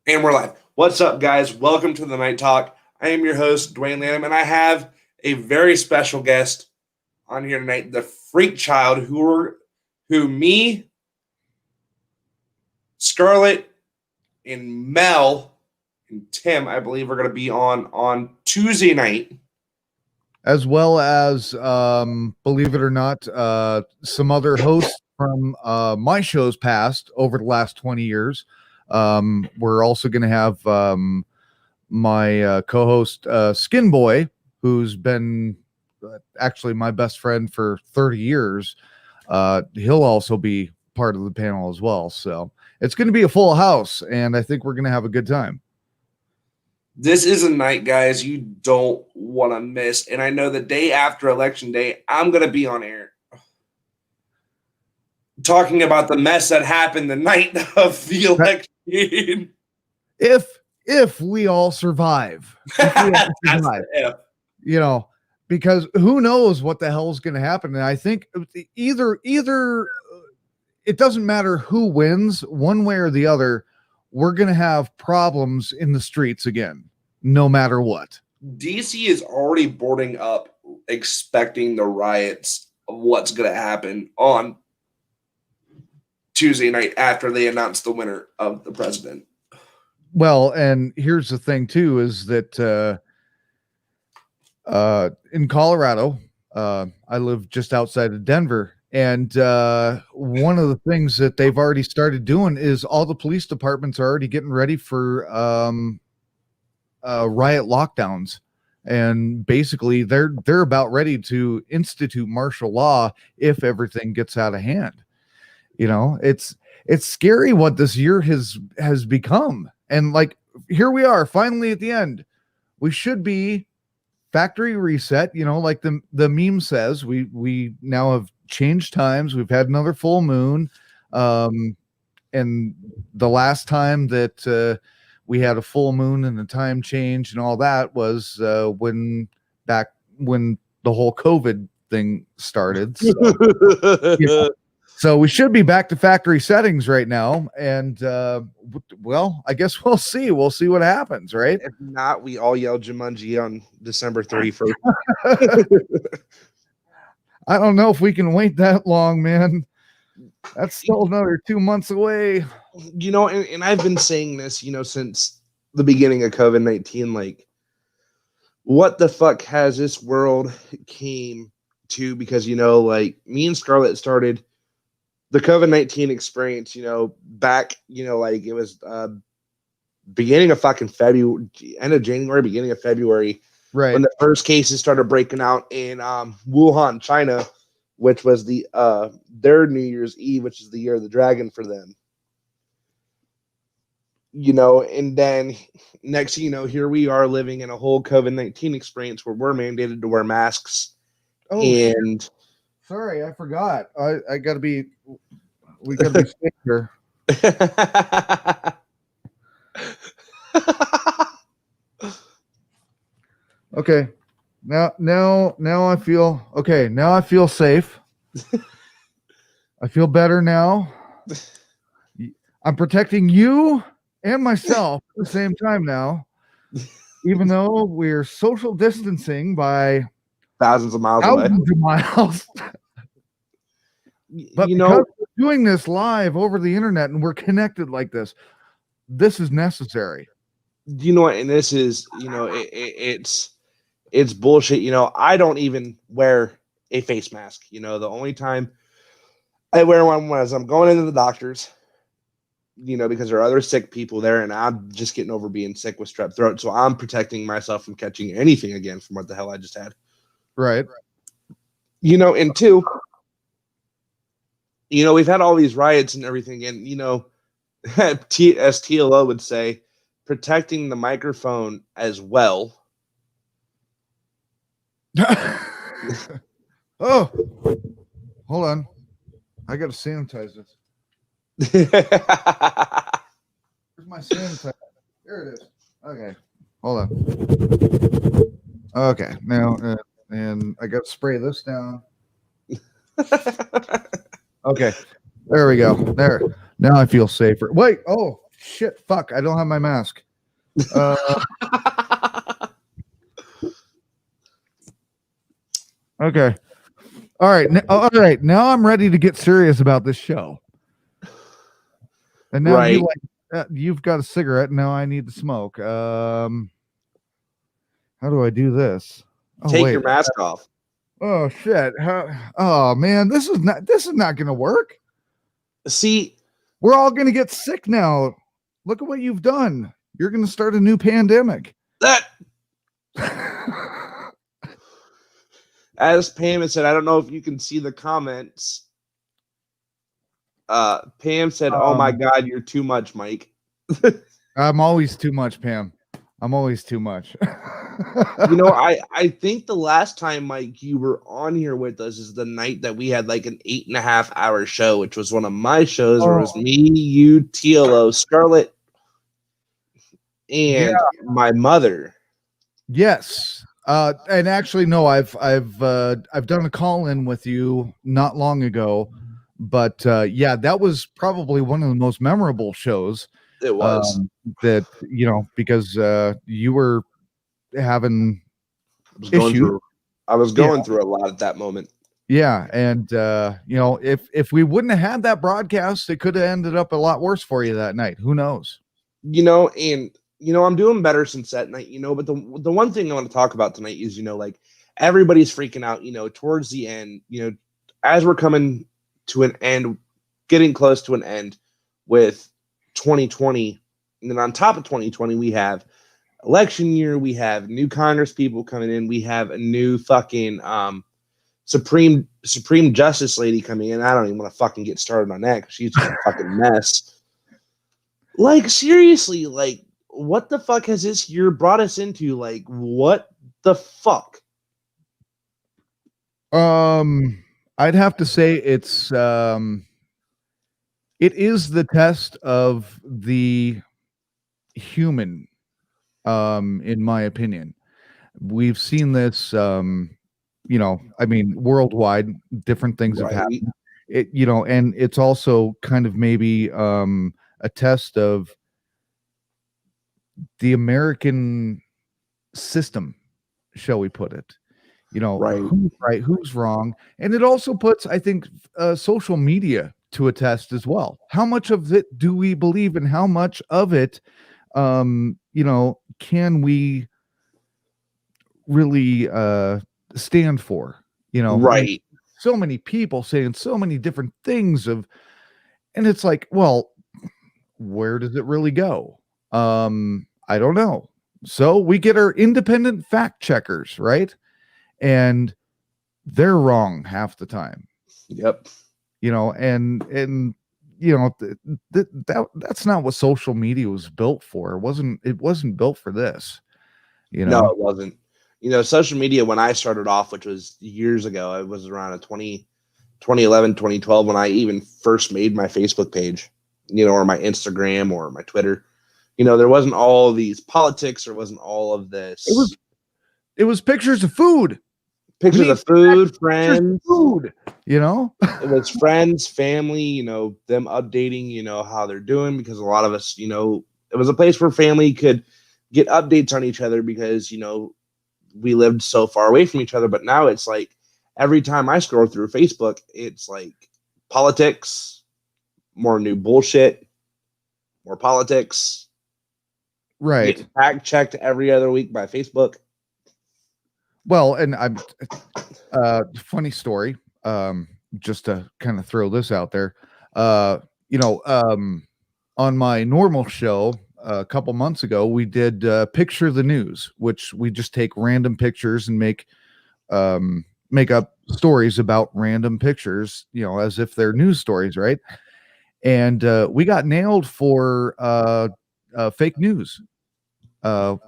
And we're live. What's up, guys? Welcome to the Night Talk. I am your host, Dwayne Lanham, and I have a very special guest on here tonight, the Freak Child, who me, Scarlett, and Mel and Tim, I believe, are going to be on Tuesday night. As well as, believe it or not, some other hosts from my shows past over the last 20 years. We're also going to have my co-host, Skin Boy, who's been actually my best friend for 30 years. He'll also be part of the panel as well. So it's going to be a full house, and I think we're going to have a good time. This is a night, guys, you don't want to miss. And I know the day after Election Day, I'm going to be on air talking about the mess that happened the night of the election. If we all survive. You know, because who knows what the hell is going to happen. And I think either it doesn't matter who wins, one way or the other, we're going to have problems in the streets again, no matter what. DC is already boarding up, expecting the riots of what's going to happen on Tuesday night after they announce the winner of the president. Well, and here's the thing too, is that in Colorado, I live just outside of Denver, and one of the things that they've already started doing is all the police departments are already getting ready for riot lockdowns, and basically they're about ready to institute martial law if everything gets out of hand. You know, it's scary what this year has become. And like, here we are finally at the end. We should be factory reset, you know, like the meme says. We now have changed times. We've had another full moon. And the last time that we had a full moon and the time change and all that was when the whole COVID thing started. So, you know, so we should be back to factory settings right now. And, well, I guess we'll see. We'll see what happens, right? If not, we all yell Jumanji on December 31st. I don't know if we can wait that long, man. That's still another 2 months away. You know, and I've been saying this, you know, since the beginning of COVID-19, like, what the fuck has this world came to? Because, you know, like, me and Scarlett started the COVID-19 experience, you know, back, you know, like it was beginning of fucking February, end of January, beginning of February, right? When the first cases started breaking out in Wuhan, China, which was their New Year's Eve, which is the year of the dragon for them. You know, and then next, you know, here we are living in a whole COVID-19 experience where we're mandated to wear masks. Oh, and shit. Sorry, I forgot. We gotta be here. Okay. Now I feel okay. Now I feel safe. I feel better now. I'm protecting you and myself at the same time now, even though we're social distancing by thousands of miles. But you know, we're doing this live over the internet and we're connected like this, this is necessary. You know what? And this is, you know, it's bullshit. You know, I don't even wear a face mask. You know, the only time I wear one was I'm going into the doctor's, you know, because there are other sick people there and I'm just getting over being sick with strep throat. So I'm protecting myself from catching anything again from what the hell I just had. Right. You know, and two, you know, we've had all these riots and everything. And, you know, as TLO would say, protecting the microphone as well. Oh, hold on. I got to sanitize this. Where's my sanitizer? There it is. Okay, hold on. Okay, now, and I got to spray this down. Okay, there we go. There. Now I feel safer. Wait, oh, shit, fuck, I don't have my mask. Okay. All right. Now I'm ready to get serious about this show. And now Right. you've got a cigarette. Now I need to smoke. How do I do this? Oh, Take wait. your mask off. Oh shit. Oh man, this is not going to work. See, we're all going to get sick now. Look at what you've done. You're going to start a new pandemic. That, as Pam had said, I don't know if you can see the comments. Pam said, "Oh my God, you're too much, Mike." I'm always too much, Pam. I'm always too much. I think the last time, Mike, you were on here with us is the night that we had like an 8.5-hour show, which was one of my shows where it was me, you, TLO, Scarlett, and my mother. Yes. And actually, no, I've done a call in with you not long ago, but that was probably one of the most memorable shows. It was that, because you were having I was going through a lot at that moment. Yeah. And, if we wouldn't have had that broadcast, it could have ended up a lot worse for you that night. Who knows? I'm doing better since that night, but the one thing I want to talk about tonight is, like everybody's freaking out, towards the end, as we're coming to an end, getting close to an end with 2020. And then on top of 2020, we have election year, we have new Congress people coming in, we have a new fucking Supreme Justice lady coming in. I don't even want to fucking get started on that because she's a fucking mess. Like, seriously, like, what the fuck has this year brought us into? Like, what the fuck? I'd have to say it is the test of the human, in my opinion. We've seen this, worldwide, different things have happened. And it's also kind of maybe a test of the American system, shall we put it? Who's right, who's wrong. And it also puts, I think, social media to a test as well. How much of it do we believe, and how much of it, can we really stand for? Right. So many people saying so many different things and it's like, well, where does it really go? I don't know. So we get our independent fact checkers, right? And they're wrong half the time. Yep. That's not what social media was built for. It wasn't built for this. No, it wasn't. Social media, when I started off, which was years ago, it was around 2011, 2012, when I even first made my Facebook page, or my Instagram or my Twitter. There wasn't all these politics, or wasn't all of this. It was pictures of food. Pictures of food, friends. Food. It was friends, family, them updating, how they're doing, because a lot of us, it was a place where family could get updates on each other because, we lived so far away from each other. But now it's like every time I scroll through Facebook, it's like politics, more new bullshit, more politics. Right. Getting fact checked every other week by Facebook. Well, and I'm funny story. Just to kind of throw this out there, on my normal show a couple months ago, we did Picture the News, which we just take random pictures and make up stories about random pictures, as if they're news stories, right? And we got nailed for fake news. And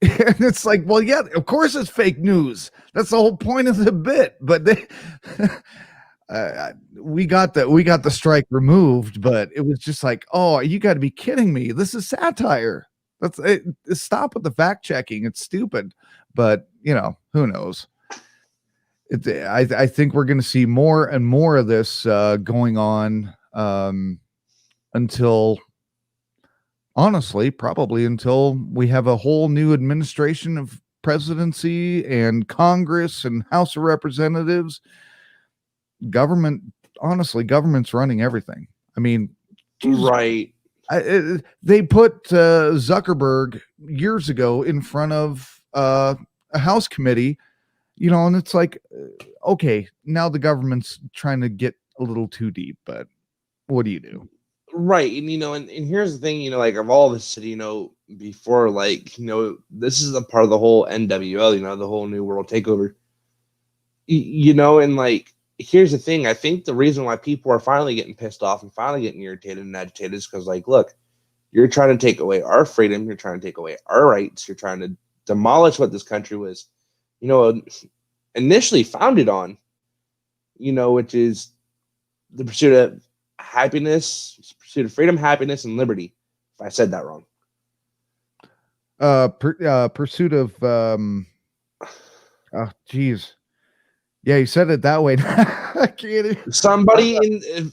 it's like, well, yeah, of course it's fake news. That's the whole point of the bit. But we got the strike removed, but it was just like, oh, you got to be kidding me. This is satire. That's it. Stop with the fact checking. It's stupid. But who knows? I think we're going to see more and more of this going on until honestly, probably until we have a whole new administration of presidency and Congress and House of Representatives. Government, honestly, government's running everything. I mean, Jesus, Right. they put Zuckerberg years ago in front of a House committee, and it's like, okay, now the government's trying to get a little too deep, but what do you do? Right. And and here's the thing, like of all this city, before like, this is a part of the whole NWL, the whole New World Takeover. And like here's the thing. I think the reason why people are finally getting pissed off and finally getting irritated and agitated is because, like, look, you're trying to take away our freedom, you're trying to take away our rights, you're trying to demolish what this country was, initially founded on, which is the pursuit of happiness, pursuit of freedom, happiness, and liberty. If I said that wrong. Pursuit of oh geez. Yeah, you said it that way. I can't. Somebody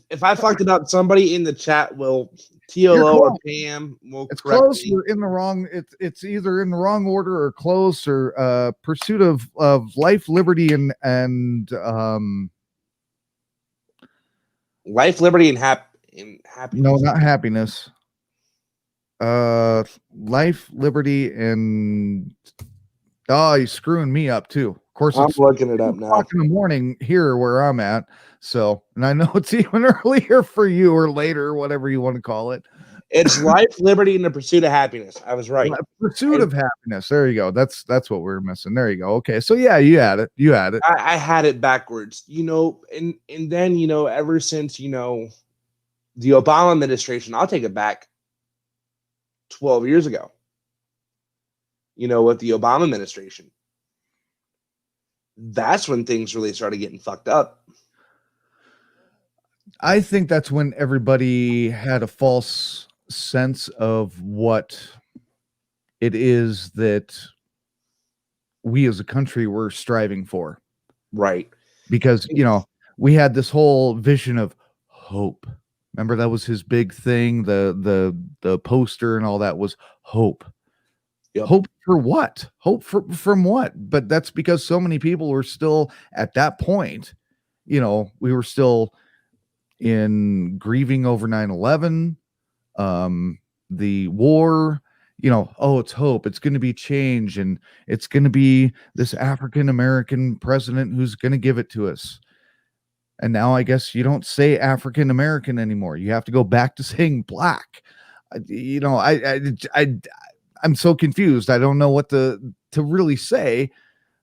if I fucked it up, somebody in the chat will TLO or Pam will it's correct close. me. You're in the wrong. It's either in the wrong order or close, or pursuit of life, liberty, and Life, liberty, and happiness. no, not happiness. Life, liberty, and you're screwing me up too. Of course, I'm it's looking it up now. in the morning here where I'm at. So, and I know it's even earlier for you or later, whatever you want to call it. It's life, liberty, and the pursuit of happiness. I was right. Pursuit of happiness. There you go. That's what we're missing. There you go. Okay. So yeah, you had it. I had it backwards, and then, ever since, the Obama administration, I'll take it back 12 years ago, with the Obama administration. That's when things really started getting fucked up. I think that's when everybody had a false sense of what it is that we as a country were striving for. Right. Because, we had this whole vision of hope. Remember, that was his big thing. The poster and all that was hope. Yep. Hope for what? Hope from what? But that's because so many people were still at that point, we were still in grieving over 9/11, the war, it's hope, it's going to be change, and it's going to be this African American president who's going to give it to us. And now I guess you don't say African American anymore. You have to go back to saying black. I'm so confused. I don't know what to really say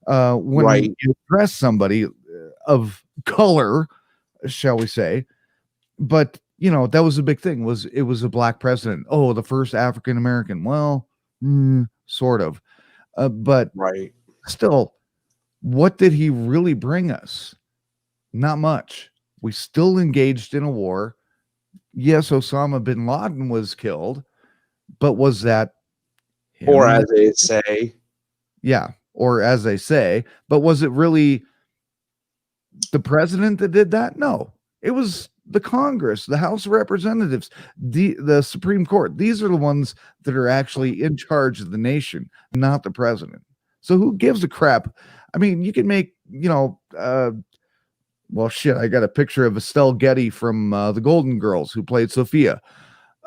when you address somebody of color, shall we say. But that was a big thing. It was a black president? Oh, the first African American. Well, sort of. But still, what did he really bring us? Not much. We still engaged in a war. Yes, Osama bin Laden was killed, but was that him? Or as they say? Yeah, or as they say. But was it really the president that did that? No, it was the Congress, the House of Representatives, the Supreme Court. These are the ones that are actually in charge of the nation, not the president. So who gives a crap? I mean, you can make, well, shit, I got a picture of Estelle Getty from the Golden Girls who played Sophia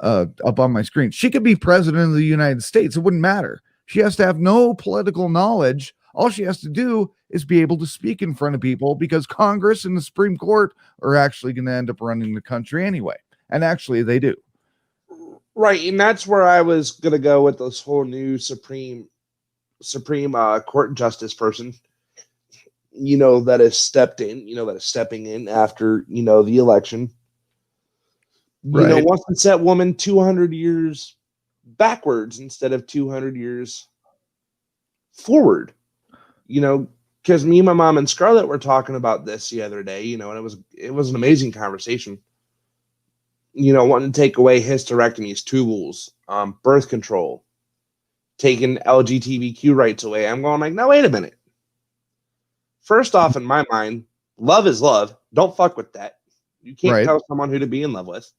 up on my screen. She could be president of the United States. It wouldn't matter. She has to have no political knowledge. All she has to do is be able to speak in front of people, because Congress and the Supreme Court are actually going to end up running the country anyway. And actually they do. Right. And that's where I was going to go with this whole new Supreme Court justice person, that has stepped in, that is stepping in after, the election. Wants to set woman 200 years backwards instead of 200 years forward. Because me, my mom, and Scarlett were talking about this the other day, and it was an amazing conversation. Wanting to take away hysterectomies, tubals, birth control, taking LGBTQ rights away. I'm going like, no, wait a minute. First off, in my mind, love is love. Don't fuck with that. You can't tell someone who to be in love with.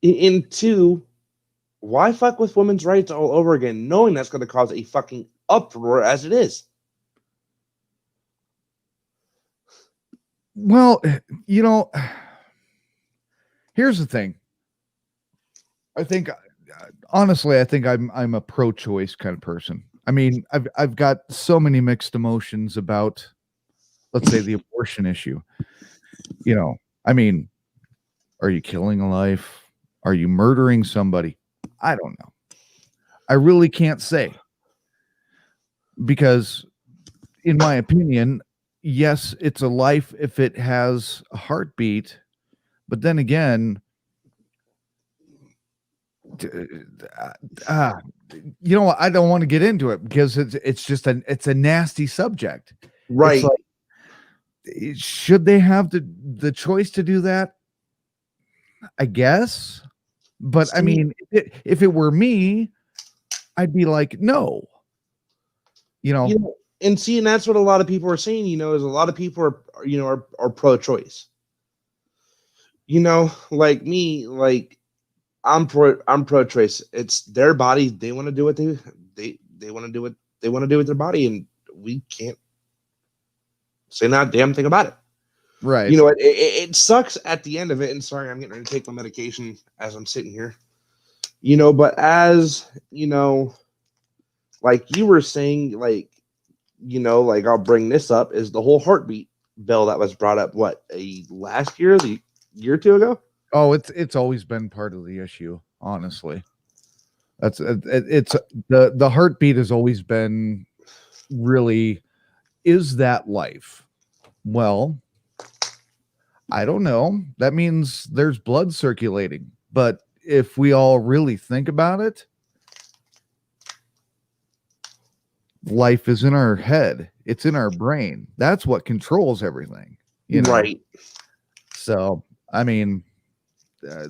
In two, Why fuck with women's rights all over again, knowing that's going to cause a fucking uproar as it is? Well, you know, here's the thing. I think honestly, I think I'm a pro-choice kind of person. I mean, I've got so many mixed emotions about, let's say, the abortion issue. You know, I mean, are you killing a life? Are you murdering somebody? I don't know. I really can't say because, in my opinion, yes, it's a life if it has a heartbeat. But then again, d- uh, uh, you know, I don't want to get into it because it's just it's a nasty subject. It's Right. like, should they have the choice to do that? I guess, but I See, mean, if it were me, I'd be like, no, you know. and that's what a lot of people are saying. Is a lot of people are pro-choice. Like me, like I'm pro-choice. It's their body. They want to do what they want to do what they want to do with their body, and we can't say not a damn thing about it. Right. It sucks at the end of it. And sorry, I'm getting ready to take my medication as I'm sitting here. But as like you were saying, like I'll bring this up is the whole heartbeat bill that was brought up. What last year, the year or two ago? Oh, it's always been part of the issue, honestly. That's it's the heartbeat has always been really, is that life? Well, I don't know. That means there's blood circulating. But if we all really think about it, life is in our head. It's in our brain. That's what controls everything, you know. Right. So, I mean, uh,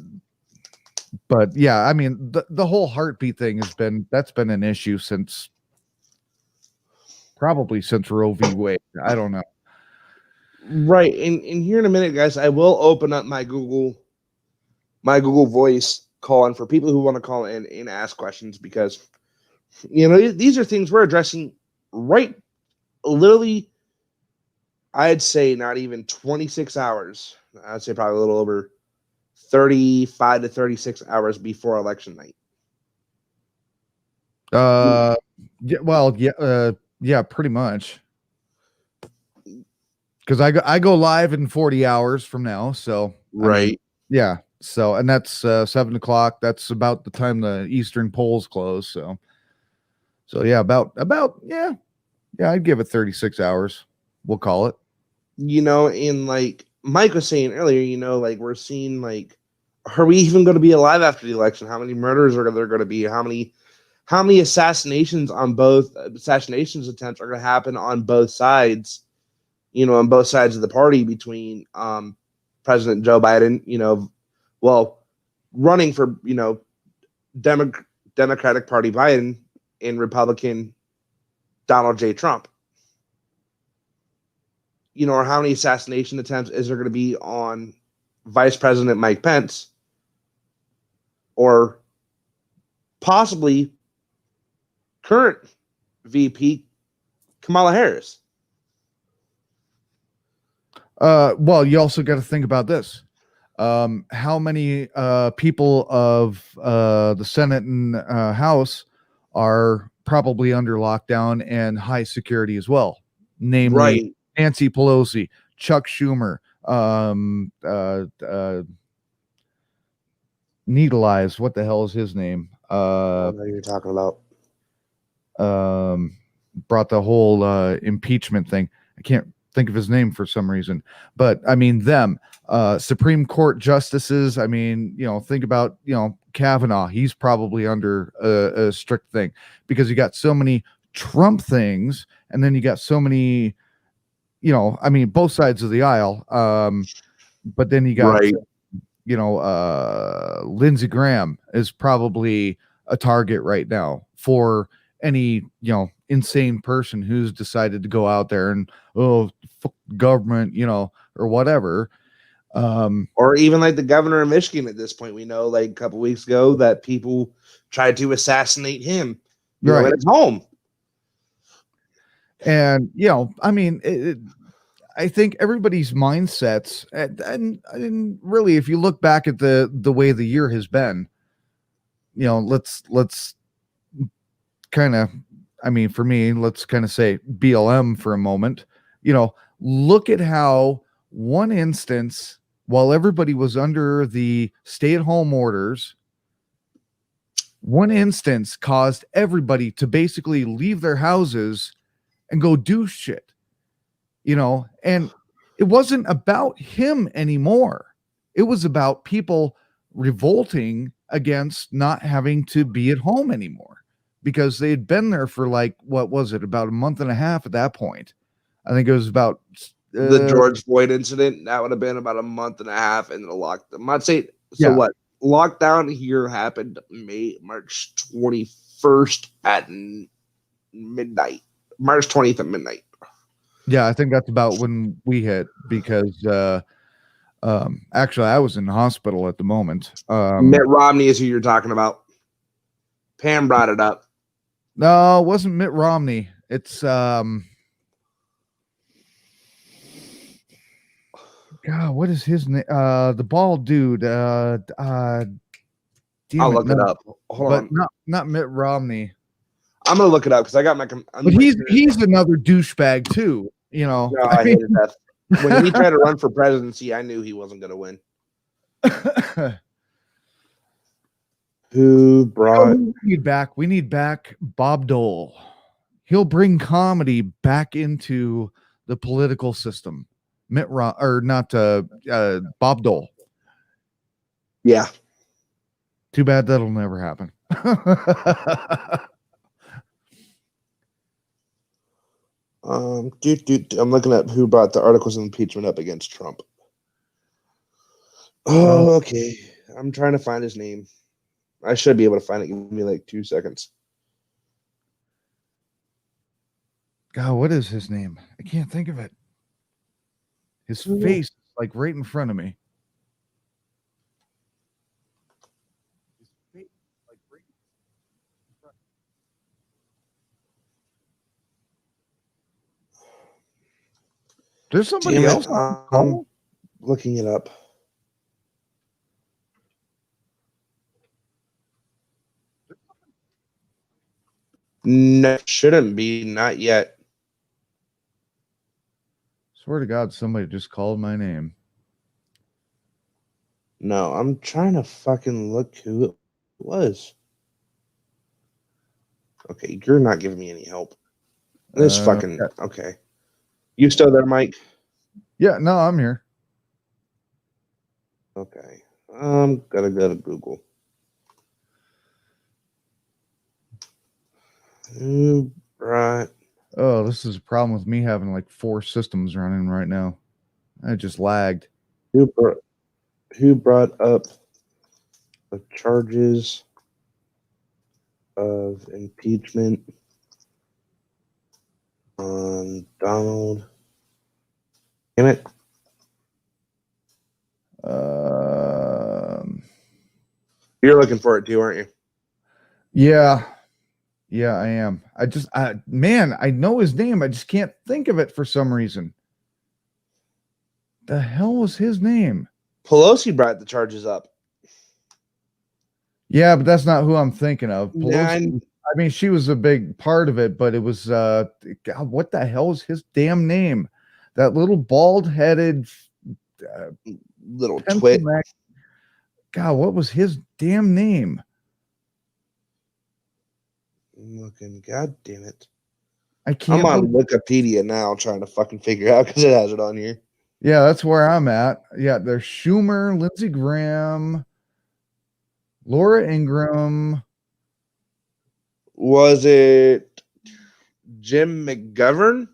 but yeah, I mean, the whole heartbeat thing that's been an issue since probably since Roe v. Wade. I don't know. Right. And here in a minute, guys, I will open up my Google Voice call in for people who want to call in and ask questions because these are things we're addressing right literally. I'd say not even 26 hours. I'd say probably a little over 35 to 36 hours before election night. Uh, yeah, well, yeah, pretty much. Because I go live in 40 hours from now. So I mean, Right. yeah. So and that's 7 o'clock. That's about the time the Eastern polls close. So yeah, about yeah, I'd give it 36 hours. We'll call it. And like Mike was saying earlier, like we're seeing like, are we even going to be alive after the election? How many murders are there going to be? How many assassinations attempts are going to happen on both sides? On both sides of the party between President Joe Biden, well, running for Demo- Democratic Party Biden and Republican Donald J. Trump. Or how many assassination attempts is there going to be on Vice President Mike Pence or possibly current VP Kamala Harris? Well, you also got to think about this. How many people of the Senate and House are probably under lockdown and high security as well, namely Right. Nancy Pelosi, Chuck Schumer, Needle Eyes. What the hell is his name? I know you're talking about. Um, Brought the whole impeachment thing. I can't think of his name for some reason, but I mean them. Supreme Court justices. I mean, think about Kavanaugh. He's probably under a strict thing because you got so many Trump things, and then you got so many. I mean, both sides of the aisle. But then you got Right. Lindsey Graham is probably a target right now for any insane person who's decided to go out there and fuck government or whatever. Or even like the governor of Michigan at this point, we know like a couple weeks ago that people tried to assassinate him, right. at his home. And, I mean, I think everybody's mindsets, and really, if you look back at the way the year has been, let's kind of, I mean, for me, let's kind of say BLM for a moment. Look at how one instance, while everybody was under the stay-at-home orders, one instance caused everybody to basically leave their houses and go do shit, and it wasn't about him anymore. It was about people revolting against not having to be at home anymore because they had been there for like, what was it, about a month and a half at that point. I think it was about The George Floyd incident, that would have been about a month and a half into the lockdown. I'm not saying so. Yeah. What lockdown here happened March 21st at midnight. March 20th at midnight. Yeah, I think that's about when we hit because actually I was in the hospital at the moment. Mitt Romney is who you're talking about. Pam brought it up. No, it wasn't Mitt Romney. It's God, what is his name? The bald dude. I'll look it up. Hold on. Not Mitt Romney. I'm gonna look it up because I got my. But he's another douchebag too. No, I hated that. When he tried to run for presidency, I knew he wasn't gonna win. Who brought? We need back Bob Dole. He'll bring comedy back into the political system. Bob Dole. Yeah. Too bad that'll never happen. I'm looking at who brought the articles of impeachment up against Trump. Oh, okay. I'm trying to find his name. I should be able to find it. Give me like 2 seconds. God, what is his name? I can't think of it. His face is like right in front of me. There's somebody else. I'm looking it up. No, shouldn't be. Not yet. Swear to God, somebody just called my name. No, I'm trying to fucking look who it was. Okay, you're not giving me any help. This fucking okay. You still there, Mike? Yeah, no, I'm here. Okay. I'm gonna go to Google. Right. Oh, this is a problem with me having like 4 systems running right now. I just lagged. Who brought up the charges of impeachment on Donald? Damn it. You're looking for it too, aren't you? Yeah, I am. I know his name. I just can't think of it for some reason. The hell was his name? Pelosi brought the charges up. Yeah, but that's not who I'm thinking of. Pelosi, I mean, she was a big part of it, but it was God, what the hell is his damn name? That little bald-headed little twit. God, what was his damn name? I'm looking. God damn it! I can't. I'm on Wikipedia now, trying to fucking figure out because it has it on here. Yeah, that's where I'm at. Yeah, there's Schumer, Lindsey Graham, Laura Ingraham. Was it Jim McGovern?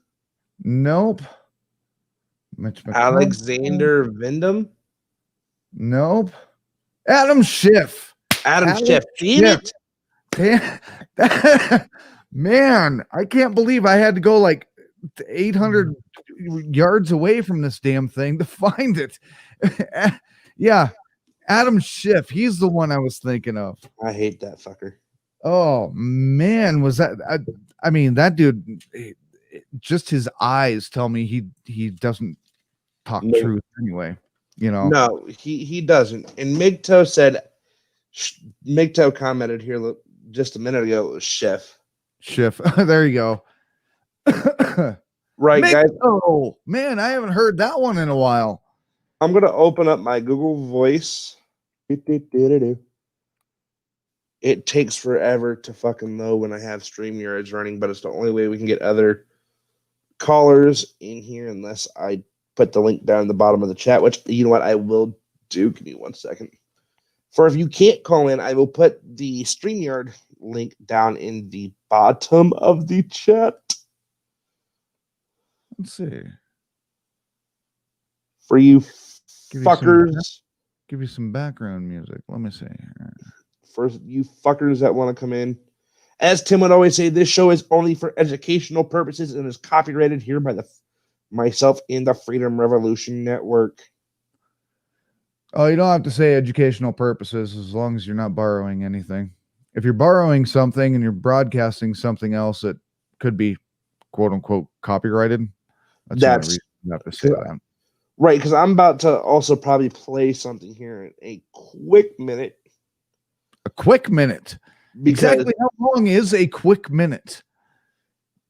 Nope. Mitch Alexander Vindom? Nope. Adam Schiff. Adam Schiff. Damn it. Damn. Man, I can't believe I had to go like 800 yards away from this damn thing to find it. Yeah, Adam Schiff. He's the one I was thinking of. I hate that fucker. Oh man, was that? I mean, that dude. Just his eyes tell me he doesn't talk No, truth anyway. You know. no, he doesn't. And Migto said, Migto commented here just a minute ago. It was Chef. Schiff. There you go. Right, guys. Oh man, I haven't heard that one in a while. I'm gonna open up my Google Voice. It takes forever to fucking load when I have StreamYards running, but it's the only way we can get other callers in here unless I put the link down in the bottom of the chat, which, you know what, I will do. Give me 1 second. For if you can't call in, I will put the StreamYard link down in the bottom of the chat. Let's see. For you Give fuckers. Give you some background music. Let me see. For you fuckers that want to come in. As Tim would always say, this show is only for educational purposes and is copyrighted here by myself and the Freedom Revolution Network. Oh, you don't have to say educational purposes as long as you're not borrowing anything. If you're borrowing something and you're broadcasting something else that could be quote unquote copyrighted, that's the only reason you have to say that. Right, because I'm about to also probably play something here in a quick minute. A quick minute. Exactly how long is a quick minute?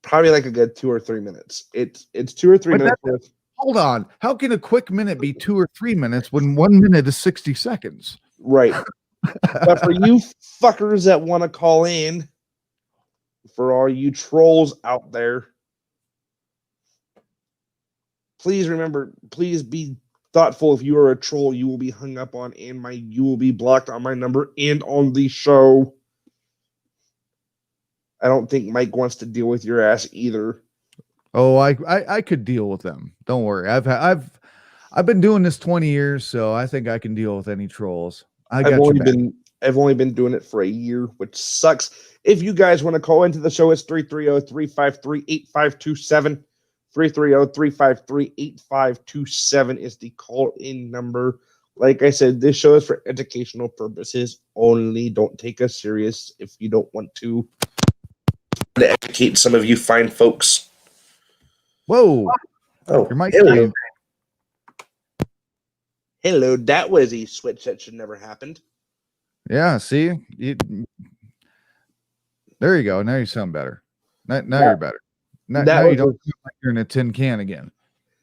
Probably like a good 2 or 3 minutes. It's 2 or 3 minutes. Hold on. How can a quick minute be 2 or 3 minutes when 1 minute is 60 seconds? Right. But for you fuckers that want to call in, for all you trolls out there, please remember, please be thoughtful. If you are a troll, you will be hung up on, and you will be blocked on my number and on the show. I don't think Mike wants to deal with your ass either. Oh, I could deal with them. Don't worry. I've been doing this 20 years, so I think I can deal with any trolls. I've only been doing it for a year, which sucks. If you guys want to call into the show, it's 330-353-8527. 330-353-8527 is the call-in number. Like I said, this show is for educational purposes only. Don't take us serious if you don't want to educate some of you fine folks. Whoa. Oh, your mic. Hello. Hello. That was a switch that should never happened. Yeah, see? There you go. Now you sound better. Now you're better. Now you don't feel like you're in a tin can again.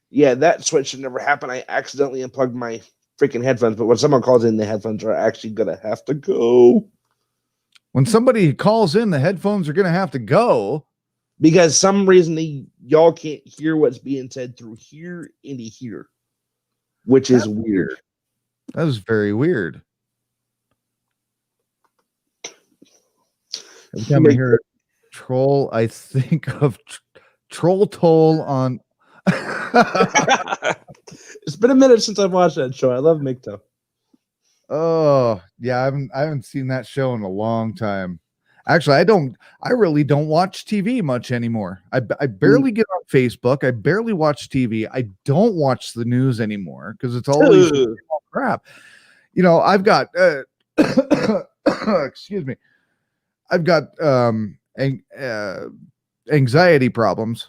Yeah, that switch should never happen. I accidentally unplugged my freaking headphones, but when someone calls in, the headphones are actually going to have to go. When somebody calls in, the headphones are going to have to go. Because some reason y'all can't hear what's being said through here into here, which is weird. That is very weird. Every time I hear a troll, I think of Troll Toll on. It's been a minute since I've watched that show. I love Migto. Oh yeah, I haven't seen that show in a long time. Actually, I really don't watch TV much anymore. I barely get on Facebook. I barely watch TV. I don't watch the news anymore because it's always crap. You know, I've got excuse me. I've got anxiety problems.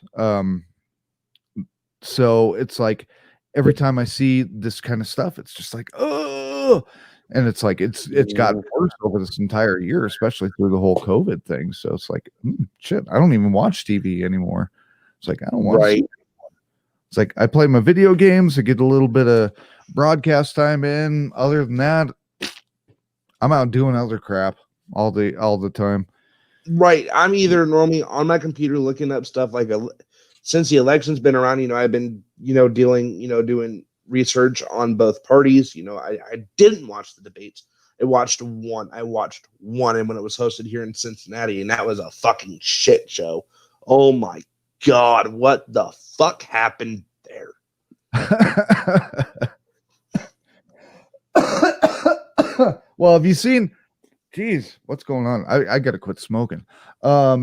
So it's like every time I see this kind of stuff, it's just like, oh, and it's like it's gotten worse over this entire year, especially through the whole COVID thing. So it's like, shit, I don't even watch TV anymore. It's like I don't watch. Right. It's like I play my video games. I get a little bit of broadcast time in. Other than that, I'm out doing other crap all the time. Right. I'm either normally on my computer looking up stuff like since the election's been around, I've been, doing research on both parties. I didn't watch the debates. I watched one, and when it was hosted here in Cincinnati, and that was a fucking shit show. Oh my God, what the fuck happened there? Well, have you seen? Geez, what's going on? I gotta quit smoking. I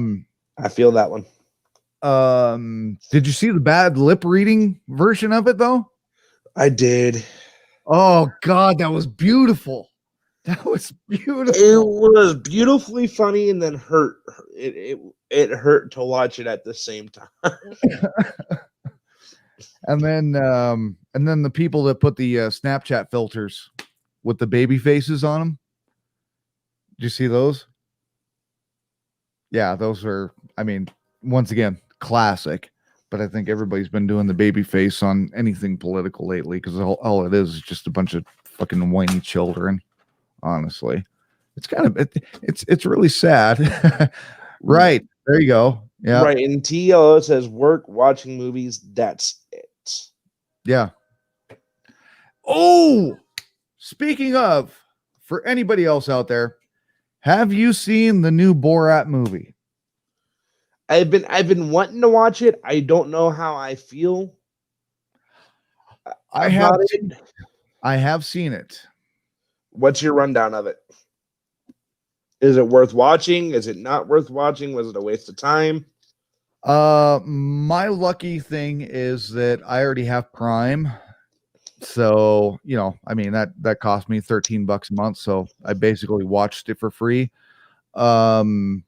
feel that one. Did you see the bad lip reading version of it though? I did. Oh God, that was beautiful. That was It beautiful. was beautifully funny and then hurt. It hurt to watch it at the same time. And then the people that put the Snapchat filters with the baby faces on them. Did you see those? Yeah, those are, I mean, once again, classic. But I think everybody's been doing the baby face on anything political lately because all it is just a bunch of fucking whiny children. Honestly, it's kind of it's really sad. Right there, you go. Yeah, Right. And TLO says work, watching movies. That's it. yeah. Oh, speaking of, for anybody else out there, have you seen the new Borat movie? I've been wanting to watch it. I don't know how I feel I have about seen, it. I have seen it. What's your rundown of it? Is it worth watching? Is it not worth watching? Was it a waste of time? My lucky thing is that I already have Prime. So, I mean that cost me $13 a month, so I basically watched it for free. Um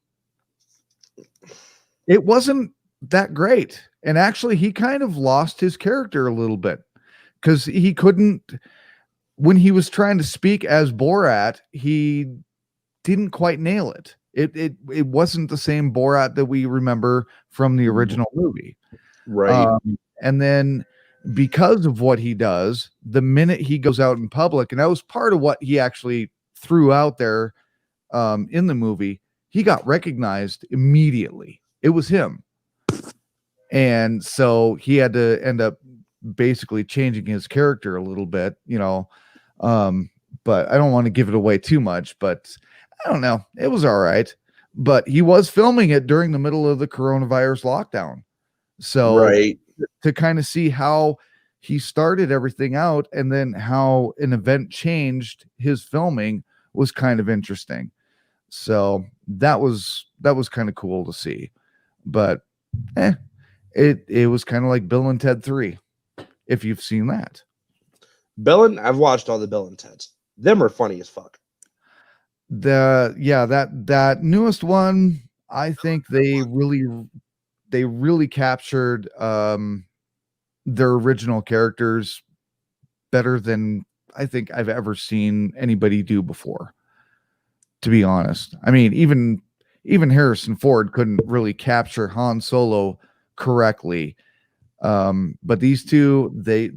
it wasn't that great. And actually he kind of lost his character a little bit cuz he couldn't, when he was trying to speak as Borat, he didn't quite nail it. It wasn't the same Borat that we remember from the original movie. Right. And then because of what he does, the minute he goes out in public, and that was part of what he actually threw out there in the movie, he got recognized immediately. It was him. And so he had to end up basically changing his character a little bit, but I don't want to give it away too much, but I don't know. It was all right. But he was filming it during the middle of the coronavirus lockdown. So Right. to kind of see how he started everything out and then how an event changed his filming was kind of interesting. So that was kind of cool to see. But it was kind of like Bill and Ted 3, if you've seen that. I've watched all the Bill and Teds. Them are funny as fuck. That newest one, I think they really captured their original characters better than I think I've ever seen anybody do before, to be honest. I mean, even Harrison Ford couldn't really capture Han Solo correctly. But these two, they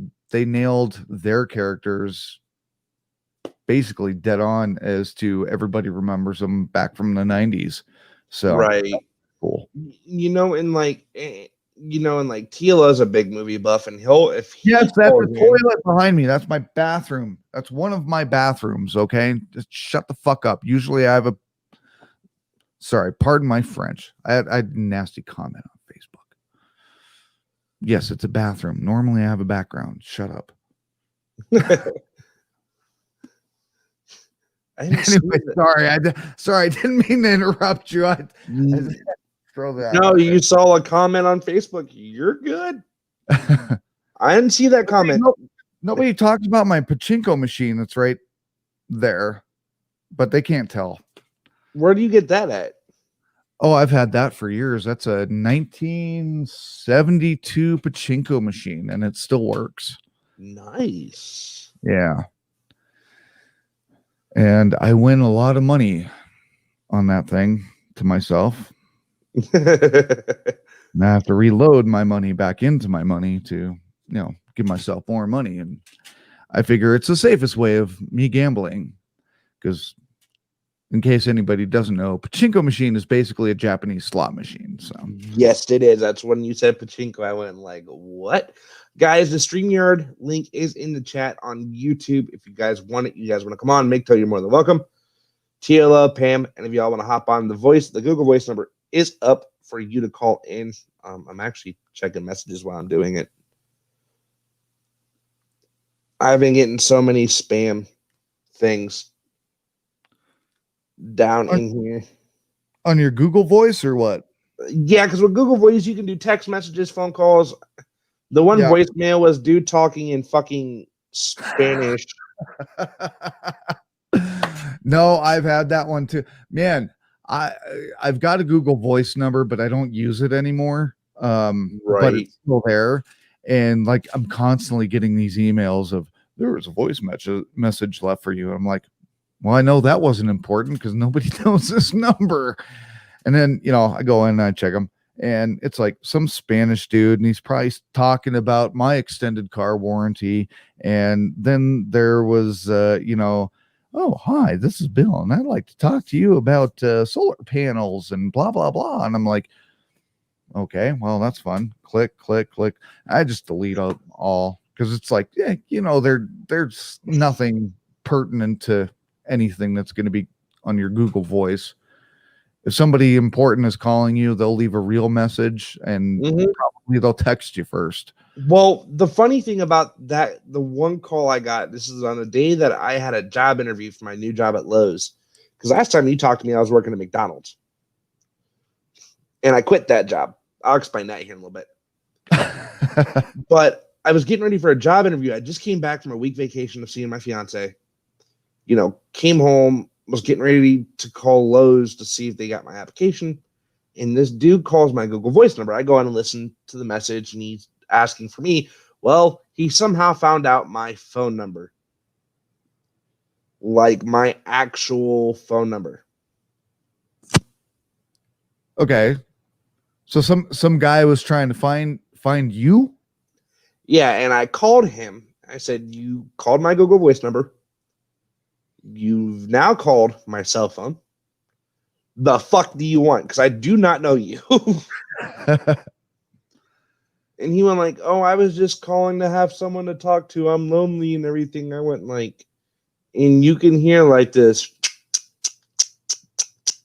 nailed their characters basically dead on as to everybody remembers them back from the 90s. So Right. cool. And like Tila's a big movie buff, and if he Yes, that's calls the in, toilet behind me. That's my bathroom. That's one of my bathrooms. Okay, just shut the fuck up. Usually, I have a. Sorry, pardon my French. I had a nasty comment on Facebook. Yes, it's a bathroom. Normally, I have a background. Shut up. Anyway, sorry, I didn't mean to interrupt you. I throw that. No, you saw a comment on Facebook. You're good. I didn't see that comment. Nobody talks about my pachinko machine that's right there, but they can't tell. Where do you get that at? Oh, I've had that for years. That's a 1972 pachinko machine, and it still works. Nice. Yeah. And I win a lot of money on that thing to myself. And I have to reload my money back into my money to, give myself more money. And I figure it's the safest way of me gambling. Because in case anybody doesn't know, pachinko machine is basically a Japanese slot machine. So yes, it is. That's when you said pachinko. I went like, what? Guys, the StreamYard link is in the chat on YouTube. If you guys want it, you guys want to come on, you're more than welcome. TLA, Pam, and if y'all want to hop on the Google Voice number is up for you to call in. I'm actually checking messages while I'm doing it. I've been getting so many spam things down in here. On your Google Voice or what? Yeah, because with Google Voice, you can do text messages, phone calls. The one voicemail was dude talking in fucking Spanish. No, I've had that one too. Man, I I've got a Google Voice number, but I don't use it anymore. But Right. it's still there. And like I'm constantly getting these emails of there was a voice message left for you. And I'm like, well, I know that wasn't important because nobody knows this number. And then, I go in and I check them, and it's like some Spanish dude, and he's probably talking about my extended car warranty. And then there was, oh, hi, this is Bill, and I'd like to talk to you about solar panels and blah, blah, blah. And I'm like, okay, well, that's fun. Click, click, click. I just delete all because it's like, yeah, there's nothing pertinent to anything that's going to be on your Google Voice. If somebody important is calling you, they'll leave a real message, and probably they'll text you first. Well, the funny thing about that, the one call I got, this is on a day that I had a job interview for my new job at Lowe's. Because last time you talked to me, I was working at McDonald's. And I quit that job. I'll explain that here in a little bit. But I was getting ready for a job interview. I just came back from a week vacation of seeing my fiance. Came home, was getting ready to call Lowe's to see if they got my application. And this dude calls my Google Voice number. I go on and listen to the message, and he's asking for me. Well, he somehow found out my phone number. Like my actual phone number. Okay. So some guy was trying to find you? Yeah, and I called him. I said, you called my Google Voice number. You've now called my cell phone. The fuck do you want? Because I do not know you. And he went like, oh, I was just calling to have someone to talk to. I'm lonely and everything. I went like, and you can hear like this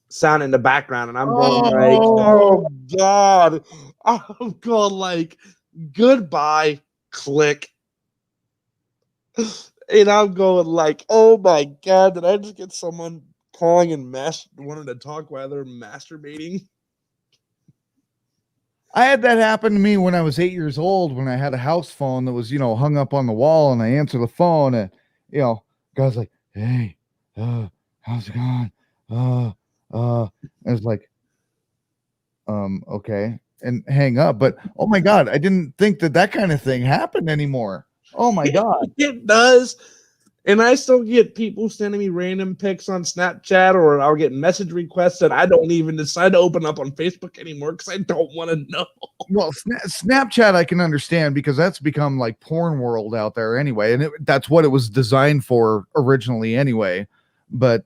sound in the background. And I'm going like, oh, God. I'm going like, goodbye, click. And I'm going like, oh, my God. Did I just get someone calling and wanting to talk while they're masturbating? I had that happen to me when I was 8 years old, when I had a house phone that was, hung up on the wall, and I answer the phone, and, guy's like, hey, how's it going? And it's like, okay, and hang up. But oh my God, I didn't think that kind of thing happened anymore. Oh my God. It does. And I still get people sending me random pics on Snapchat, or I'll get message requests that I don't even decide to open up on Facebook anymore because I don't want to know. Well, Snapchat I can understand because that's become like porn world out there anyway, and that's what it was designed for originally anyway. But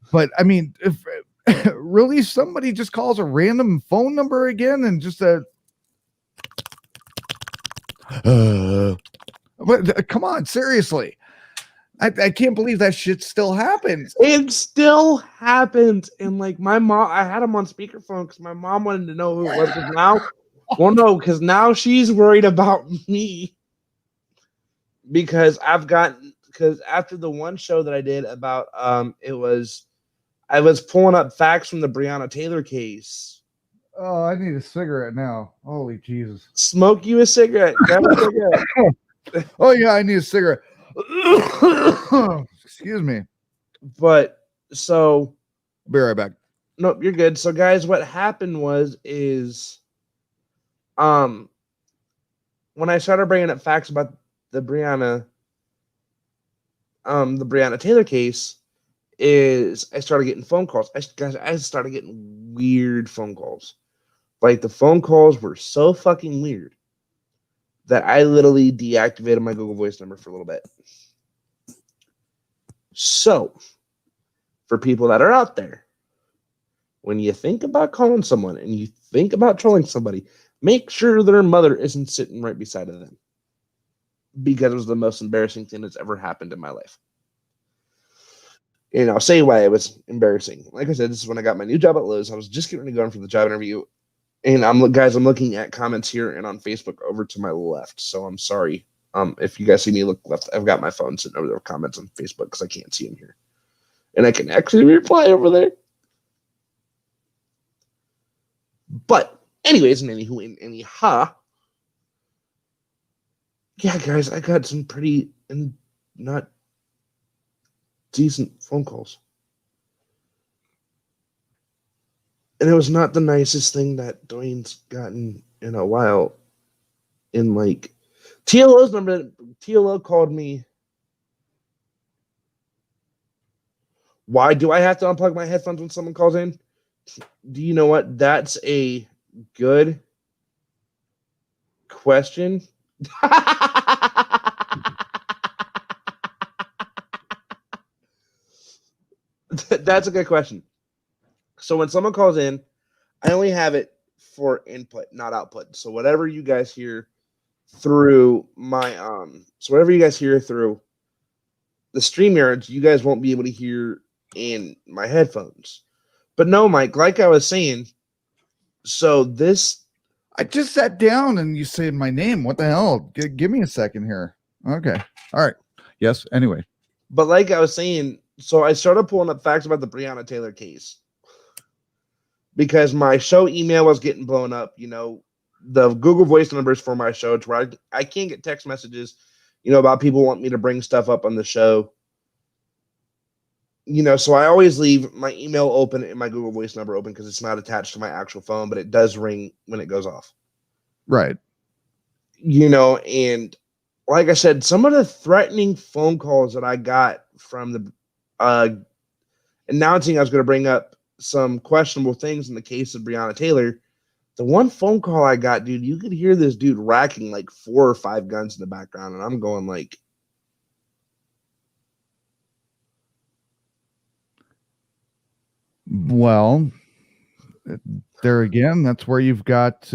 but I mean, if really somebody just calls a random phone number again and just but come on, seriously. I can't believe that shit still happens. It still happens. And like my mom, I had him on speakerphone because my mom wanted to know who it was. Because now she's worried about me. Because after the one show that I did about I was pulling up facts from the Breonna Taylor case. Oh, I need a cigarette now. Holy Jesus. Smoke you a cigarette. Grab a cigarette. Oh yeah, I need a cigarette. Excuse me. But so I'll be right back. Nope, you're good. So guys, what happened is when I started bringing up facts about the Breonna Taylor case, is I started getting phone calls. I started getting weird phone calls. Like the phone calls were so fucking weird that I literally deactivated my Google Voice number for a little bit. So, for people that are out there, when you think about calling someone and you think about trolling somebody, make sure their mother isn't sitting right beside of them. Because it was the most embarrassing thing that's ever happened in my life. And I'll say why it was embarrassing. Like I said, this is when I got my new job at Lowe's. I was just getting ready to go in for the job interview. And I'm looking at comments here and on Facebook over to my left. So I'm sorry. If you guys see me look left, I've got my phone sitting over there with comments on Facebook because I can't see them here. And I can actually reply over there. But anyways, anyhow, Yeah, guys, I got some pretty and not decent phone calls. And it was not the nicest thing that Dwayne's gotten in a while. In like TLO's number, TLO called me. Why do I have to unplug my headphones when someone calls in? Do you know what? That's a good question. That's a good question. So when someone calls in, I only have it for input, not output. So whatever you guys hear through my so whatever you guys hear through the StreamYards, you guys won't be able to hear in my headphones. But no, Mike, like I was saying, so this I just sat down and you said my name. What the hell? Give me a second here. Okay. All right. Yes. Anyway. but like I was saying, so I started pulling up facts about the Breonna Taylor case because my show email was getting blown up. You know, the Google Voice numbers for my show to where I can't get text messages, you know, about people want me to bring stuff up on the show. You know, so I always leave my email open and my Google Voice number open because it's not attached to my actual phone, but it does ring when it goes off. Right. You know, and like I said, some of the threatening phone calls that I got from the announcing I was going to bring up some questionable things in the case of Breonna Taylor. The one phone call I got, dude, you could hear this dude racking like 4 or 5 guns in the background, and I'm going like, well, there again, that's where you've got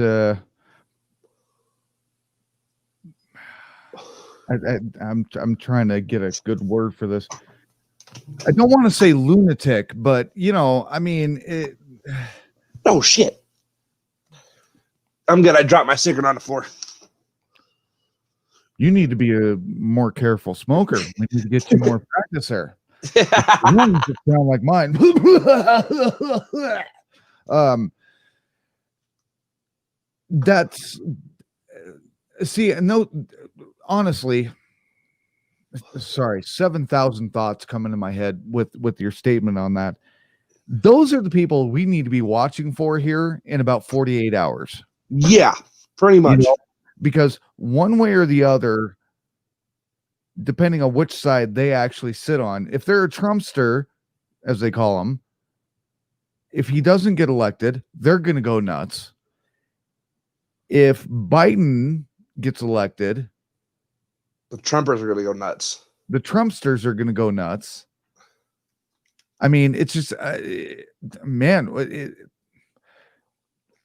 I'm trying to get a good word for this. I don't want to say lunatic, but you know, I mean, oh shit. I'm good. I dropped my cigarette on the floor. You need to be a more careful smoker. We need to get you more practice there. Lungs that sound like mine. That's see, no, honestly, sorry, 7,000 thoughts come into my head with your statement on that. Those are the people we need to be watching for here in about 48 hours. Yeah, pretty much. You know, because one way or the other, depending on which side they actually sit on, if they're a Trumpster, as they call him, if he doesn't get elected, they're going to go nuts. If Biden gets elected, the Trumpers are going to go nuts. The Trumpsters are going to go nuts. I mean, it's just, man,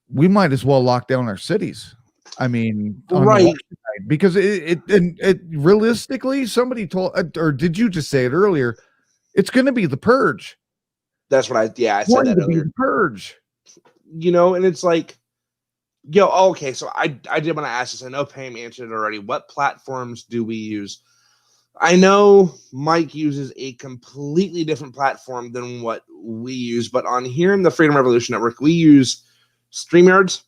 we might as well lock down our cities. I mean, right. Because it realistically, somebody told, or did you just say it earlier? It's going to be the purge. That's what I said that earlier. The purge. You know, and it's like, yo, okay, so I did want to ask this. I know Pam answered it already. What platforms do we use? I know Mike uses a completely different platform than what we use, but on here in the Freedom Revolution Network, we use StreamYards,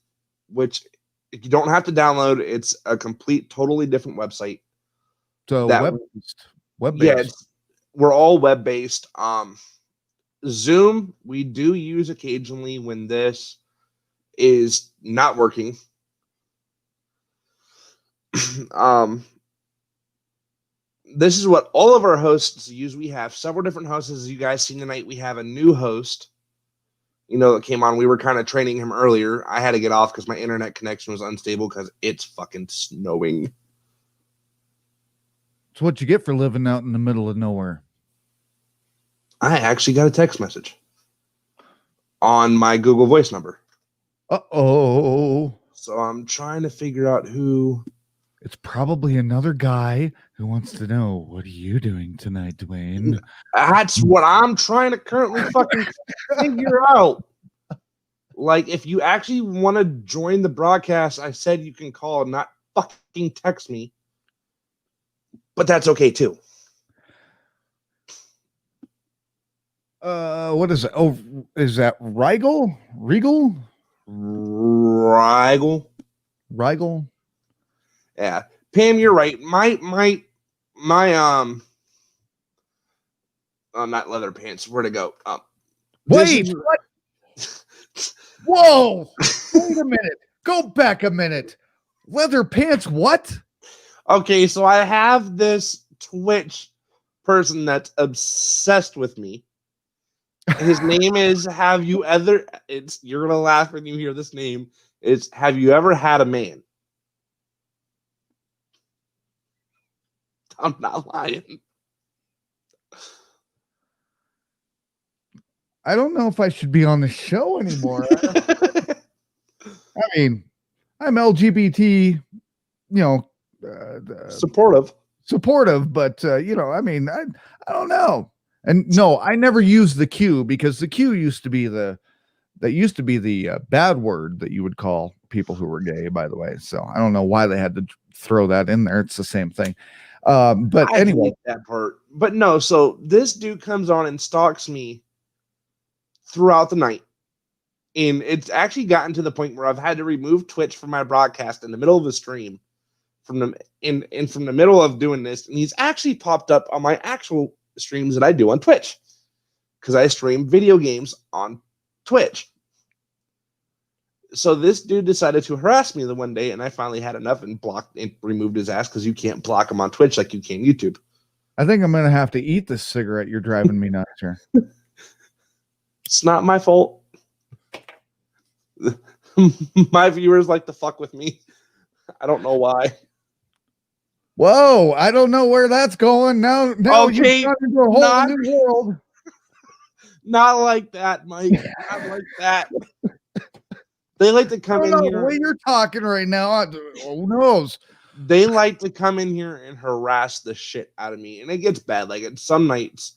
which you don't have to download. It's a complete, totally different website. So web-based. Yeah, we're all web-based. Zoom, we do use occasionally when this is not working. This is what all of our hosts use. We have several different hosts. As you guys seen tonight, we have a new host, you know, that came on. We were kind of training him earlier. I had to get off because my internet connection was unstable because it's fucking snowing. It's what you get for living out in the middle of nowhere. I actually got a text message on my Google Voice number. Uh-oh. So I'm trying to figure out who. It's probably another guy who wants to know, what are you doing tonight, Dwayne? That's what I'm trying to currently fucking figure out. Like, if you actually want to join the broadcast, I said you can call, not fucking text me. But that's okay too. What is it? Oh, is that Regal? Rigel? Rigel? Yeah. Pam, you're right. My not leather pants. Where to go? Wait, what? Whoa! Wait a minute. Go back a minute. Leather pants, what? Okay, so I have this Twitch person that's obsessed with me. His name is you're gonna laugh when you hear this name. It's Have You Ever Had a Man? I'm not lying. I don't know if I should be on the show anymore. I mean, I'm LGBT, supportive, but I mean, I don't know. And no, I never used the Q because the Q used to be the bad word that you would call people who were gay, by the way. So I don't know why they had to throw that in there. It's the same thing. But I anyway, hate that part. But no, so this dude comes on and stalks me throughout the night. And it's actually gotten to the point where I've had to remove Twitch from my broadcast in the middle of the stream from the middle of doing this. And he's actually popped up on my actual streams that I do on Twitch because I stream video games on Twitch. So this dude decided to harass me the one day, and I finally had enough and blocked and removed his ass because you can't block him on Twitch like you can YouTube. I think I'm going to have to eat this cigarette. You're driving me nuts here. It's not my fault. My viewers like to fuck with me. I don't know why. Whoa, I don't know where that's going. Now Okay, you've got into a whole new world. Not like that, Mike. Not like that. They like to come in here. The way you're talking right now, who knows? They like to come in here and harass the shit out of me, and it gets bad. Like at some nights,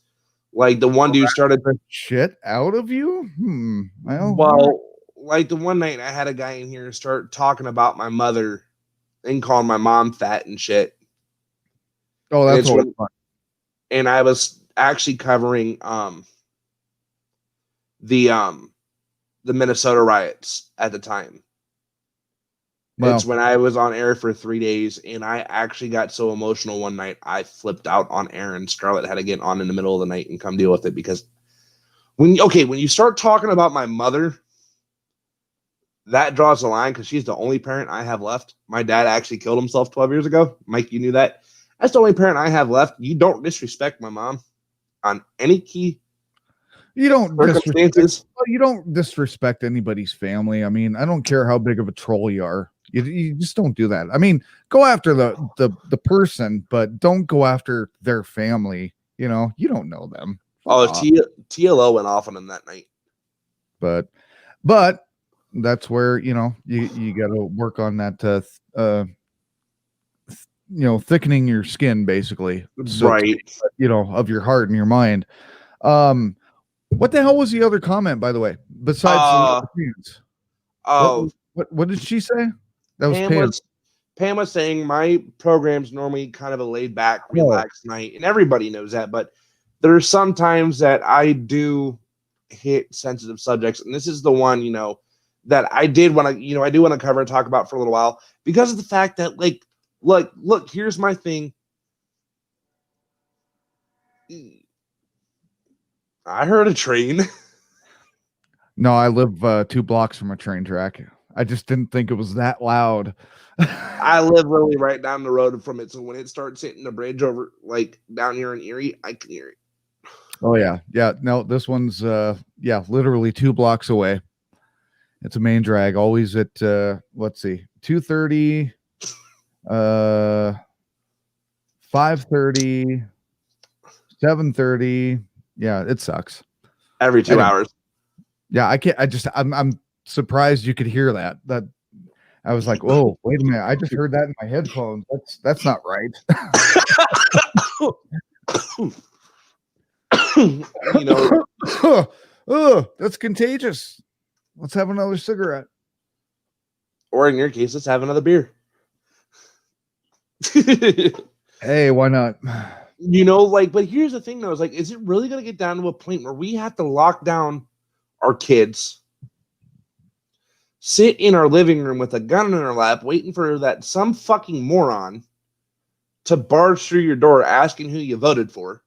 like the one dude started the shit out of you. Well, like the one night I had a guy in here start talking about my mother and calling my mom fat and shit. Oh, that's fun. And I was actually covering the Minnesota riots at the time. Well, it's when I was on air for 3 days, and I actually got so emotional one night I flipped out on air, and Scarlett had to get on in the middle of the night and come deal with it because when you start talking about my mother, that draws the line because she's the only parent I have left. My dad actually killed himself 12 years ago. Mike, you knew that. That's the only parent I have left. You don't disrespect my mom on any key. You don't disrespect anybody's family. I mean, I don't care how big of a troll you are. You just don't do that. I mean, go after the person, but don't go after their family. You don't know them. TLO went off on him that night. But that's where you got to work on that. Thickening your skin, basically, right? Of your heart and your mind. What the hell was the other comment, by the way? Besides the pants? What did she say? That was Pam was saying my program's normally kind of a laid back, relaxed night, and everybody knows that. But there's some times that I do hit sensitive subjects, and this is the one that I did want to I do want to cover and talk about for a little while because of the fact that look, here's my thing. I heard a train. No, I live 2 blocks from a train track. I just didn't think it was that loud. I live literally right down the road from it. So when it starts hitting the bridge over down here in Erie, I can hear it. Oh yeah. Yeah. No, this one's literally 2 blocks away. It's a main drag, always at let's see, 2:30, 5:30, 7:30. Yeah, it sucks. Every 2 hours. Yeah, I'm surprised you could hear that. That I was like, whoa, wait a minute. I just heard that in my headphones. That's not right. That's contagious. Let's have another cigarette. Or in your case, let's have another beer. Hey, why not? But here's the thing though, is it really going to get down to a point where we have to lock down our kids, sit in our living room with a gun in our lap, waiting for that some fucking moron to barge through your door asking who you voted for.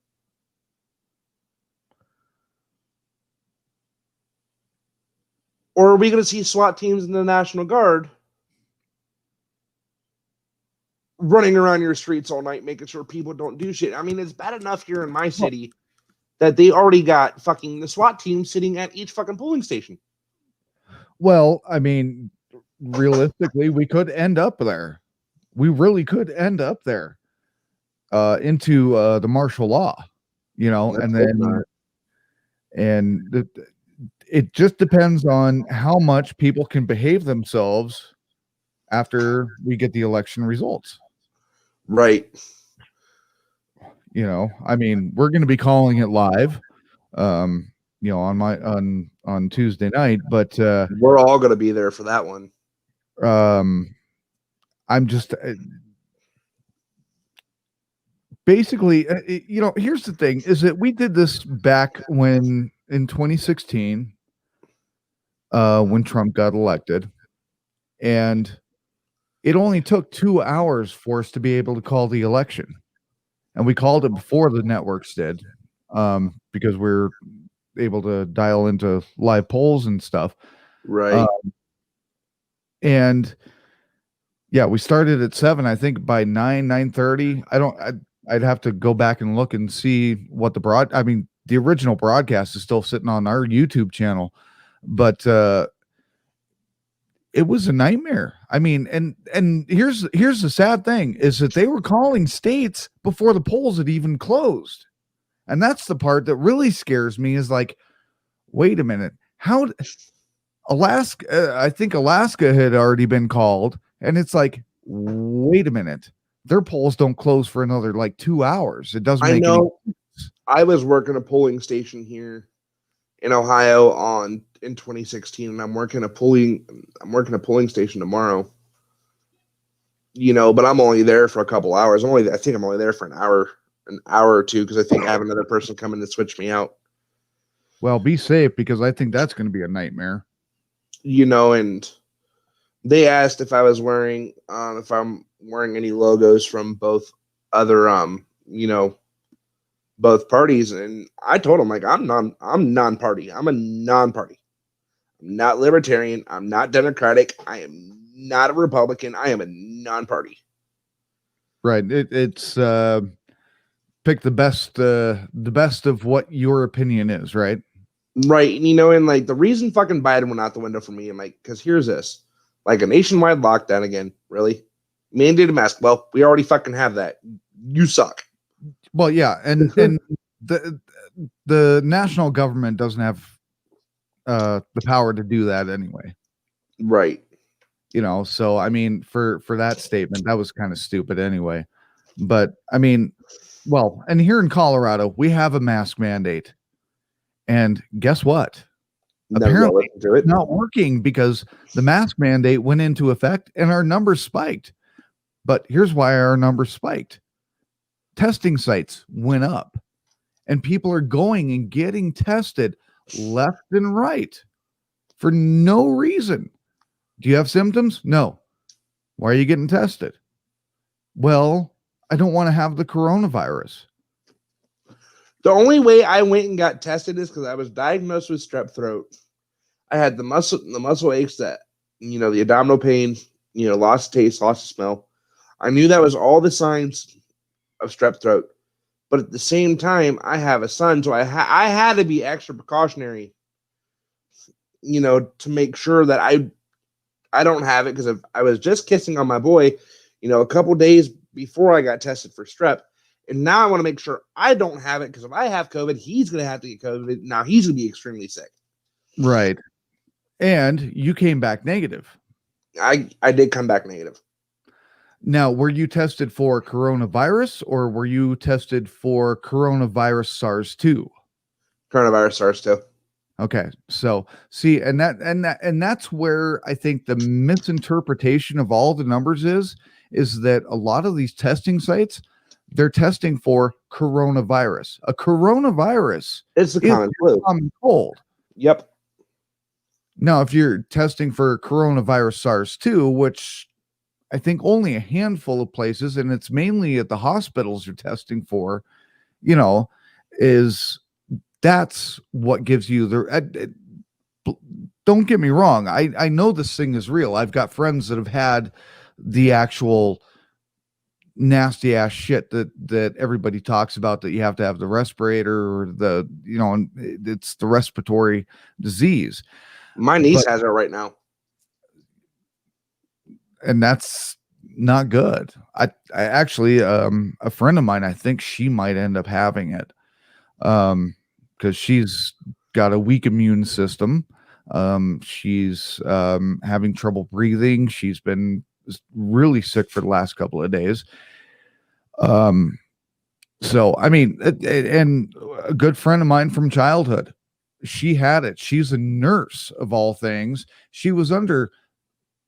Or are we going to see SWAT teams in the National Guard running around your streets all night, making sure people don't do shit? I mean, it's bad enough here in my city that they already got fucking the SWAT team sitting at each fucking polling station. Well, I mean, realistically, we could end up there. We really could end up there into the martial law, and then it just depends on how much people can behave themselves after we get the election results. Right. I mean, we're going to be calling it live, on Tuesday night, but we're all going to be there for that one. I'm just basically, here's the thing is that we did this back when in 2016, when Trump got elected, and it only took 2 hours for us to be able to call the election. And we called it before the networks did, because we're able to dial into live polls and stuff. Right. And yeah, we started at 7. I think by 9:30. I'd have to go back and look and see what the original broadcast is still sitting on our YouTube channel, but it was a nightmare. I mean, and here's the sad thing is that they were calling states before the polls had even closed. And that's the part that really scares me is like, wait a minute, how Alaska, I think Alaska had already been called, and it's like, wait a minute, their polls don't close for another like 2 hours. It doesn't make any sense. I was working a polling station here in Ohio in 2016, and I'm working a polling station tomorrow. But I'm only there for a couple hours. I think I'm only there for an hour or two, because I think I have another person coming to switch me out. Well, be safe, because I think that's going to be a nightmare. And they asked if I was wearing if I'm wearing any logos from both other both parties, and I told them, like, I'm non-party. I'm a non-party. I'm not libertarian. I'm not Democratic. I am not a Republican. I am a non-party. Right. It's pick the best of what your opinion is, right? Right. And like the reason fucking Biden went out the window for me, I'm like, because here's this. Like a nationwide lockdown again, really? Mandated mask. Well, we already fucking have that. You suck. Well, yeah, and the national government doesn't have the power to do that anyway. Right. So I mean, for that statement, that was kind of stupid anyway. But I mean, well, and here in Colorado, we have a mask mandate. And guess what? Apparently it's not working, because the mask mandate went into effect and our numbers spiked. But here's why our numbers spiked. Testing sites went up, and people are going and getting tested left and right for no reason. Do you have symptoms? No. Why are you getting tested? Well, I don't want to have the coronavirus. The only way I went and got tested is because I was diagnosed with strep throat. I had the muscle aches, that the abdominal pain, loss of taste, loss of smell. I knew that was all the signs of strep throat, but at the same time, I have a son, so I had to be extra precautionary, to make sure that I don't have it, because I was just kissing on my boy, a couple days before I got tested for strep, and now I want to make sure I don't have it, because if I have COVID, he's going to have to get COVID. Now he's going to be extremely sick. Right. And you came back negative. I did come back negative. Now, were you tested for coronavirus, or were you tested for coronavirus SARS-2? Coronavirus SARS-2. Okay. So see, and that's where I think the misinterpretation of all the numbers is that a lot of these testing sites, they're testing for coronavirus. A coronavirus is a common flu. Common cold. Yep. Now, if you're testing for coronavirus SARS-2, which I think only a handful of places, and it's mainly at the hospitals you're testing for, you know, is that's what gives you don't get me wrong. I know this thing is real. I've got friends that have had the actual nasty ass shit that everybody talks about, that you have to have the respirator, or the, you know, and it's the respiratory disease. My niece has it right now. And that's not good. I actually, a friend of mine, I think she might end up having it, because she's got a weak immune system. She's having trouble breathing. She's been really sick for the last couple of days. So I mean, and a good friend of mine from childhood, she had it. She's a nurse of all things. She was under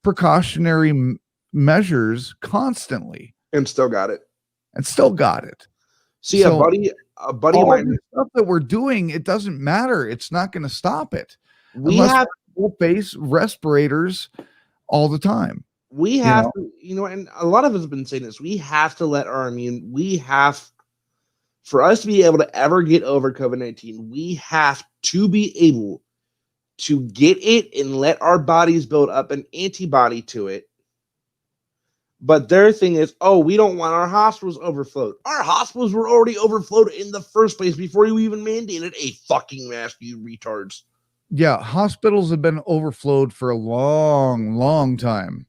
precautionary measures constantly And still got it. and still got it. See, So, a buddy of all mine. the stuff that we're doing, it doesn't matter. It's not going to stop it. We Unless have full face respirators all the time. we have to, and a lot of us have been saying this. We have to let our immune. We have, for us to be able to ever get over COVID-19, we have to be able to get it and let our bodies build up an antibody to it. But their thing is, oh, we don't want our hospitals overflowed. Our hospitals were already overflowed in the first place before you even mandated a fucking mask, you retards. Yeah, hospitals have been overflowed for a long, long time,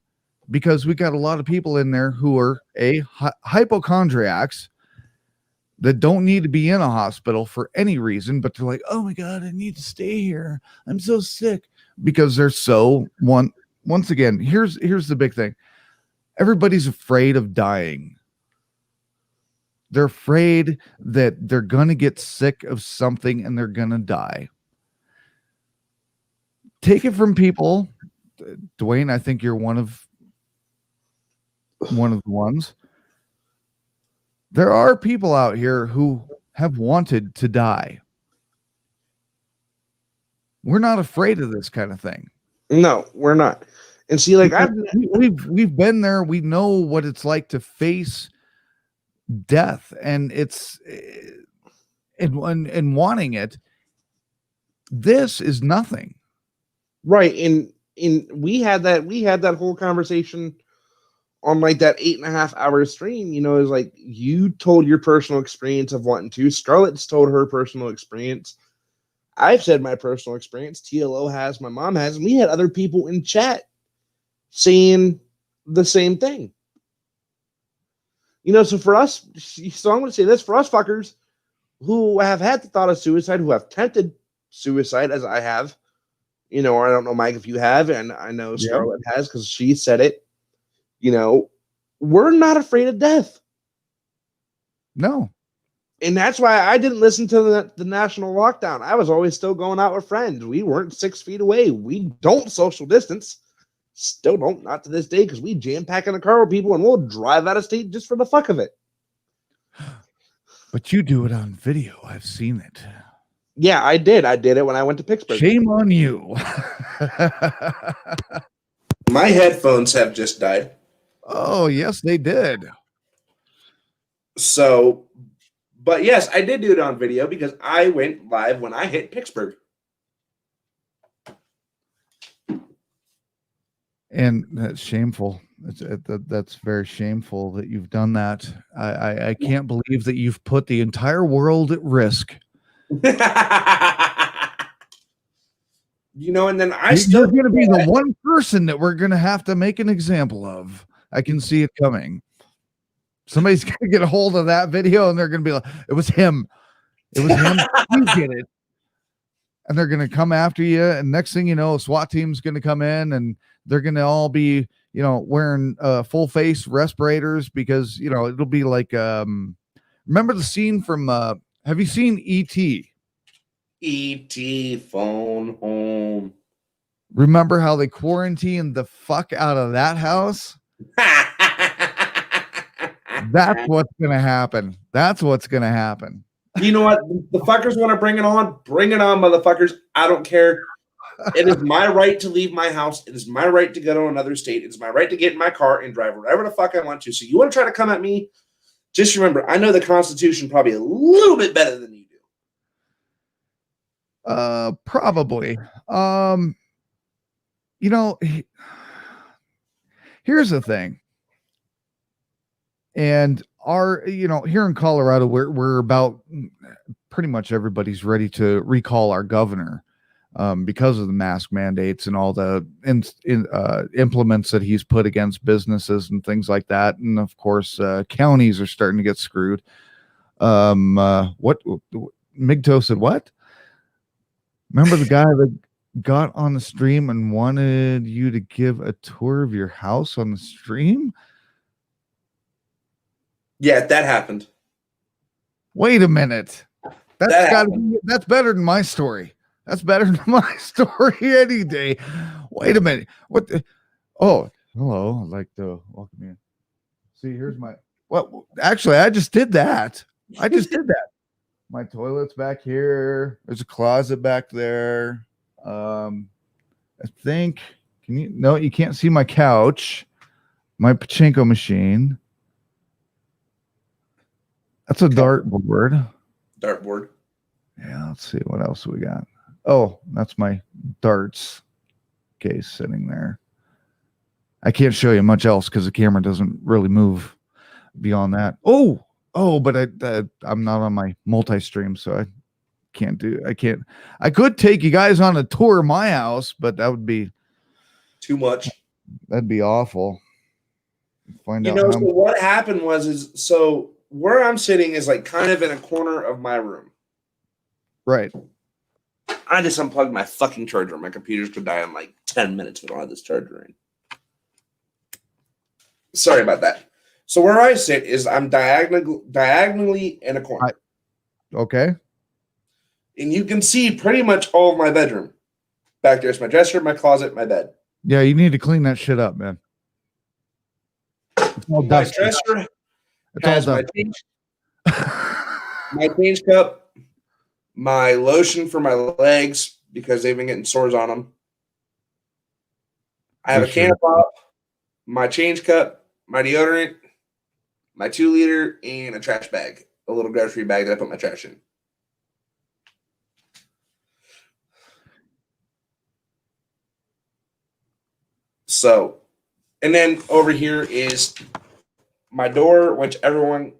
because we got a lot of people in there who are hypochondriacs that don't need to be in a hospital for any reason, but they're like, oh my God, I need to stay here. I'm so sick, because they're so once again, here's the big thing. Everybody's afraid of dying. They're afraid that they're going to get sick of something and they're going to die. Take it from people. Dwayne, I think you're one of the ones. There are people out here who have wanted to die. We're not afraid of this kind of thing. No, we're not. And see, like we've been there. We know what it's like to face death, and it's and wanting it. This is nothing. Right. And we had that whole conversation on like that 8.5 hour stream. Is like, you told your personal experience of wanting to. Scarlett's told her personal experience. I've said my personal experience. TLO has, my mom has, and we had other people in chat saying the same thing. So for us, so I'm going to say this, for us fuckers who have had the thought of suicide, who have tempted suicide, as I have, or I don't know, Mike, if you have, and I know Scarlett has, because she said it, we're not afraid of death. No. And that's why I didn't listen to the national lockdown. I was always still going out with friends. We weren't 6 feet away. We don't social distance. Still don't, not to this day, because we jam pack in the car with people and we'll drive out of state just for the fuck of it. But you do it on video. I've seen it. Yeah, I did. I did it when I went to Pittsburgh. Shame on you. My headphones have just died. Oh, yes, they did. So, but yes, I did do it on video because I went live when I hit Pittsburgh. And that's shameful. That's very shameful that you've done that. I can't believe that you've put the entire world at risk. And then you're going to be the one person that we're going to have to make an example of. I can see it coming. Somebody's going to get a hold of that video and they're going to be like, it was him. It was him. You get it. And they're going to come after you. And next thing you know, a SWAT team's going to come in and they're going to all be, wearing full face respirators, because, it'll be like, remember the scene from, have you seen E.T.? E.T. phone home. Remember how they quarantined the fuck out of that house? That's what's going to happen. That's what's going to happen. You know what? The fuckers want to bring it on. Bring it on, motherfuckers. I don't care. It is my right to leave my house. It is my right to go to another state. It's my right to get in my car and drive wherever the fuck I want to. So you want to try to come at me? Just remember, I know the Constitution probably a little bit better than you do. Probably. You know, here's the thing. And here in Colorado, we're about pretty much everybody's ready to recall our governor because of the mask mandates and all the implements that he's put against businesses and things like that. And of course, counties are starting to get screwed. What Migto said? What? Remember the guy that got on the stream and wanted you to give a tour of your house on the stream? Yeah, that happened. Wait a minute. That's better than my story. That's better than my story any day. Wait a minute. What the? Oh, hello. I'd like to welcome you. See, here's my. Well, actually, I just did that. My toilet's back here. There's a closet back there. I think. Can you? No, you can't see my couch. My pachinko machine. That's a dartboard. Dartboard. Yeah, let's see what else we got. Oh, that's my darts case sitting there. I can't show you much else because the camera doesn't really move beyond that. Oh, but I'm not on my multi-stream, so I can't. I could take you guys on a tour of my house, but that would be too much. That'd be awful. Find out. So what happened was where I'm sitting is like kind of in a corner of my room. Right. I just unplugged my fucking charger. My computer's could die in like 10 minutes if I don't have this charger in. Sorry about that. So where I sit is I'm diagonally in a corner. Okay. And you can see pretty much all of my bedroom. Back there's my dresser, my closet, my bed. Yeah, you need to clean that shit up, man. My dresser has my change cup, my lotion for my legs because they've been getting sores on them. I have a can of pop, my change cup, my deodorant, my 2-liter, and a trash bag, a little grocery bag that I put my trash in. So, and then over here is my door, which everyone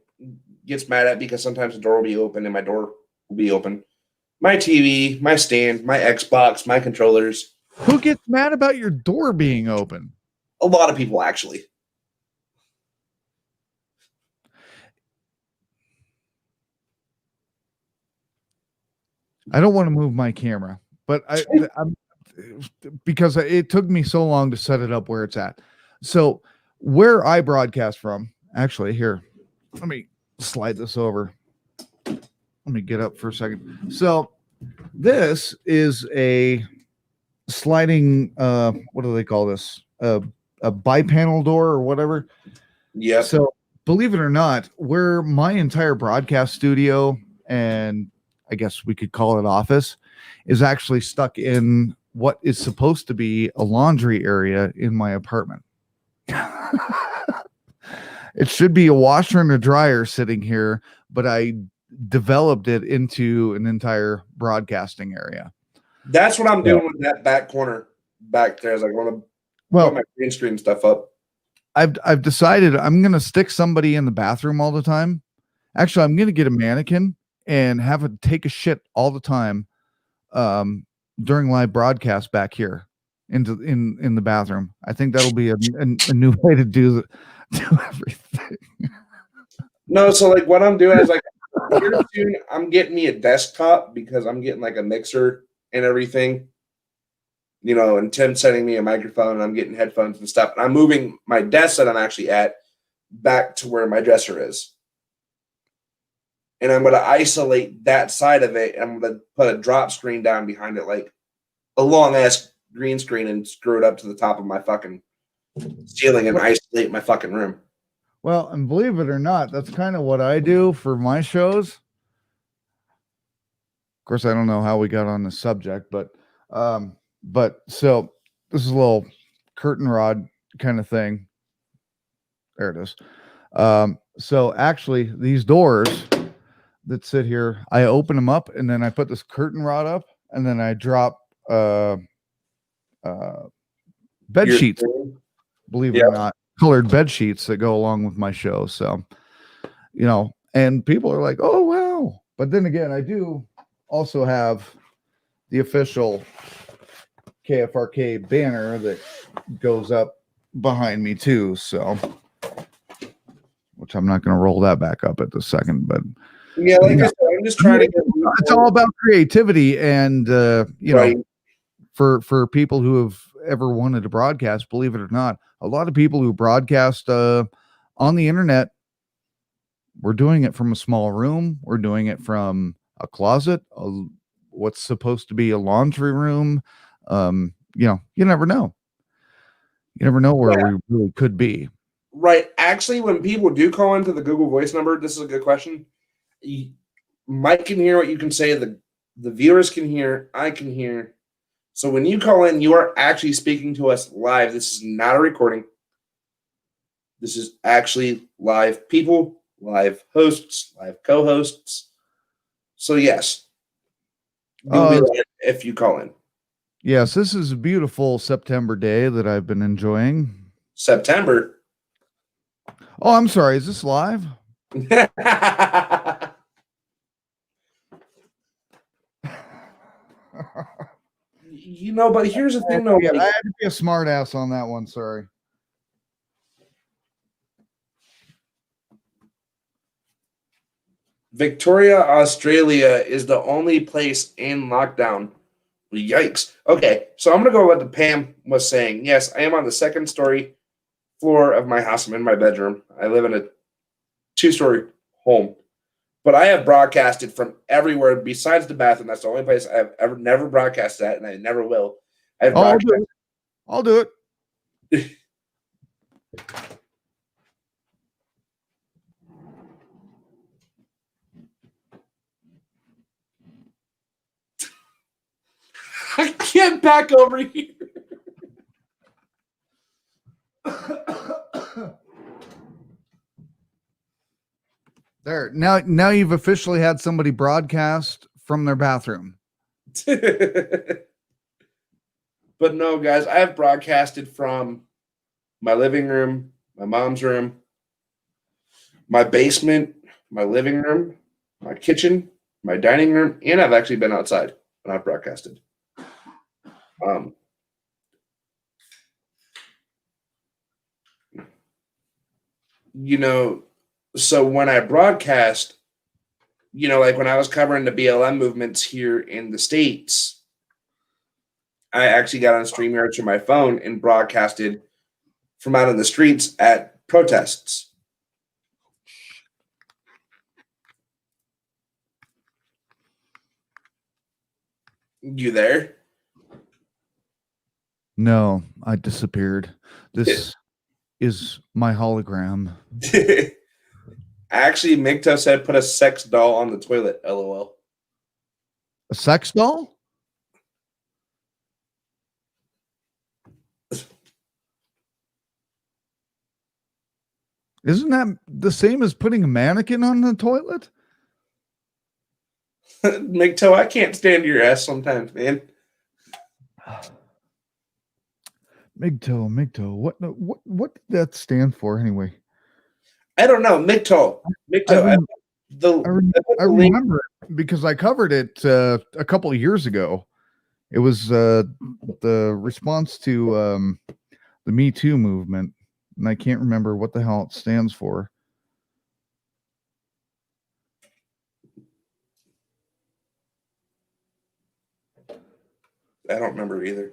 gets mad at because sometimes the door will be open and my door will be open. My TV, my stand, my Xbox, my controllers. Who gets mad about your door being open? A lot of people, actually. I don't want to move my camera, but I'm because it took me so long to set it up where it's at. So where I broadcast from, actually, here, let me slide this over. Let me get up for a second. So this is a sliding, what do they call this? A bipanel door or whatever. Yeah. So believe it or not, where my entire broadcast studio and I guess we could call it office is actually stuck in what is supposed to be a laundry area in my apartment. It should be a washer and a dryer sitting here, but I developed it into an entire broadcasting area. That's what I'm doing with that back corner back there. Is I want to put my green screen stuff up. I've decided I'm going to stick somebody in the bathroom all the time. Actually, I'm going to get a mannequin and have it take a shit all the time during live broadcast back here in the bathroom. I think that'll be a new way to do everything. No, so like what I'm doing is like here soon I'm getting me a desktop because I'm getting like a mixer and everything. You know, and Tim's sending me a microphone and I'm getting headphones and stuff. And I'm moving my desk that I'm actually at back to where my dresser is. And I'm going to isolate that side of it. And I'm going to put a drop screen down behind it, like a long ass green screen, and screw it up to the top of my fucking ceiling and isolate my fucking room. Well, and believe it or not, that's kind of what I do for my shows. Of course, I don't know how we got on the subject, but But so this is a little curtain rod kind of thing. There it is. So actually, these doors that sit here, I open them up and then I put this curtain rod up and then I drop bed sheets, believe it or not, colored bed sheets that go along with my show. So, and people are like, oh, wow. But then again, I do also have the official KFRK banner that goes up behind me too. So, which I'm not going to roll that back up at the second, but yeah, like I said, I'm just trying to get. It's all about creativity, and Right. for people who have ever wanted to broadcast, believe it or not, a lot of people who broadcast on the internet, we're doing it from a small room. We're doing it from a closet, what's supposed to be a laundry room. You never know. You never know where we really could be. Right. Actually, when people do call into the Google Voice number, this is a good question. Mike can hear what you can say. The viewers can hear. I can hear. So when you call in, you are actually speaking to us live. This is not a recording. This is actually live people, live hosts, live co-hosts. So yes, you'll be live if you call in. Yes, this is a beautiful September day that I've been enjoying. September? Oh, I'm sorry. Is this live? But here's the thing, though. Yeah, I had to be a smart ass on that one. Sorry. Victoria, Australia is the only place in lockdown. Yikes. Okay, so I'm going to go with what Pam was saying. Yes, I am on the second story floor of my house. I'm in my bedroom. I live in a 2-story home. But I have broadcasted from everywhere besides the bathroom. That's the only place I've ever never broadcasted at, and I never will. I'll do it. I can't back over here. There. Now you've officially had somebody broadcast from their bathroom. But no, guys, I have broadcasted from my living room, my mom's room, my basement, my living room, my kitchen, my dining room, and I've actually been outside when I've broadcasted. So when I broadcast, like when I was covering the BLM movements here in the States, I actually got on StreamYard to my phone and broadcasted from out in the streets at protests. You there? No, I disappeared. This is my hologram. Actually, Mikto said put a sex doll on the toilet. LOL. A sex doll? Isn't that the same as putting a mannequin on the toilet? Mikto, I can't stand your ass sometimes, man. Migto. What did that stand for anyway? I don't know. Mikto. I remember it because I covered it a couple of years ago. It was the response to the Me Too movement, and I can't remember what the hell it stands for. I don't remember either.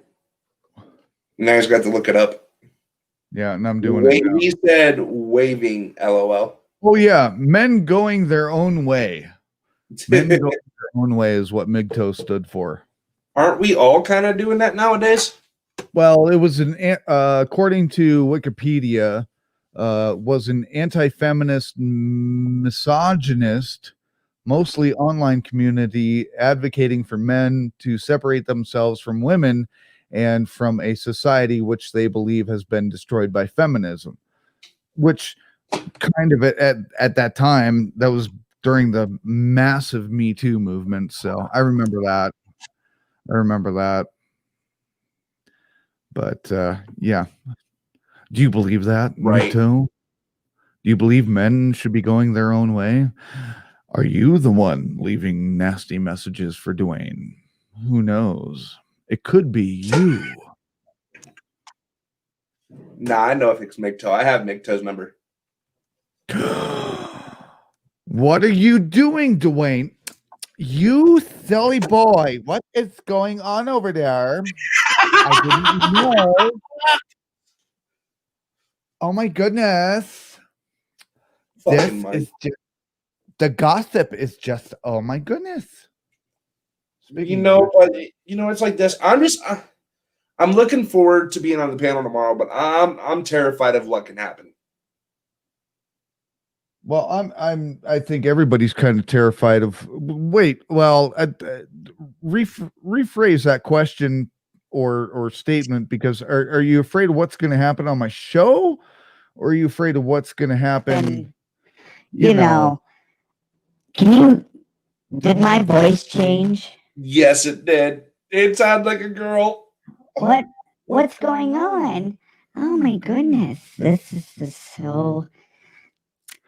Now he's got to look it up. Yeah, and I'm doing it now. He said waving, LOL. Oh yeah, men going their own way. Men going their own way is what MGTOW stood for. Aren't we all kind of doing that nowadays? Well, it was according to Wikipedia, was an anti-feminist, misogynist, mostly online community advocating for men to separate themselves from women and from a society which they believe has been destroyed by feminism, which kind of at that time, that was during the massive Me Too movement. So I remember that. But yeah. Do you believe that? Right. Me too. Do you believe men should be going their own way? Are you the one leaving nasty messages for Dwayne? Who knows? It could be you. Nah, I know if it's MGTOW. I have MGTOW's number. What are you doing, Dwayne? You silly boy. What is going on over there? I didn't know. Oh my goodness. Fucking This Mike. is just the gossip is just, oh my goodness. You know, but it's like this. I'm looking forward to being on the panel tomorrow, but I'm terrified of what can happen. Well, I think everybody's kind of terrified of. Wait, well, rephrase that question or statement, because are you afraid of what's going to happen on my show, or are you afraid of what's going to happen? You know, did my voice change? Yes, it did. It sounds like a girl. What's going on? Oh my goodness, this is just so.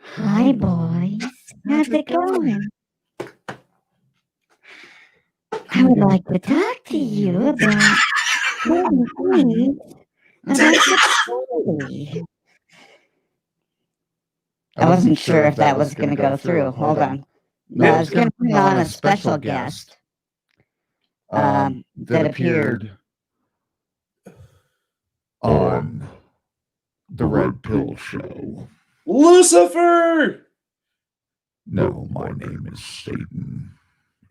Hi, boys. How's it going? I would like to talk to you about certain things about the baby. I wasn't sure if that was going to go through. Hold on. No, I was going to put on a special guest that appeared on the Red Pill Show. Lucifer! No, my name is Satan.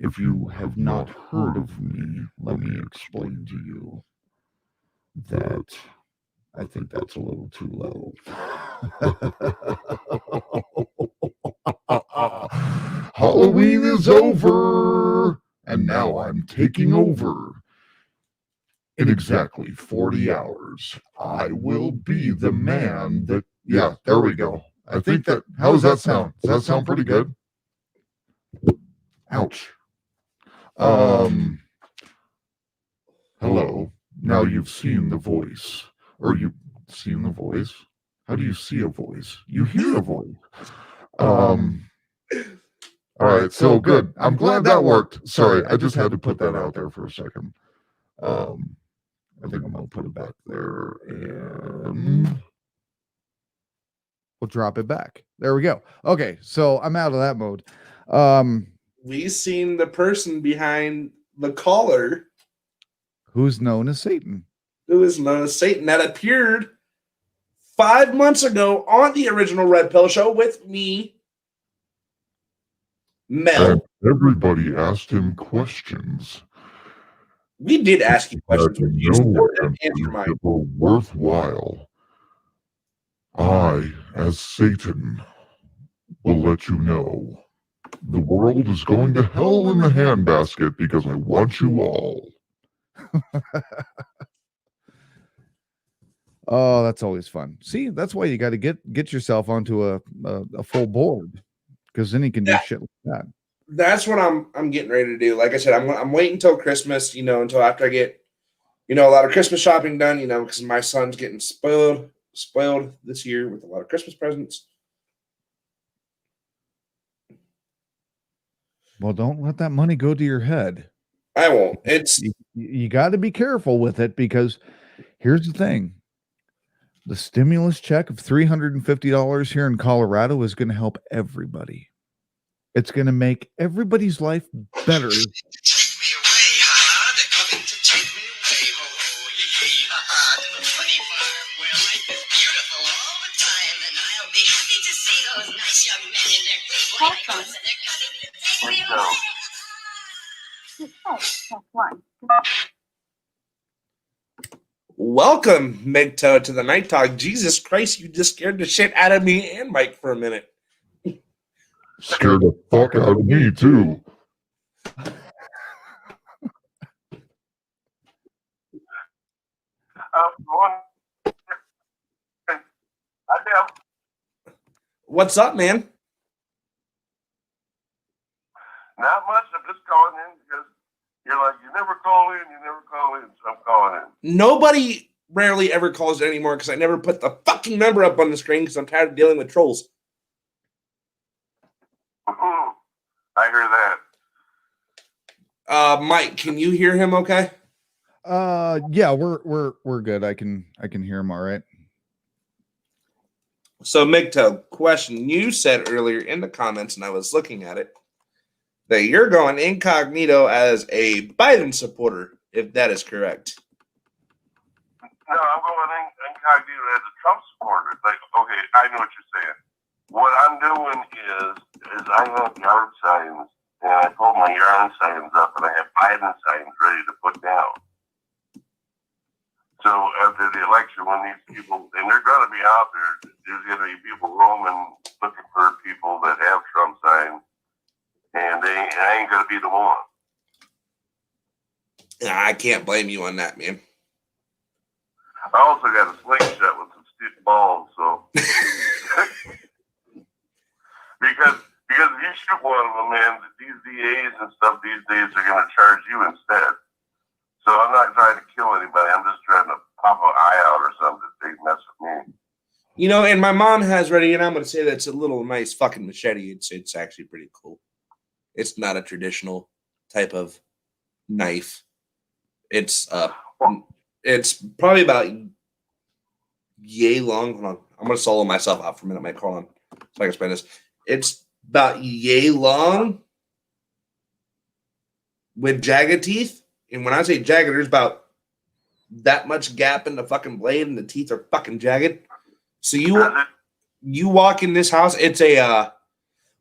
If you have not heard of me, let me explain to you that I think that's a little too low. Halloween is over, and now I'm taking over. In exactly 40 hours, I will be the man that... Yeah, there we go. I think that... How does that sound? Does that sound pretty good? Ouch. Hello. Now you've seen the voice. Or you've seen the voice? How do you see a voice? You hear a voice. All right, so good. I'm glad that worked. Sorry, I just had to put that out there for a second. I think I'm going to put it back there, and we'll drop it back. There we go. Okay, so I'm out of that mode. We seen the person behind the caller, who's known as Satan. Who is known as Satan, that appeared 5 months ago on the original Red Pill Show with me, Mel. And everybody asked him questions. We did ask you questions. No answers were worthwhile. I, as Satan, will let you know the world is going to hell in the handbasket because I want you all. Oh, that's always fun. See, that's why you got to get yourself onto a full board, because then you can do shit like that. That's what I'm getting ready to do. Like I said, I'm waiting until Christmas, until after I get, a lot of Christmas shopping done, because my son's getting spoiled this year with a lot of Christmas presents. Well, don't let that money go to your head. I won't. You got to be careful with it, because here's the thing. The stimulus check of $350 here in Colorado is going to help everybody. It's going to make everybody's life better. Welcome, MGTOW, to the Night Talk. Jesus Christ, you just scared the shit out of me and Mike for a minute. Scared the fuck out of me, too. What's up, man? Not much. I'm just calling in because you're like, you never call in, so I'm calling in. Nobody rarely ever calls it anymore because I never put the fucking number up on the screen because I'm tired of dealing with trolls. I hear that. Mike, can you hear him okay? Yeah, we're good. I can hear him all right. So, Migto, question. You said earlier in the comments, and I was looking at it, that you're going incognito as a Biden supporter, if that is correct. No, I'm going incognito as a Trump supporter. It's like, okay, I know what you're saying. What I'm doing is I have yard signs, and I pulled my yard signs up, and I have Biden signs ready to put down. So after the election, when these people, and they're going to be out there, there's going to be people roaming, looking for people that have Trump signs, and I ain't going to be the one. I can't blame you on that, man. I also got a slingshot with some stiff balls, so because if you shoot one of them, man, these DAs and stuff these days are going to charge you instead. So I'm not trying to kill anybody. I'm just trying to pop an eye out or something if they mess with me. You know, and my mom has ready, and I'm going to say that's a little nice fucking machete. It's actually pretty cool. It's not a traditional type of knife. It's probably about yay long. Hold on. I'm going to solo myself out for a minute, Mike. Hold on. So I can explain this. It's about yay long with jagged teeth. And when I say jagged, there's about that much gap in the fucking blade, and the teeth are fucking jagged. So you walk in this house, it's a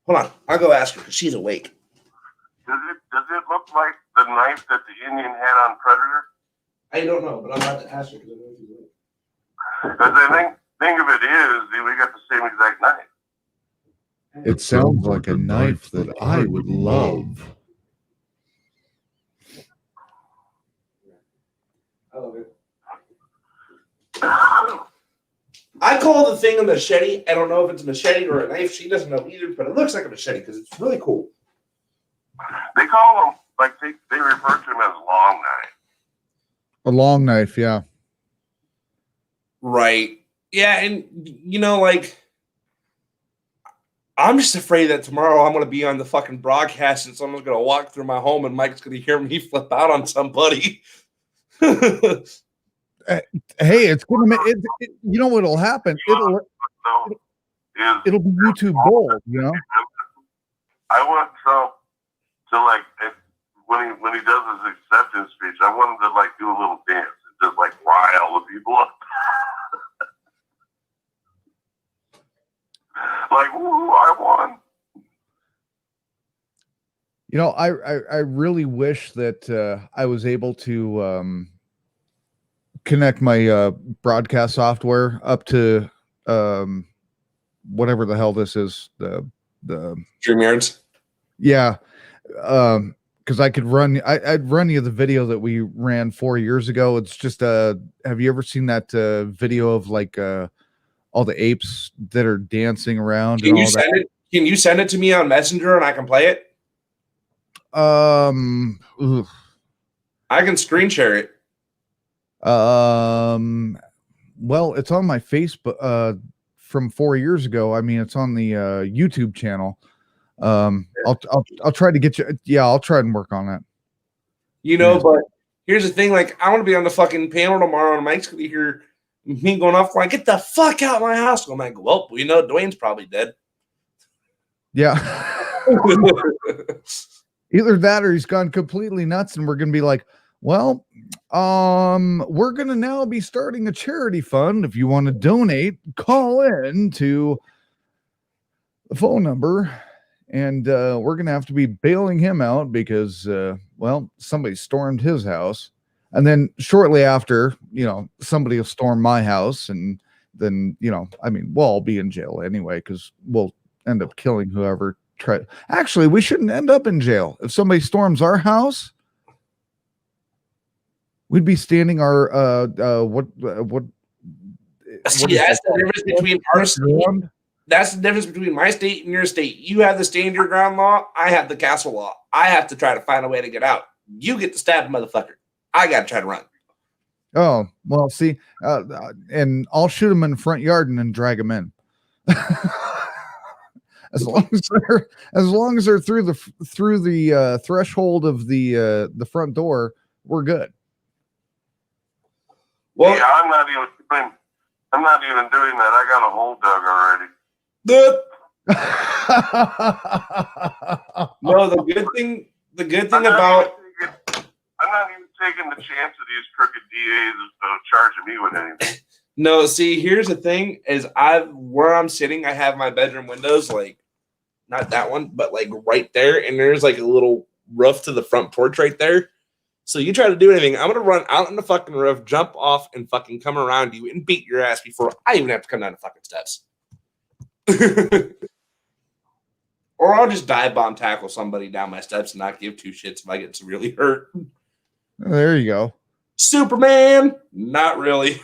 hold on, I'll go ask her because she's awake. Does it look like the knife that the Indian had on Predator? I don't know, but I'm about to ask her because I know she's awake. Because I think of it is, we got the same exact knife. It sounds like a knife that I would love. I love it. I call the thing a machete. I don't know if it's a machete or a knife. She doesn't know either, but it looks like a machete because it's really cool. They call them, like they refer to them as long knife. A long knife, yeah. Right. Yeah, and you know, like, I'm just afraid that tomorrow I'm going to be on the fucking broadcast and someone's going to walk through my home and Mike's going to hear me flip out on somebody. Hey, it's gonna. You know what'll happen? It'll be YouTube Gold. You know. I want Trump to like when he does his acceptance speech. I want him to like do a little dance and just like rile the people up. Like, woo, I won. You know, I really wish that I was able to connect my broadcast software up to whatever the hell this is, the StreamYards. Yeah, because I could run. I'd run you the video that we ran 4 years ago. It's just have you ever seen that video of like all the apes that are dancing around? Can you send it? Can you send it to me on Messenger and I can play it? Oof. I can screen share it. Well, it's on my Facebook from 4 years ago. I mean, it's on the YouTube channel. I'll try to get you. Yeah, I'll try and work on that. You know, but here's the thing: like, I want to be on the fucking panel tomorrow, and Mike's gonna hear me going off like, "Get the fuck out of my house!" I'm like, "Well, we know Dwayne's probably dead." Yeah. Either that or he's gone completely nuts, and we're gonna be like, well, we're gonna now be starting a charity fund. If you want to donate, call in to the phone number, and we're gonna have to be bailing him out because well, somebody stormed his house. And then shortly after, you know, somebody will storm my house, and then, you know, I mean, we'll all be in jail anyway because we'll end up killing whoever tried. Actually, we shouldn't end up in jail if somebody storms our house. We'd be standing our what See, that's the difference between our state. That's the difference between my state and your state. You have the stand your ground law. I have the castle law. I have to try to find a way to get out. You get to stab a motherfucker. I got to try to run. Oh, well, see, and I'll shoot them in the front yard and then drag them in. as long as they're through the threshold of the front door, we're good. Well, yeah, I'm not even doing that. I got a hole dug already. No, the good thing about I'm not even taking the chance of these crooked DAs charging me with anything. No, see, here's the thing: is where I'm sitting, I have my bedroom windows, like not that one, but like right there, and there's like a little roof to the front porch right there. So you try to do anything, I'm gonna run out on the fucking roof, jump off, and fucking come around you and beat your ass before I even have to come down the fucking steps. Or I'll just dive bomb tackle somebody down my steps and not give two shits if I get severely hurt. There you go. Superman, not really.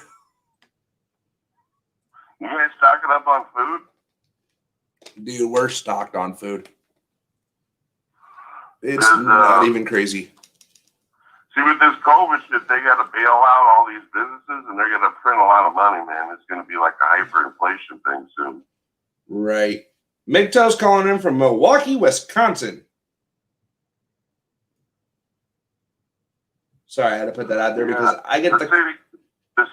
You guys stocking up on food? Dude, we're stocked on food. It's not even crazy. See, with this COVID shit, they got to bail out all these businesses, and they're going to print a lot of money, man. It's going to be like a hyperinflation thing soon. Right. MGTOW's calling in from Milwaukee, Wisconsin. Sorry, I had to put that out there because I get the city that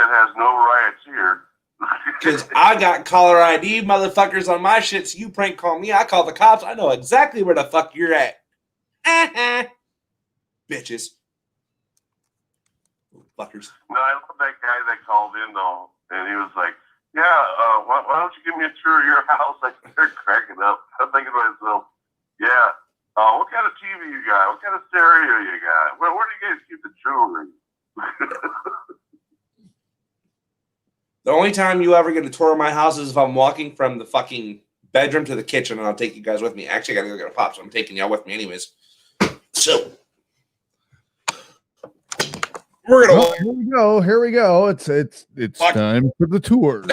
has no riots here. Because I got caller ID motherfuckers on my shit, so you prank call me. I call the cops. I know exactly where the fuck you're at. Bitches. Fuckers. No, I love that guy that called in, though, and he was like, yeah, why don't you give me a tour of your house? Like, they're cracking up. I'm thinking to myself, yeah, what kind of TV you got? What kind of stereo you got? Where do you guys keep the jewelry? The only time you ever get a tour of my house is if I'm walking from the fucking bedroom to the kitchen, and I'll take you guys with me. Actually, I gotta go get a pop, so I'm taking y'all with me anyways. So we're gonna here we go. It's time for the tour.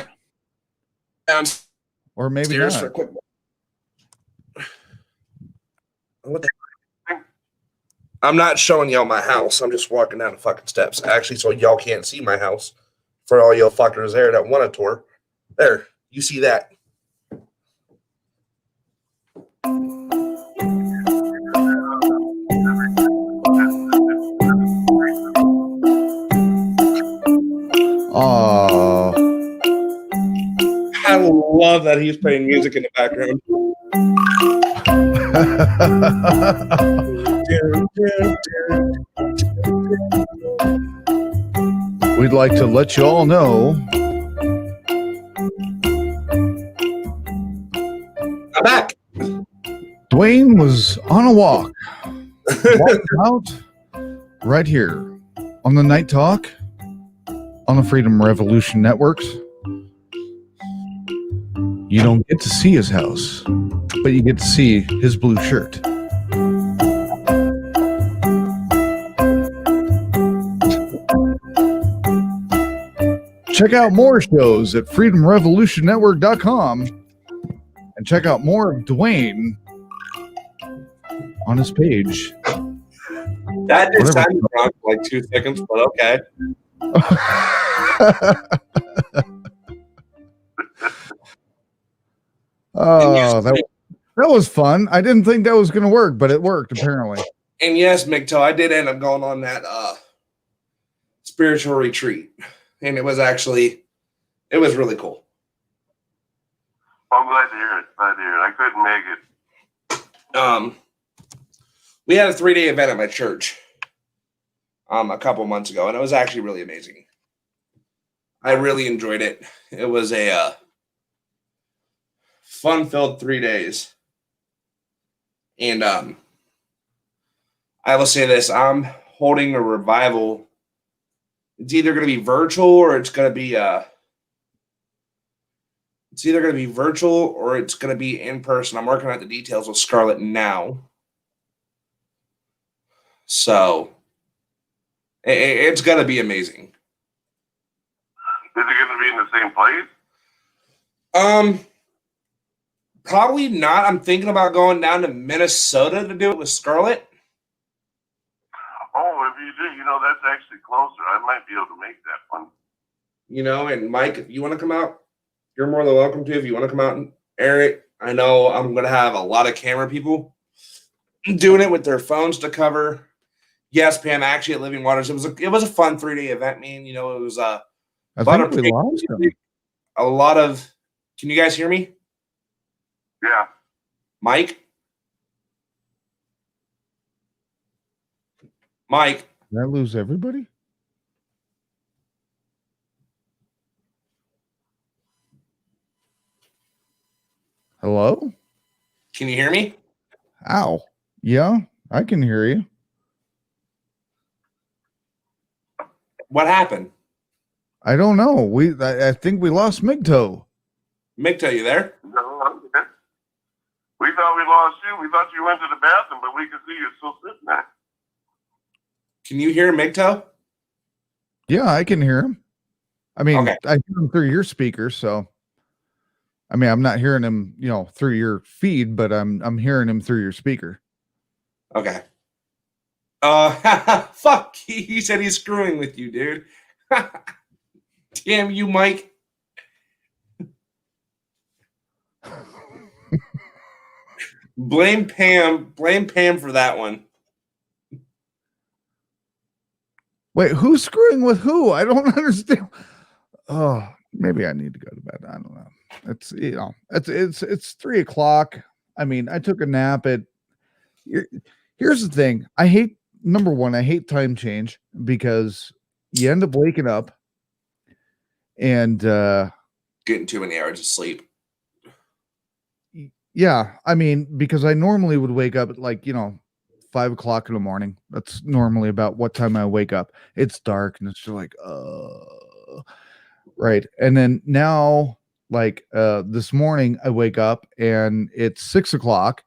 Or maybe not. For a quick... What the... I'm not showing y'all my house. I'm just walking down the fucking steps. Actually, so y'all can't see my house. For all y'all fuckers there that want a tour. There, you see that. I love that he's playing music in the background. We'd like to let you all know I'm back. Dwayne was on a walk. Walking out right here on the Night Talk on the Freedom Revolution Networks. You don't get to see his house, but you get to see his blue shirt. Check out more shows at freedomrevolutionnetwork.com and check out more of Dwayne on his page. That just sounded wrong for like 2 seconds, but okay. Oh, that was fun. I didn't think that was going to work, but it worked apparently. And yes, MGTOW, I did end up going on that spiritual retreat, and it was really cool. I'm glad to hear it. I couldn't make it. We had a 3-day event at my church a couple months ago, and it was actually really amazing. I really enjoyed it. It was a fun-filled 3 days. And I will say this, I'm holding a revival. It's either going to be virtual or it's going to be in person. I'm working out the details with Scarlett now. So It's gonna be amazing. Is it going to be in the same place? Probably not. I'm thinking about going down to Minnesota to do it with Scarlett. Oh, if you do, that's actually closer. I might be able to make that one. And Mike, if you want to come out, you're more than welcome to. If you want to come out and air it, I know I'm gonna have a lot of camera people doing it with their phones to cover. Yes, Pam, actually at Living Waters, it was a fun 3-day event, man. It was I think we lost him. a lot of. Can you guys hear me? Yeah. Mike? Did I lose everybody? Hello? Can you hear me? Ow. Yeah, I can hear you. What happened? I don't know. I think we lost Migto. Migto, you there? No, I'm good. We thought we lost you. We thought you went to the bathroom, but we could see you still sitting there. Can you hear Migto? Yeah, I can hear him. I mean, Okay. I hear him through your speakers, so I mean, I'm not hearing him, through your feed, but I'm hearing him through your speaker. Okay. Fuck. He said he's screwing with you, dude. Damn you, Mike. Blame Pam for that one. Wait, who's screwing with who? I don't understand. Oh, maybe I need to go to bed. I don't know. It's it's 3:00. I mean, I took a nap at. Here's the thing. Number one, I hate time change because you end up waking up and Getting too many hours of sleep. yeah, I mean, because I normally would wake up at 5:00 in the morning. That's normally about what time I wake up. It's dark and it's just like, right. And then now, this morning, I wake up and it's 6:00.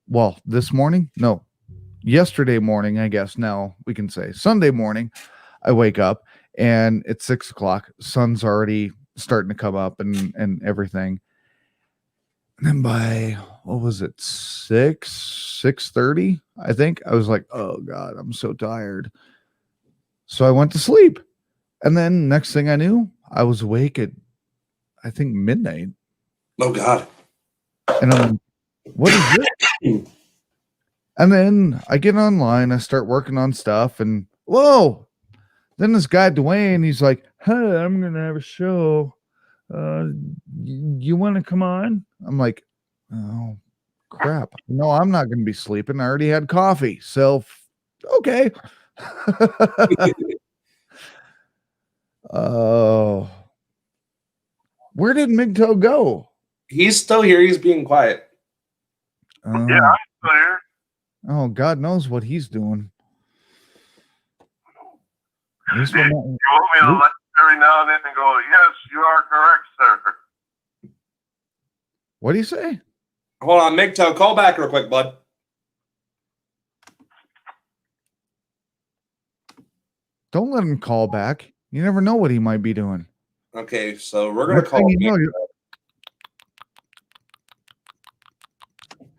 Well, this morning? No, yesterday morning, I guess now we can say Sunday morning, I wake up and it's 6:00. Sun's already starting to come up and everything. And then by, what was it, 6:30, I think, I was like, oh God, I'm so tired. So I went to sleep. And then next thing I knew, I was awake at, I think, midnight. Oh God. And I'm like, what is this? And then I get online, I start working on stuff, and whoa. Then this guy, Dwayne, he's like, hey, I'm going to have a show. You want to come on? I'm like, oh crap. No, I'm not going to be sleeping. I already had coffee. So, okay. Oh, where did Migto go? He's still here. He's being quiet. Yeah, I'm still here. Oh, God knows what he's doing. You want me to let every now and then and go, yes, you are correct, sir. What do you say? Hold on, Migto, call back real quick, bud. Don't let him call back. You never know what he might be doing. Okay, so we're going to call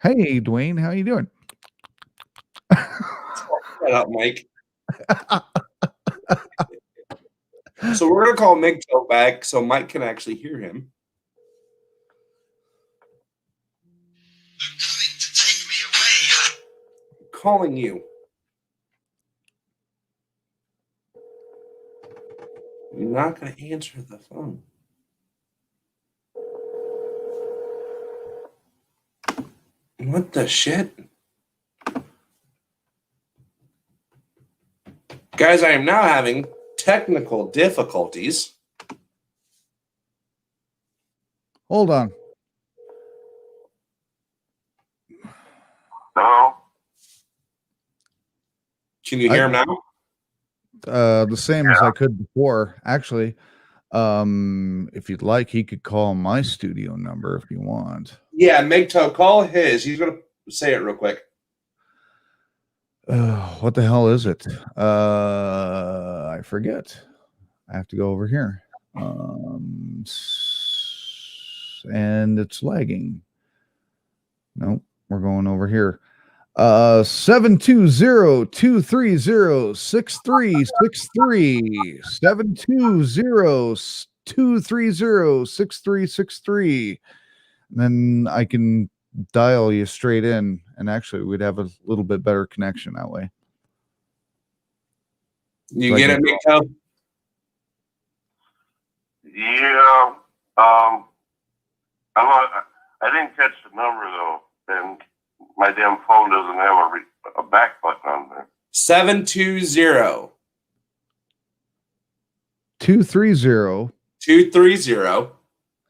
Hey, Dwayne, how you doing? Shut up, Mike. So we're going to call Migto back so Mike can actually hear him. I'm calling you. You're not going to answer the phone. What the shit? Guys, I am now having technical difficulties. Hold on. No. Can you hear him now? The same as I could before, actually. If you'd like, he could call my studio number if you want. Yeah, Migto, call his. He's going to say it real quick. What the hell is it? I forget. I have to go over here. And it's lagging. Nope, we're going over here. 720-230-6363. 720-230-6363. Then I can dial you straight in, and actually we'd have a little bit better connection that way. You get it, Miko? Yeah. I didn't catch the number though, and my damn phone doesn't have a back button on there. 720 230 230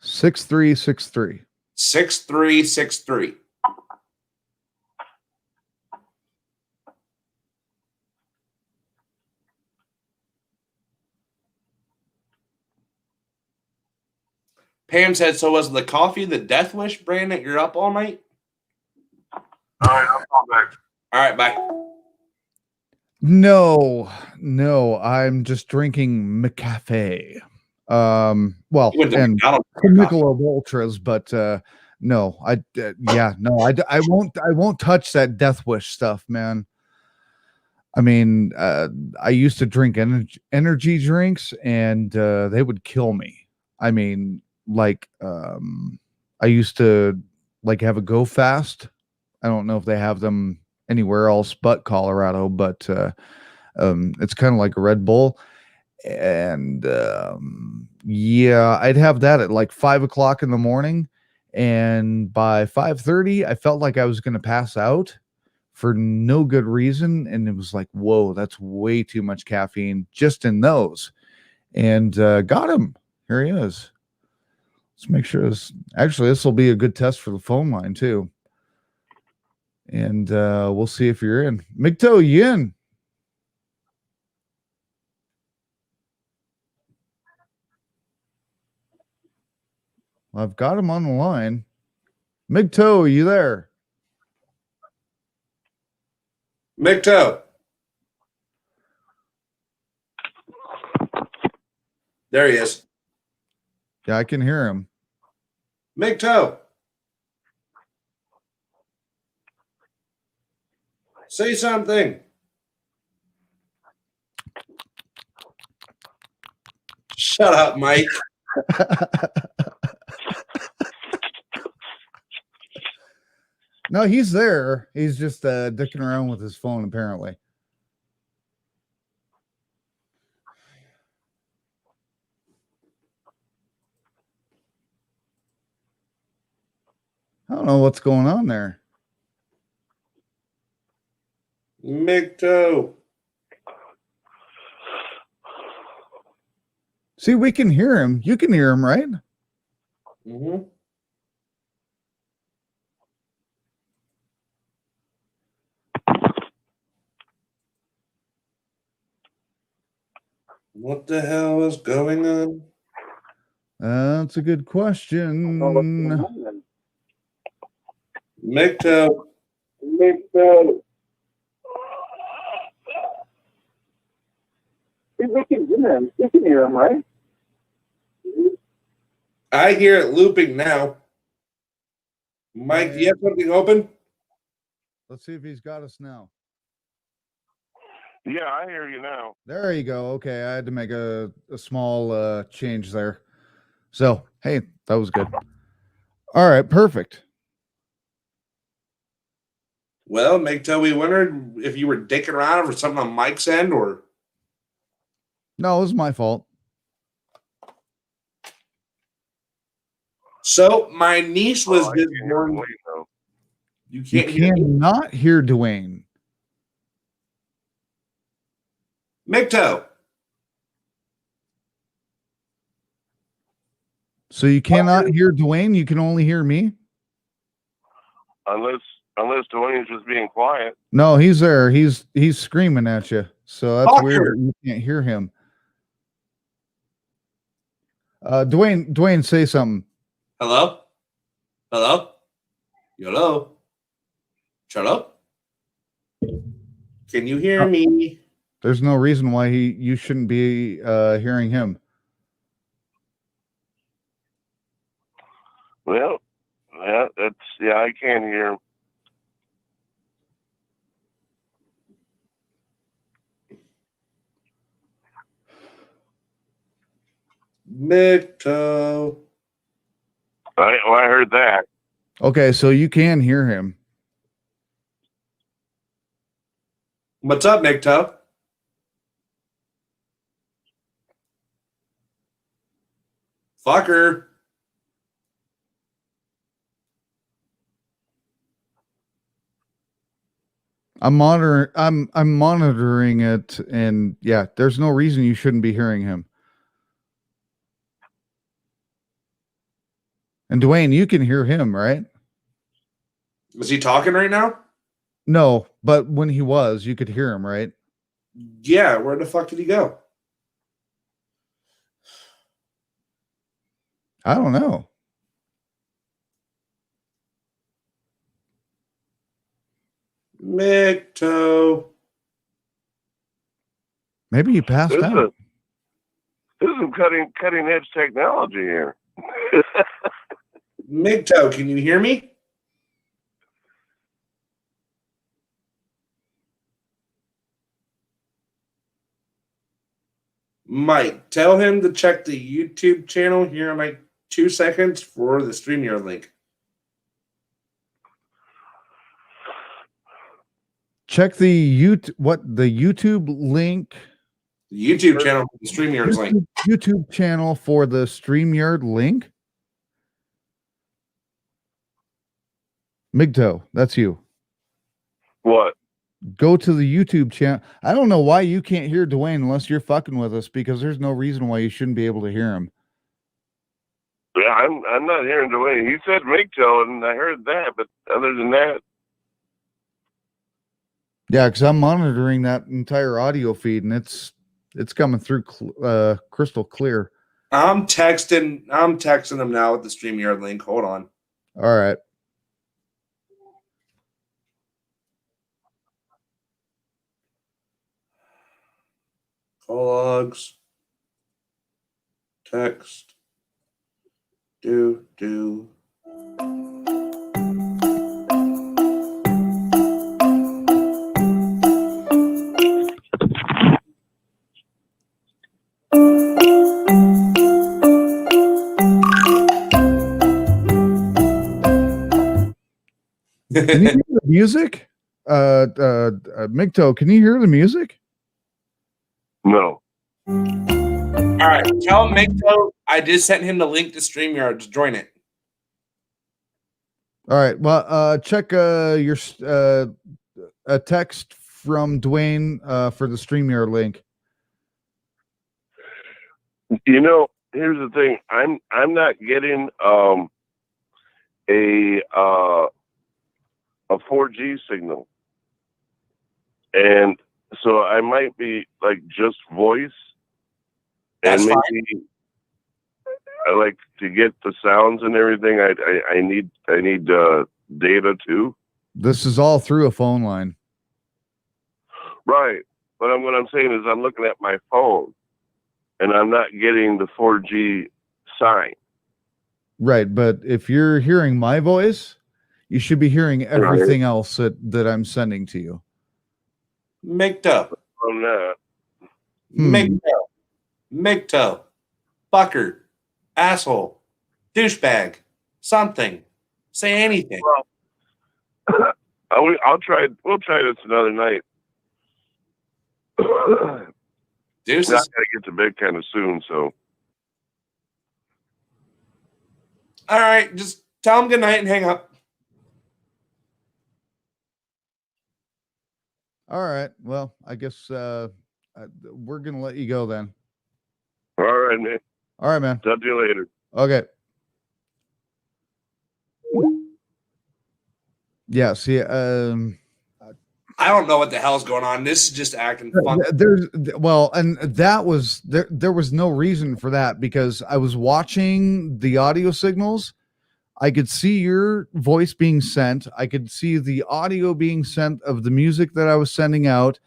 6363. 6363. Pam said, so was the coffee the Death Wish brand that you're up all night? All right, I'll call back. All right, bye. No, I'm just drinking McCafe. Well, You went to and McDonald's. Michelob Ultras, but no, I won't touch that Death Wish stuff, man. I mean, I used to drink energy drinks, and they would kill me. I mean, like, I used to like have a Go Fast. I don't know if they have them anywhere else but Colorado, but it's kind of like a Red Bull. And yeah, I'd have that at like 5 o'clock in the morning, and by 5:30 I felt like I was going to pass out for no good reason, and it was like, whoa, that's way too much caffeine just in those. And got him. Here he is. Let's make sure this will be a good test for the phone line too. And we'll see if you're in. Migto, you in? I've got him on the line. Migto, are you there? Migto. There he is. Yeah, I can hear him. Migto. Say something. Shut up, Mike. No, he's there. He's just dicking around with his phone, apparently. I don't know what's going on there. Migto. See, we can hear him. You can hear him, right? Mm-hmm. What the hell is going on? That's a good question. Migto. We can hear him, right? I hear it looping now. Mike, do you have something open? Let's see if he's got us now. Yeah, I hear you now. There you go. Okay, I had to make a small change there. So, hey, that was good. All right, perfect. Well, Migto, we wondered if you were dicking around for something on Mike's end, or No, it was my fault. so. My niece was I just can't hear born. Wayne, though. You You can't hear me? cannot hear Dwayne. Migto. So you cannot hear Dwayne. You can only hear me. Unless Dwayne's just being quiet. No, he's there. He's screaming at you. So that's Talk weird here. that you can't hear him. Dwayne, say something. Hello? Hello? Hello? Shut up. Can Can you hear me? There's no reason why you shouldn't be hearing him. Well, yeah, I can hear him. Micto. I heard that. Okay, so you can hear him. What's up, Micto? Fucker. I'm monitoring it, and yeah, there's no reason you shouldn't be hearing him. And Dwayne, you can hear him, right? Is he talking right now? No, but when he was, you could hear him, right? Yeah, where the fuck did he go? I don't know. Micto. Maybe he passed This out. is some cutting edge technology here. Micto, can you hear me? Mike, tell him to check the YouTube channel here in like 2 seconds for the StreamYard link. Check the YouTube link. The YouTube channel, the StreamYard's link. YouTube channel for the StreamYard link. Migto, that's you. What? Go to the YouTube channel. I don't know why you can't hear Dwayne unless you're fucking with us, because there's no reason why you shouldn't be able to hear him. Yeah, I'm not hearing Dwayne. He said Migto, and I heard that, but other than that, Yeah, because I'm monitoring that entire audio feed, and it's coming through crystal clear. I'm texting him now with the StreamYard link. Hold on. All right. Call logs. Text. Do. Can you hear the music? Migto, can you hear the music? no. All right. Tell Micto I just sent him the link to StreamYard to join it. All right. Well, check your a text from Dwayne for the StreamYard link. You know, here's the thing. I'm not getting a 4G signal, and so I might be like just voice, That's and fine. maybe I like to get the sounds and everything. I need data too. This is all through a phone line. Right. But what I'm saying is I'm looking at my phone and I'm not getting the 4G sign. Right, but if you're hearing my voice, you should be hearing everything else that I'm sending to you. Micto. I'm not. Micto. Fucker. Asshole. Douchebag. Something. Say anything. I'll try. We'll try this another night. Deuces. I gotta get to bed kind of soon, so. All right. Just tell him good night and hang up. All right. Well, I guess we're gonna let you go then. All right, man. All right, man. Talk to you later. Okay. Yeah. See, I don't know what the hell's going on. This is just acting fun. and that was there was no reason for that, because I was watching the audio signals I could see your voice being sent. I could see the audio being sent of the music that I was sending out,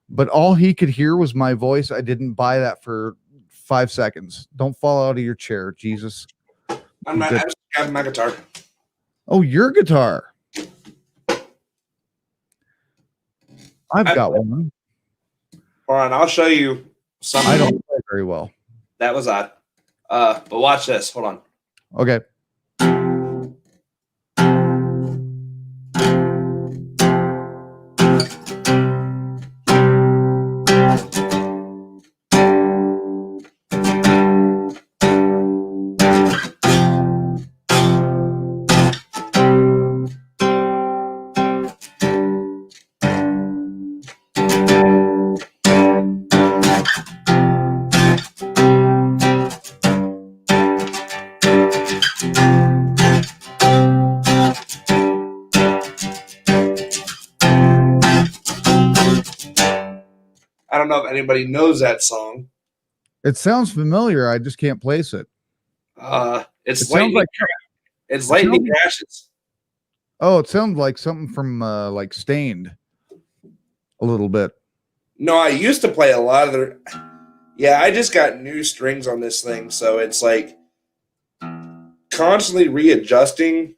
but all he could hear was my voice. I didn't buy that for 5 seconds. Don't fall out of your chair, Jesus. I just got my guitar. Oh, your guitar. I've got one. Hold on, I'll show you something. I don't play very well. That was odd. But watch this. Hold on. Okay. I don't know if anybody knows that song. It sounds familiar. I just can't place it. It's It sounds like Lightning Crashes. Oh, it sounds like something from like Stained a little bit. No, I used to play a lot of their. Yeah, I just got new strings on this thing, so it's like constantly readjusting.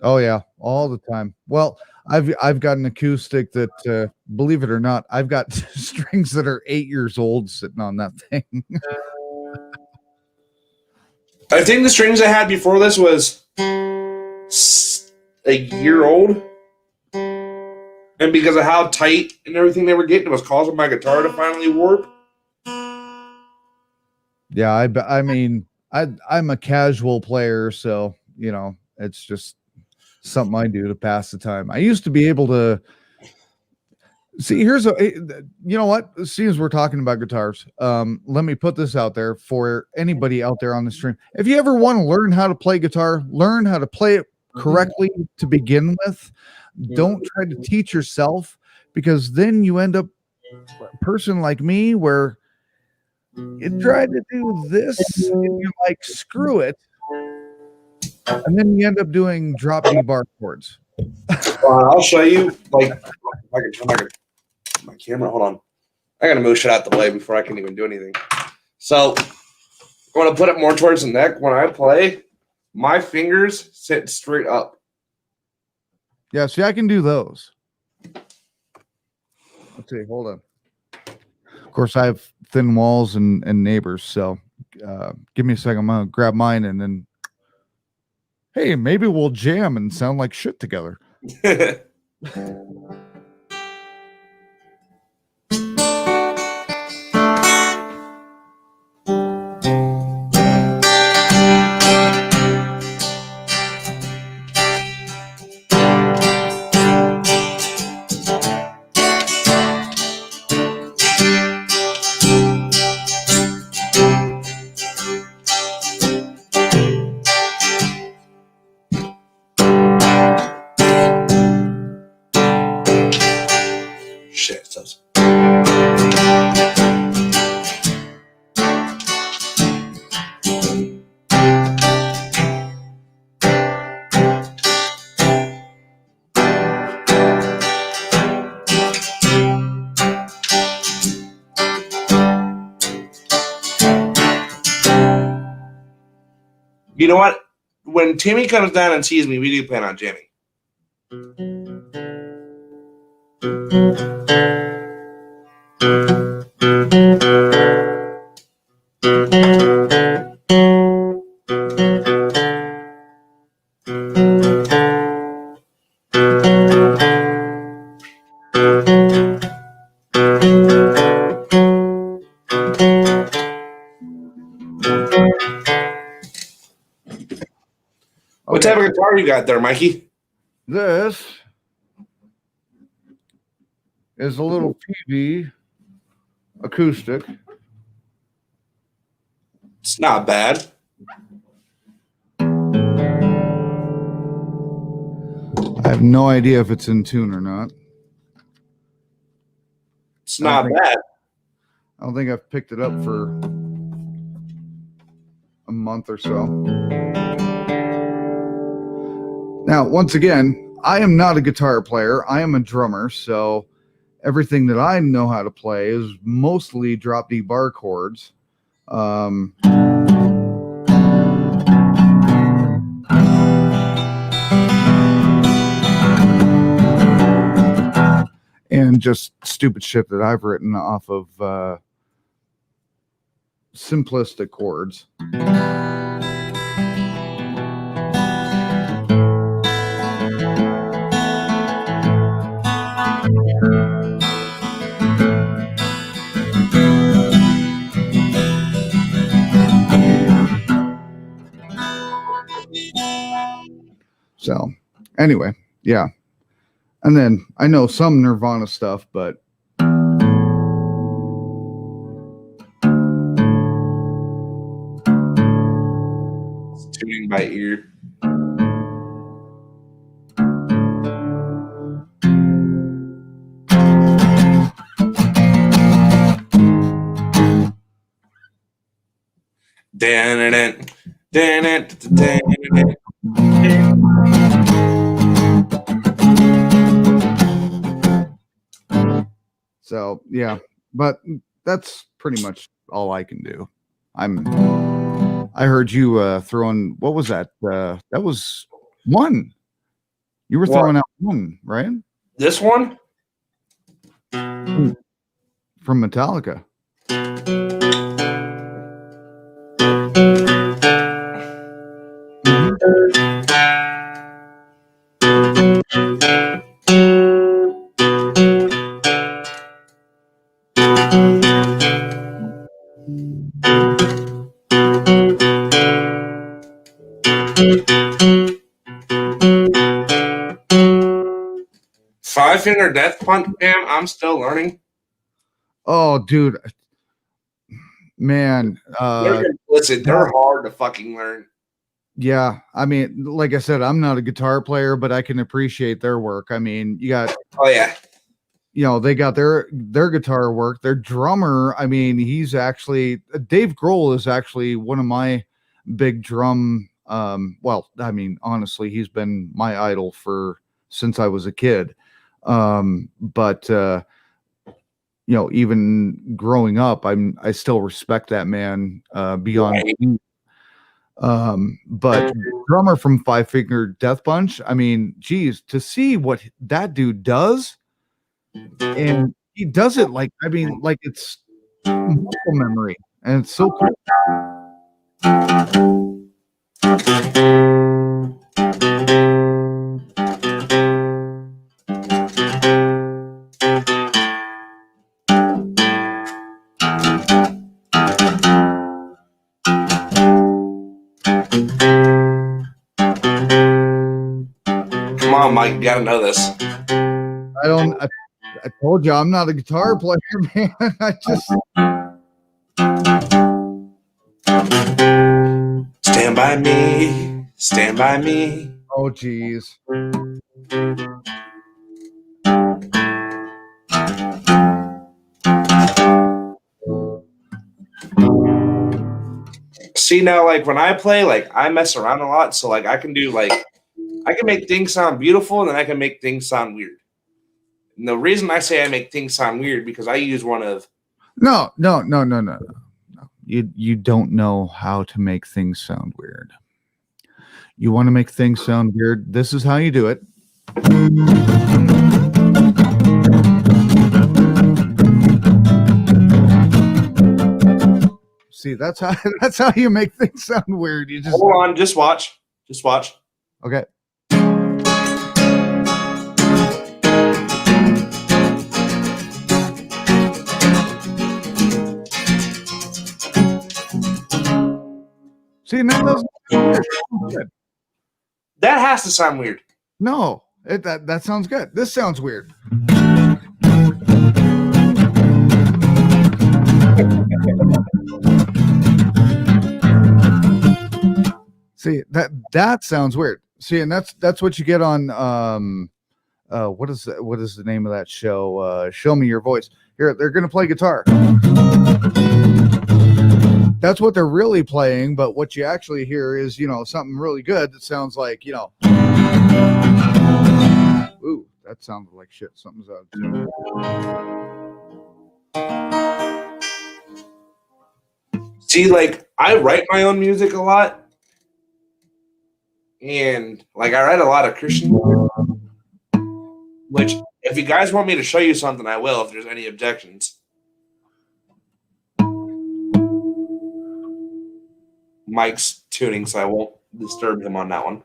Oh yeah, all the time. Well, I've got an acoustic that, believe it or not, I've got strings that are 8 years old sitting on that thing. I think the strings I had before this was a year old, and because of how tight and everything they were getting, it was causing my guitar to finally warp. Yeah, I mean, I'm a casual player, so you know, it's just something I do to pass the time. I used to be able to see. Here's you know what? Seeing as we're talking about guitars, let me put this out there for anybody out there on the stream. If you ever want to learn how to play guitar, learn how to play it correctly to begin with. Don't try to teach yourself, because then you end up a person like me where you try to do this and you're like, screw it. And then you end up doing drop D bar chords. I'll show you. Like, if I can turn my camera. Hold on. I gotta move shit out the way before I can even do anything. So I want to put it more towards the neck. When I play, my fingers sit straight up. Yeah, see, I can do those. Let's see, hold on. Of course, I have thin walls and neighbors, so give me a second. I'm gonna grab mine and then, hey, maybe we'll jam and sound like shit together. Shit. So you know what? When Timmy comes down and sees me, we do plan on jamming. What type of guitar you got there, Mikey? This is a little PV acoustic. It's not bad. I have no idea if it's in tune or not. It's not bad. I don't think I've picked it up for a month or so. Now, once again, I am not a guitar player. I am a drummer, so everything that I know how to play is mostly drop D bar chords. And just stupid shit that I've written off of simplistic chords. So, anyway, yeah. And then I know some Nirvana stuff, but It's tuning by ear. so yeah, but that's pretty much all I can do. I heard you throwing, what was that? That was one. You were What? throwing out one, right? This one? From Metallica. Five Finger Death Punch, damn, I'm still learning. Oh, dude. Man. Listen, they're hard to fucking learn. Yeah. I mean, like I said, I'm not a guitar player, but I can appreciate their work. I mean, you got, Oh, yeah. you know, they got their guitar work. Their drummer, I mean, he's actually, Dave Grohl is actually one of my big drum, well, I mean, honestly, he's been my idol since I was a kid. But you know, even growing up, I still respect that man beyond. But drummer from Five Finger Death Punch, I mean, geez, to see what that dude does, and he does it like, I mean, like it's muscle memory, and it's so cool. Come on, Mike, you gotta know this. I told you I'm not a guitar player, man. I just Stand by me, stand by me. oh geez. See, now, like when I play, like I mess around a lot, so like I can do like I can make things sound beautiful, and then I can make things sound weird. And the reason I say I make things sound weird because I use one of No. You don't know how to make things sound weird. You want to make things sound weird? This is how you do it. See, that's how you make things sound weird. You just hold on, just watch. okay. See, and that doesn't sound weird. That has to sound weird. No, that sounds good. This sounds weird. See, that sounds weird. See, and that's what you get on what is the name of that show? Show Me Your Voice. Here, they're gonna play guitar. That's what they're really playing, but what you actually hear is, you know, something really good that sounds like, you know. that sounded like shit. Something's out. See, like I write my own music a lot, and like I write a lot of Christian music. Which, if you guys want me to show you something, I will. If there's any objections, Mike's tuning, so I won't disturb him on that one.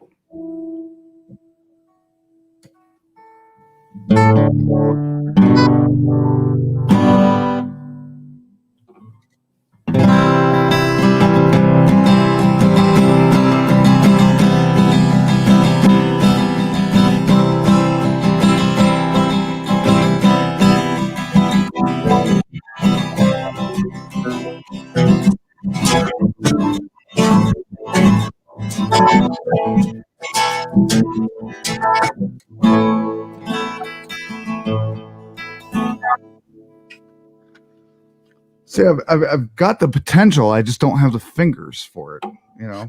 See, I've got the potential. I just don't have the fingers for it. You know,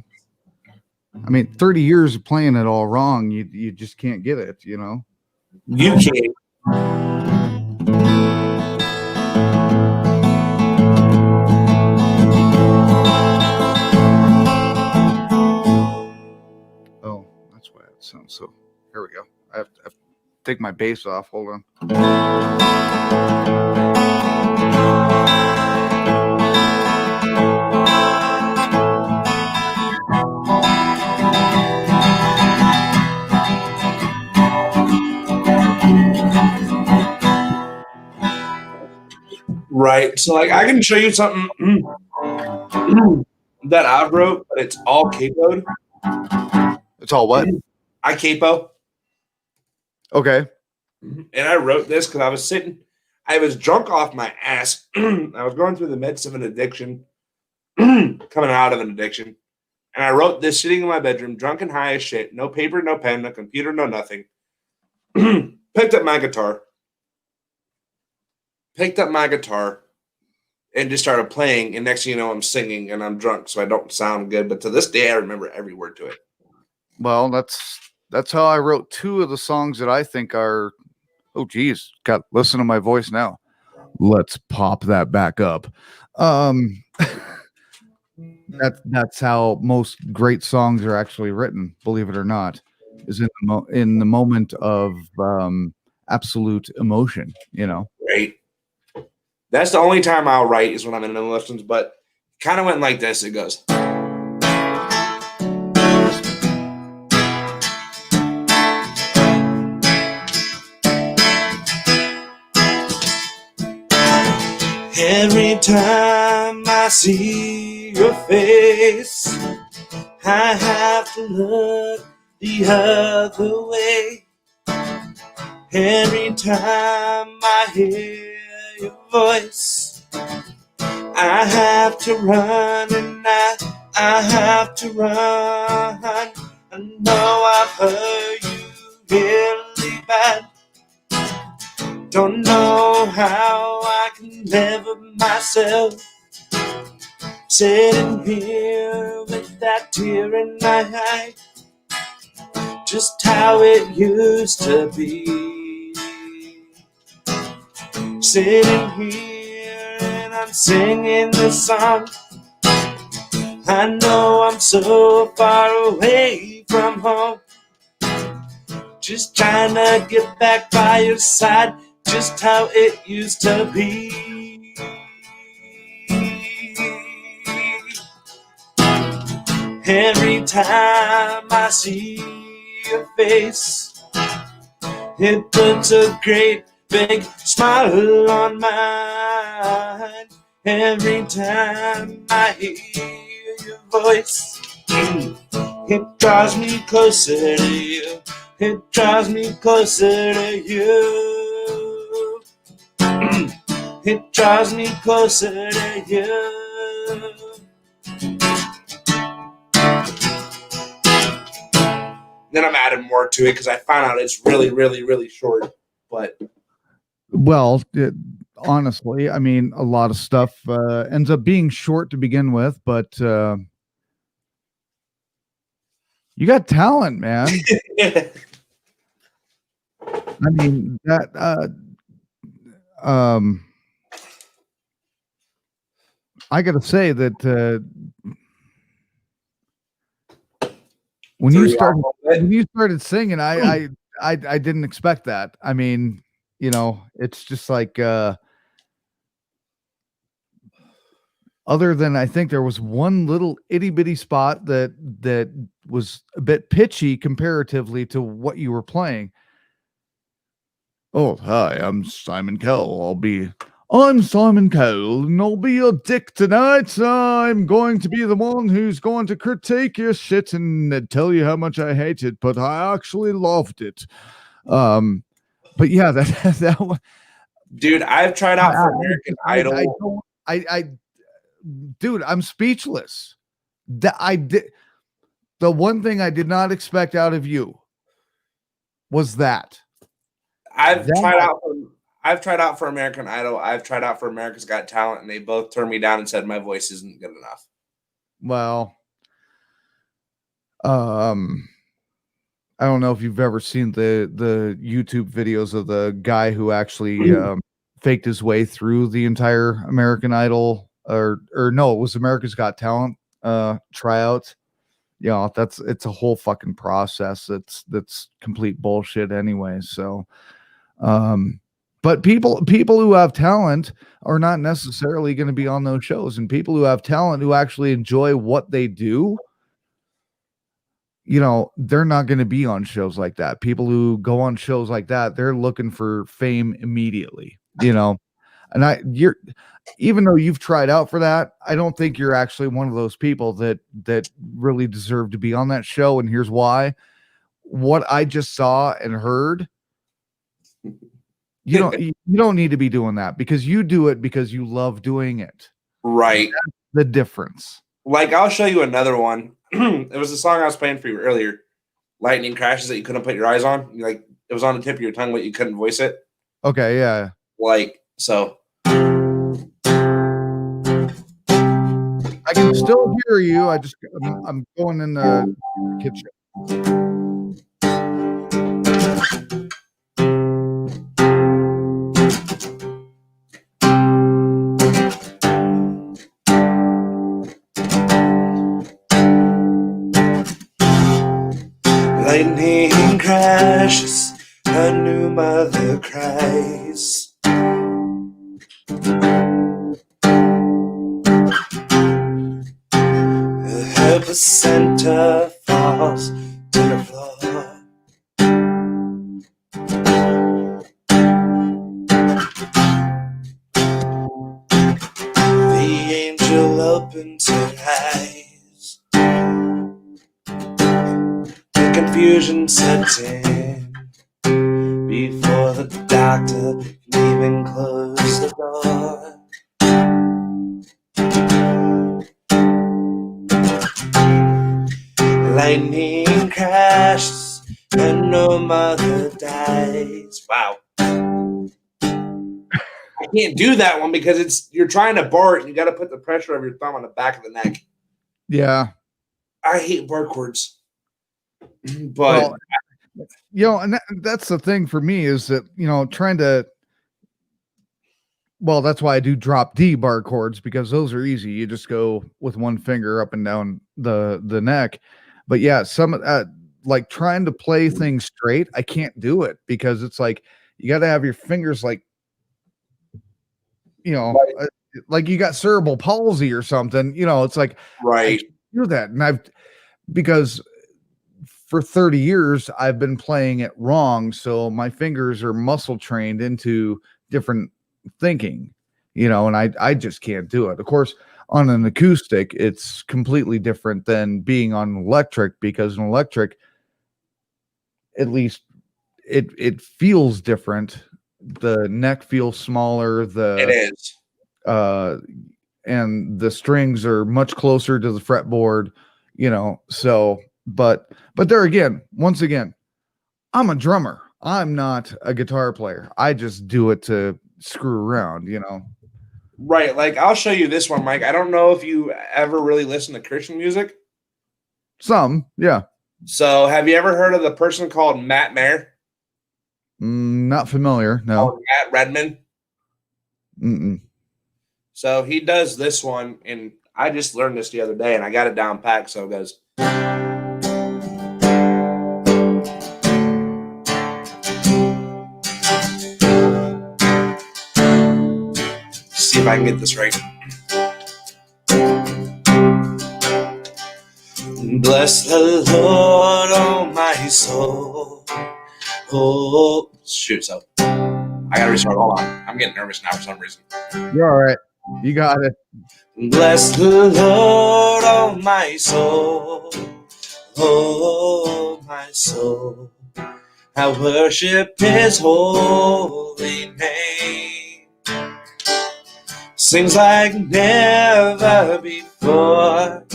I mean, 30 years of playing it all wrong, you just can't get it. You know, You can't. oh, that's why it sounds so. Here we go. I have to take my bass off. Hold on. Right. So, like, I can show you something that I wrote, but it's all capoed. It's all what? I capo. Okay. And I wrote this because I was drunk off my ass. I was going through the midst of an addiction, coming out of an addiction. And I wrote this sitting in my bedroom, drunk and high as shit. No paper, no pen, no computer, no nothing. Picked up my guitar and just started playing. And next thing you know, I'm singing and I'm drunk, so I don't sound good. But to this day, I remember every word to it. Well, that's how I wrote two of the songs that I think are. Oh, geez, God, listen to my voice now. Let's pop that back up. That's how most great songs are actually written. Believe it or not, is in the moment of absolute emotion. You know. Right. That's the only time I'll write is when I'm in emotions, but kind of went like this. It goes. Every time I see your face, I have to look the other way. Every time I hear your voice, I have to run and I have to run. I know I've hurt you really bad. Don't know how I can live with myself, sitting here with that tear in my eye. Just how it used to be. Sitting here and I'm singing this song. I know I'm so far away from home, just trying to get back by your side, just how it used to be. Every time I see your face, it puts a great big smile on mine. Every time I hear your voice, it draws me closer to you. It draws me closer to you. It draws me closer to you. Then I'm adding more to it because I found out it's really, really, really short. But well, honestly, I mean, a lot of stuff ends up being short to begin with, but you got talent, man. I mean that. I got to say that when you started singing, I didn't expect that. I mean, it's just like other than I think there was one little itty bitty spot that was a bit pitchy comparatively to what you were playing. Oh, hi, I'm Simon Cowell. I'm Simon Cowell, and I'll be your dick tonight. I'm going to be the one who's going to critique your shit and tell you how much I hate it, but I actually loved it. But yeah, that one. Dude, I've tried out for American Idol. Dude, I'm speechless. The one thing I did not expect out of you was that. I've tried out for American Idol. I've tried out for America's Got Talent, and they both turned me down and said my voice isn't good enough. Well, I don't know if you've ever seen the YouTube videos of the guy who actually faked his way through the entire American Idol, or no, it was America's Got Talent tryouts. It's a whole fucking process. That's complete bullshit anyway. So, but people who have talent are not necessarily going to be on those shows, and people who have talent who actually enjoy what they do, they're not going to be on shows like that. People who go on shows like that, they're looking for fame immediately, and even though you've tried out for that, I don't think you're actually one of those people that really deserve to be on that show. And here's why. What I just saw and heard, you don't need to be doing that, because you do it because you love doing it. Right. That's the difference. Like, I'll show you another one. It was the song I was playing for you earlier. Lightning crashes that you couldn't put your eyes on. Like, it was on the tip of your tongue, but you couldn't voice it. Okay, yeah. Like, so. I can still hear you. I'm going in the kitchen. Lightning crashes, a new mother cries. Her placenta falls to the floor. The angel opens her eyes. The confusion sets in before the doctor can even close the door. Lightning crashes and no mother dies. Wow. I can't do that one because you're trying to bar it and you got to put the pressure of your thumb on the back of the neck. Yeah. I hate bar chords. But and that's the thing for me is that, trying to, well, that's why I do drop D bar chords, because those are easy. You just go with one finger up and down the neck. But yeah, some like trying to play things straight, I can't do it, because it's like you got to have your fingers like, like you got cerebral palsy or something. It's like, right. I do that, and because for 30 years I've been playing it wrong, so my fingers are muscle trained into different thinking, and I just can't do it. Of course, on an acoustic, it's completely different than being on an electric, because an electric, at least it feels different. The neck feels smaller. It is. And the strings are much closer to the fretboard, so, but there again, once again, I'm a drummer. I'm not a guitar player. I just do it to screw around, Right. Like, I'll show you this one, Mike. I don't know if you ever really listen to Christian music. Some, yeah. So have you ever heard of the person called Matt Mayer? Not familiar. No. Matt Redman. Mm-mm. So he does this one, and I just learned this the other day, and I got it down packed. So it goes. See if I can get this right. Bless the Lord, oh my soul. Oh, shoot. So I gotta restart. Hold on. I'm getting nervous now for some reason. You're all right. You got it. Bless the Lord, oh my soul. Oh, my soul. I worship his holy name. Sings like never before.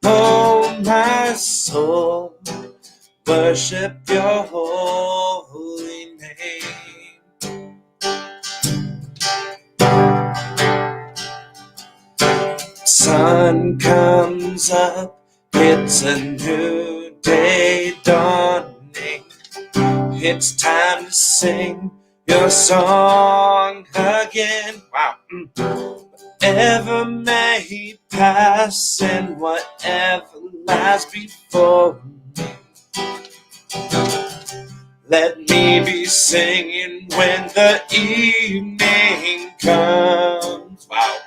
Oh, my soul. Worship your holy name. Sun comes up, it's a new day dawning. It's time to sing your song again. Wow. Whatever may pass and whatever lies before me. Let me be singing when the evening comes. Wow.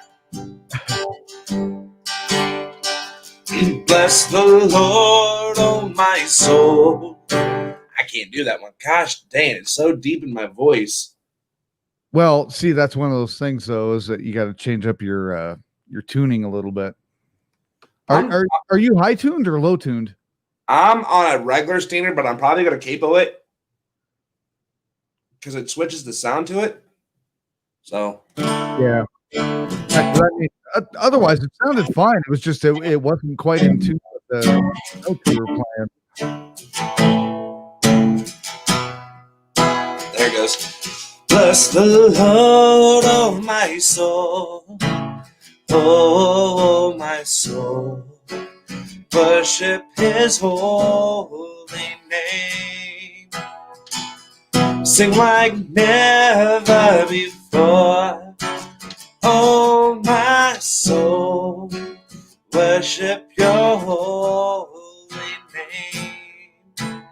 Bless the Lord, oh my soul. I can't do that one. Gosh dang, it's so deep in my voice. Well, see, that's one of those things, though, is that you got to change up your tuning a little bit. Are you high tuned or low tuned? I'm on a regular standard, but I'm probably gonna capo it because it switches the sound to it. So yeah. Otherwise, it sounded fine. It was just it wasn't quite in tune with the notes you were playing. There it goes. Bless the Lord, oh my soul. Oh, my soul. Worship his holy name. Sing like never before. Oh, my soul. Worship your holy name.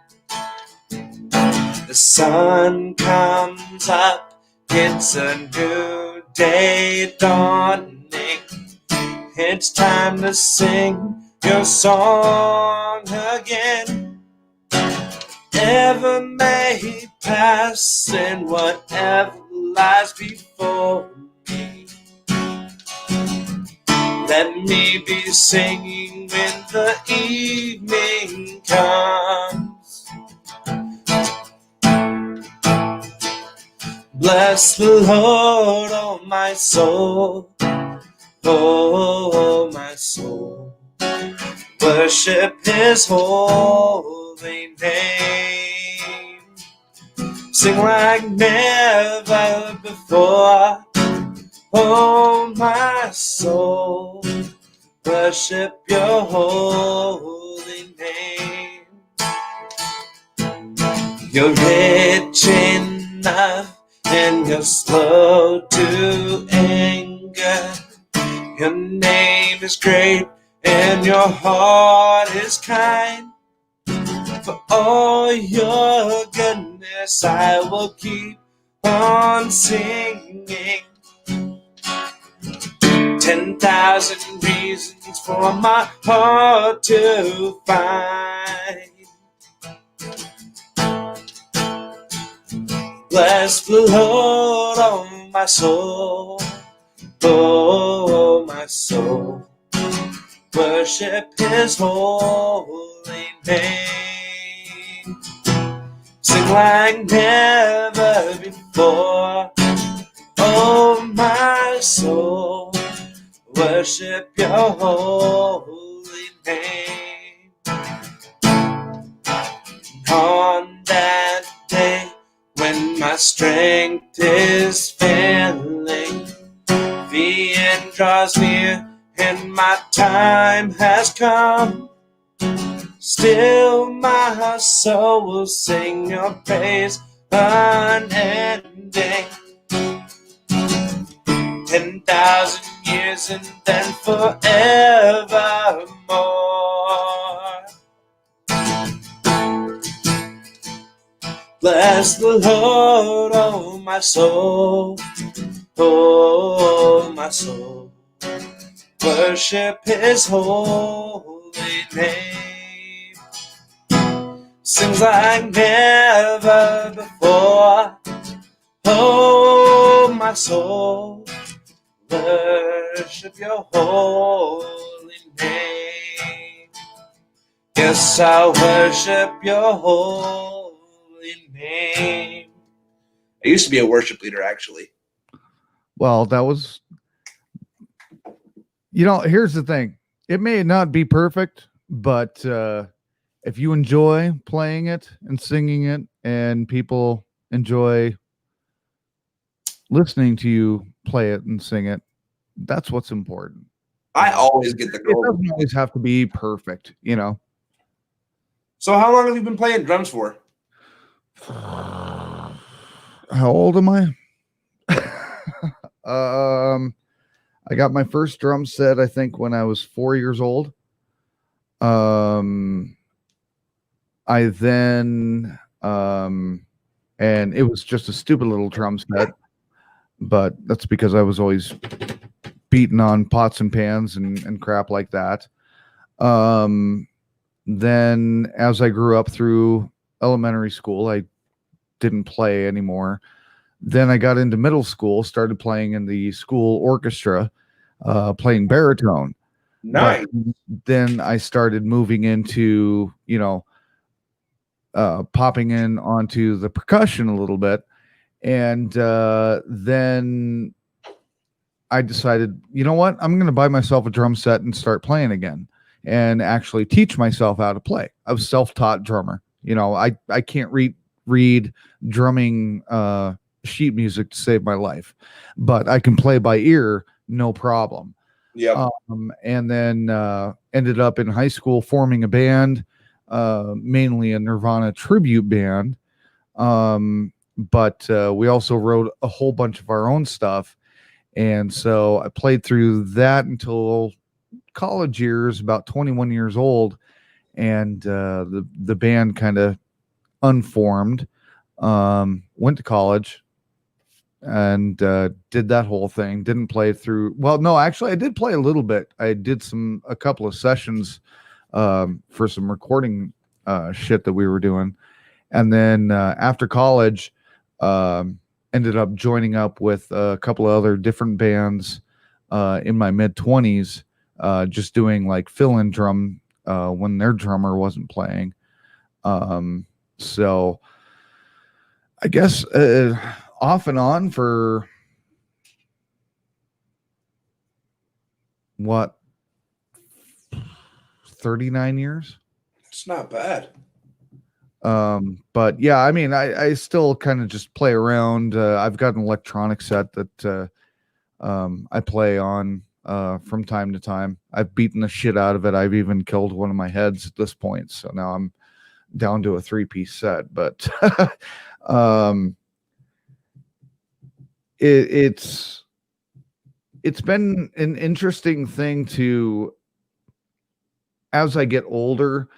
The sun comes up, it's a new day dawning. It's time to sing your song again. Ever may pass and whatever lies before me. Let me be singing when the evening comes. Bless the Lord, oh my soul. Oh, my soul. Worship his holy name. Sing like never before. Oh, my soul. Worship your holy name. You're rich enough and you're slow to anger. Your name is great and your heart is kind. For all your goodness I will keep on singing. 10,000 reasons for my heart to find. Bless the Lord, oh my soul. Oh, my soul. Worship his holy name. Sing like never before. Oh, my soul. Worship your holy name. On that day when my strength is failing, the end draws near and my time has come. Still my soul will sing your praise unending. 10,000 years and then forevermore. Bless the Lord, oh my soul, oh my soul. Worship his holy name. Seems like never before. Oh my soul, worship your holy name. Yes, I worship your holy name. I used to be a worship leader, actually. Well, that was, here's the thing. It may not be perfect, but if you enjoy playing it and singing it and people enjoy listening to you play it and sing it, that's what's important. I always get the It girls. doesn't always have to be perfect, So how long have you been playing drums for? How old am I? I got my first drum set, I think, when I was 4 years old. I then and it was just a stupid little drum set, but that's because I was always beating on pots and pans and crap like that. Then as I grew up through elementary school, I didn't play anymore. Then I got into middle school, started playing in the school orchestra, playing baritone. Nice. But then I started moving into, popping in onto the percussion a little bit. And then I decided, you know what? I'm going to buy myself a drum set and start playing again and actually teach myself how to play. I was self-taught drummer. I can't read drumming sheet music to save my life, but I can play by ear, no problem. Yeah. And then ended up in high school forming a band, mainly a Nirvana tribute band. But we also wrote a whole bunch of our own stuff. And so I played through that until college years, about 21 years old. And the band kind of unformed, went to college and did that whole thing. Didn't play through. Well, no, actually I did play a little bit. I did a couple of sessions for some recording shit that we were doing. And then after college, ended up joining up with a couple of other different bands in my mid-20s, just doing like fill-in drum when their drummer wasn't playing. So I guess off and on for 39 years. It's not bad. But yeah, I mean, I still kind of just play around. I've got an electronic set that I play on from time to time. I've beaten the shit out of it. I've even killed one of my heads at this point. So now I'm down to a 3-piece set, but it's been an interesting thing as I get older,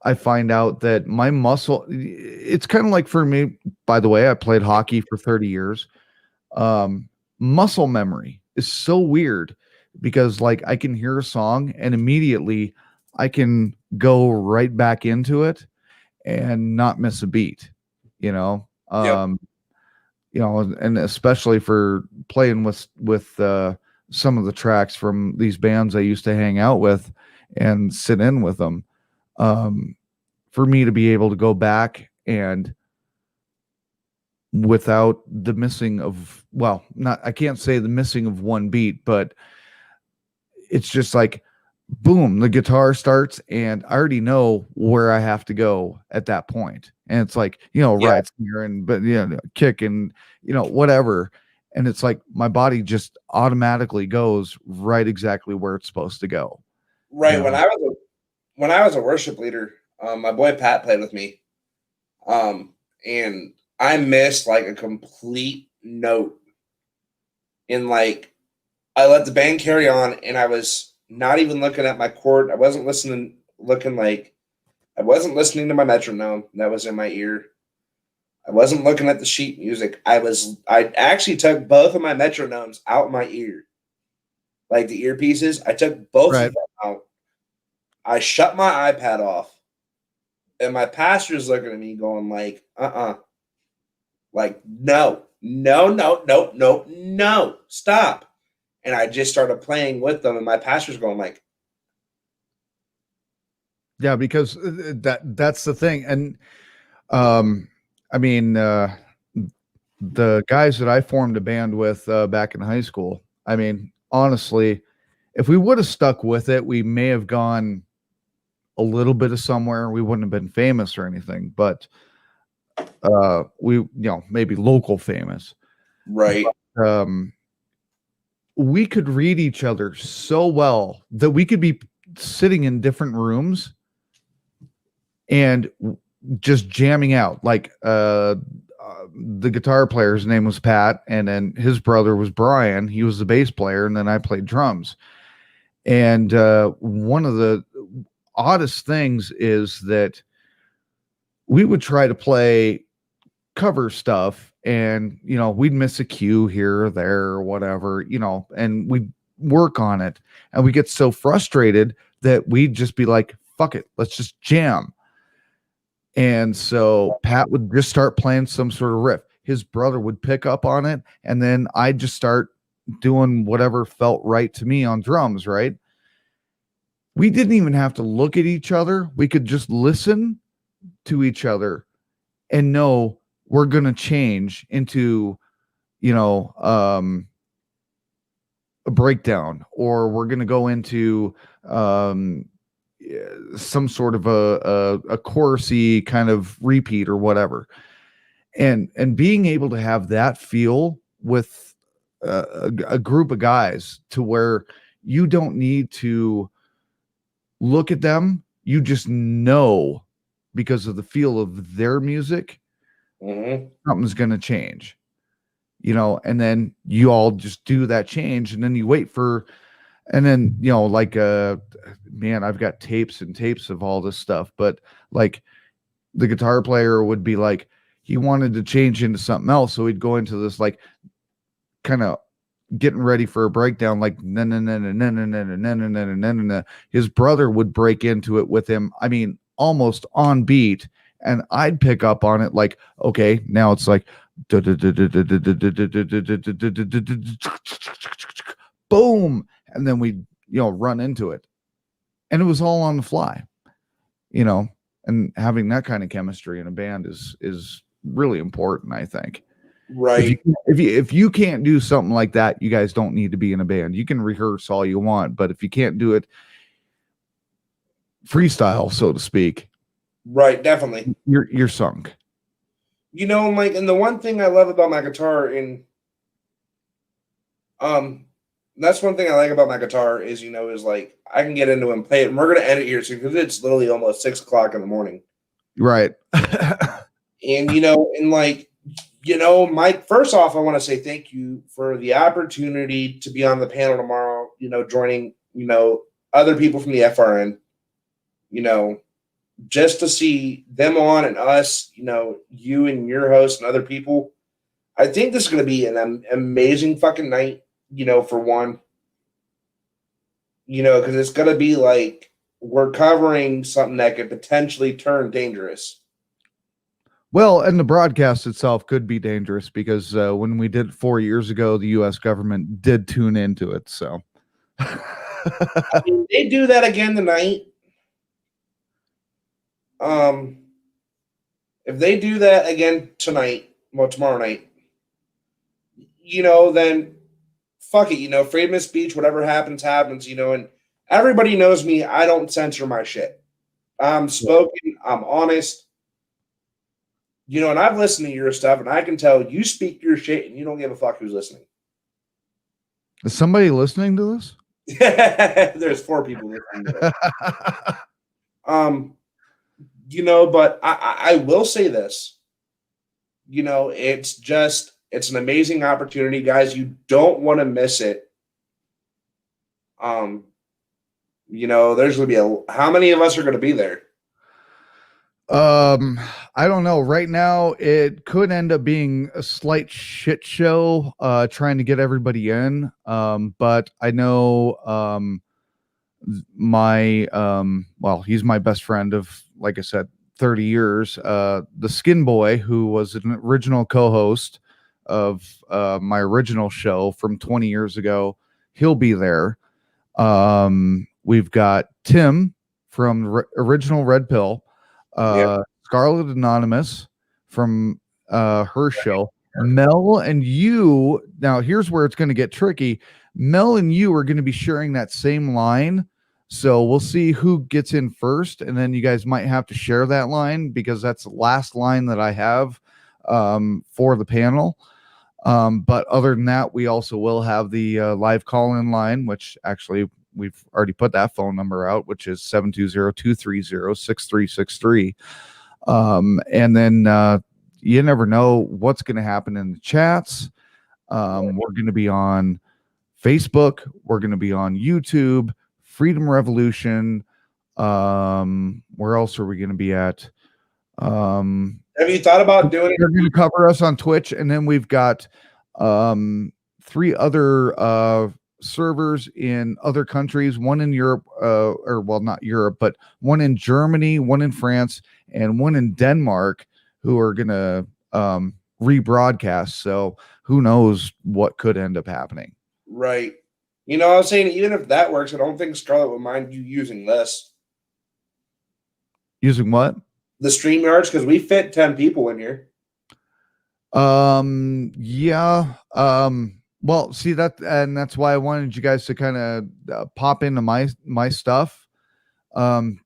I find out that my muscle, it's kind of like for me, by the way, I played hockey for 30 years. Muscle memory is so weird because like I can hear a song and immediately I can go right back into it and not miss a beat, Yep. And especially for playing with some of the tracks from these bands I used to hang out with and sit in with them. For me to be able to go back and without the missing of, I can't say the missing of one beat, but it's just like, boom, the guitar starts and I already know where I have to go at that point. And it's like, right here and, but kick and, whatever. And it's like, my body just automatically goes right exactly where it's supposed to go. Right. When I was a worship leader, my boy Pat played with me. And I missed like a complete note. And like I let the band carry on, and I was not even looking at my chord. I wasn't listening to my metronome that was in my ear. I wasn't looking at the sheet music. I actually took both of my metronomes out my ear. Like the earpieces, I took both Right. of them out. I shut my iPad off. And my pastor's looking at me going like, like, no, stop. And I just started playing with them, and my pastor's going like, Yeah, because that's the thing. And I mean, the guys that I formed a band with back in high school, I mean, honestly, if we would have stuck with it, we may have gone a little bit of somewhere. We wouldn't have been famous or anything, but we, maybe local famous. right. We could read each other so well that we could be sitting in different rooms and just jamming out. Like the guitar player's name was Pat, and then his brother was Brian. He was the bass player, and then I played drums. And one of the oddest things is that we would try to play cover stuff, and we'd miss a cue here or there or whatever, and we'd work on it, and we get so frustrated that we'd just be like, fuck it, let's just jam. And so Pat would just start playing some sort of riff. His brother would pick up on it, and then I'd just start doing whatever felt right to me on drums, right? We didn't even have to look at each other. We could just listen to each other and know we're going to change into, a breakdown, or we're going to go into some sort of a chorusy kind of repeat or whatever. And being able to have that feel with a group of guys to where you don't need to look at them, you just know because of the feel of their music, something's going to change, and then you all just do that change, and then you wait for, and then, like, man, I've got tapes and tapes of all this stuff, but like the guitar player would be like, he wanted to change into something else. So he'd go into this, like, kind of getting ready for a breakdown, like, his brother would break into it with him. I mean, almost on beat. And I'd pick up on it like, okay, now it's like, boom. And then we, run into it. And it was all on the fly, and having that kind of chemistry in a band is really important, I think. Right. If you can't do something like that, you guys don't need to be in a band. You can rehearse all you want, but if you can't do it freestyle, so to speak, right, definitely, you're sunk. Like, and the one thing I love about my guitar, and that's one thing I like about my guitar is, is like I can get into it and play it, and we're gonna end it here soon because it's literally almost 6 o'clock in the morning. Right. And and like, Mike, first off, I want to say thank you for the opportunity to be on the panel tomorrow, joining, other people from the FRN, just to see them on and us, you and your host and other people. I think this is going to be an amazing fucking night, for one, because it's going to be like we're covering something that could potentially turn dangerous. Well, and the broadcast itself could be dangerous because when we did it 4 years ago, the U.S. government did tune into it. So I mean, they do that again tonight. If they do that again tonight, well, tomorrow night, then fuck it, freedom of speech, whatever happens, and everybody knows me. I don't censor my shit. I'm spoken, I'm honest. And I've listened to your stuff, and I can tell you speak your shit, and you don't give a fuck who's listening. Is somebody listening to this? There's 4 people listening to this. But I will say this. it's an amazing opportunity, guys. You don't want to miss it. There's going to be how many of us are going to be there? I don't know. Right now, it could end up being a slight shit show, trying to get everybody in. But I know, he's my best friend of, like I said, 30 years. The Skin Boy, who was an original co-host of my original show from 20 years ago, he'll be there. We've got Tim from original Red Pill, Scarlet Anonymous from her show. Mel and you, now here's where it's going to get tricky. Mel and you are going to be sharing that same line. So we'll see who gets in first, and then you guys might have to share that line because that's the last line that I have for the panel. But other than that, we also will have the live call-in line, which actually we've already put that phone number out, which is 720-230-6363. And then you never know what's going to happen in the chats. We're going to be on Facebook. We're going to be on YouTube, Freedom Revolution. Where else are we going to be at? Have you thought about doing it? They're going to cover us on Twitch, and then we've got 3 other servers in other countries, one in Europe, not Europe, but one in Germany, one in France, and one in Denmark, who are going to rebroadcast. So who knows what could end up happening. Right. I was saying, even if that works, I don't think Scarlett would mind you using this. Using what? The StreamYards, because we fit 10 people in here. Yeah. Well, see that, and that's why I wanted you guys to kind of pop into my stuff,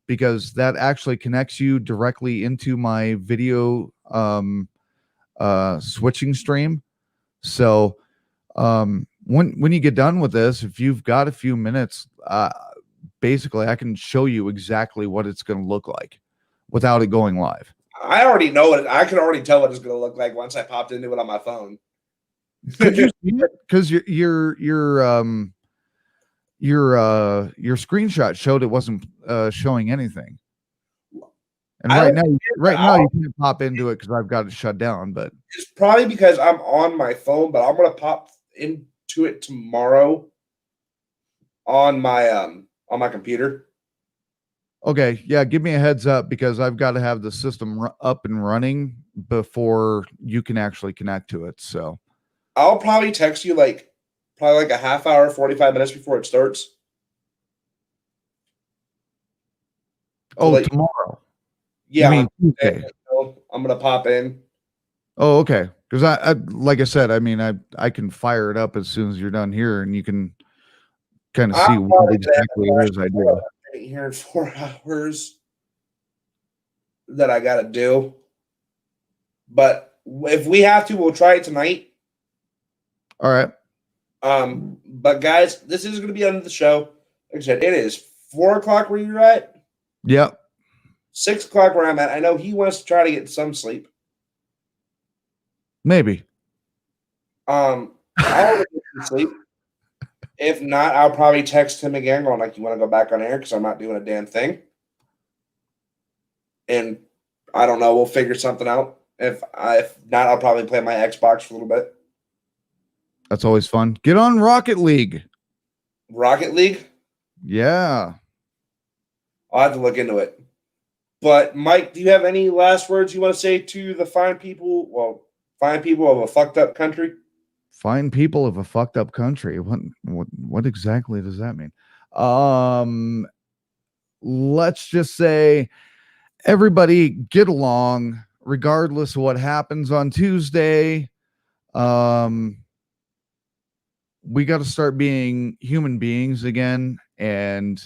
because that actually connects you directly into my video switching stream. So when you get done with this, if you've got a few minutes, basically I can show you exactly what it's going to look like without it going live. I already know it. I can already tell what it's going to look like once I popped into it on my phone. Could you see it? Because your screenshot showed it wasn't showing anything. And right now you can't pop into it because I've got it shut down. But it's probably because I'm on my phone. But I'm going to pop into it tomorrow on my computer. Okay, yeah, give me a heads up because I've got to have the system up and running before you can actually connect to it. So I'll probably text you probably a half hour, 45 minutes before it starts. Oh, tomorrow. Yeah, you mean Tuesday. I'm gonna pop in. Oh, okay. Because I like I said, I mean, I can fire it up as soon as you're done here, and you can kind of see what exactly it is I do. Here in 4 hours that I gotta do. But if we have to, we'll try it tonight. All right. But guys, this is gonna be the end of the show. Like I said, it is 4 o'clock where you're at. Yep. 6 o'clock where I'm at. I know he wants to try to get some sleep. Maybe. I'll get some sleep. If not, I'll probably text him again going you want to go back on air because I'm not doing a damn thing. And I don't know. We'll figure something out. If not, I'll probably play my Xbox for a little bit. That's always fun. Get on Rocket League. Rocket League? Yeah. I'll have to look into it. But Mike, do you have any last words you want to say to the fine people of a fucked up country? Fine people of a fucked up country. What exactly does that mean? Let's just say everybody get along regardless of what happens on Tuesday. We got to start being human beings again, and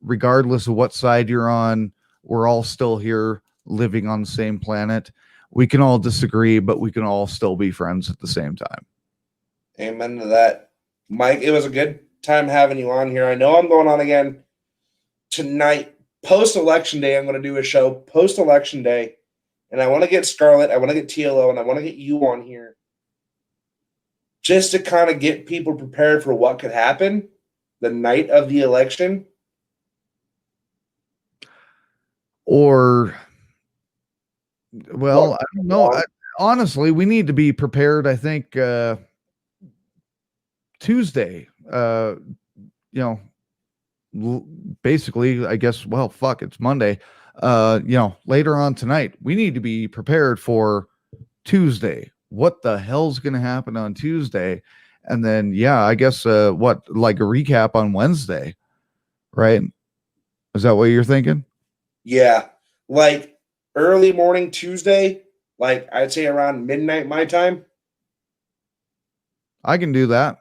regardless of what side you're on, we're all still here living on the same planet. We can all disagree, but we can all still be friends at the same time. Amen to that. Mike, it was a good time having you on here. I know I'm going on again tonight. Post-election day, I'm going to do a show post-election day. and I want to get Scarlett, I want to get TLO, and I want to get you on here just to kind of get people prepared for what could happen the night of the election. Or, well, I don't know. Honestly, we need to be prepared. I think Tuesday, basically, I guess, well, fuck, it's Monday. Later on tonight, we need to be prepared for Tuesday. What the hell's going to happen on Tuesday? And then, I guess, like a recap on Wednesday, right? Is that what you're thinking? Yeah. Like early morning Tuesday, like I'd say around midnight my time. I can do that.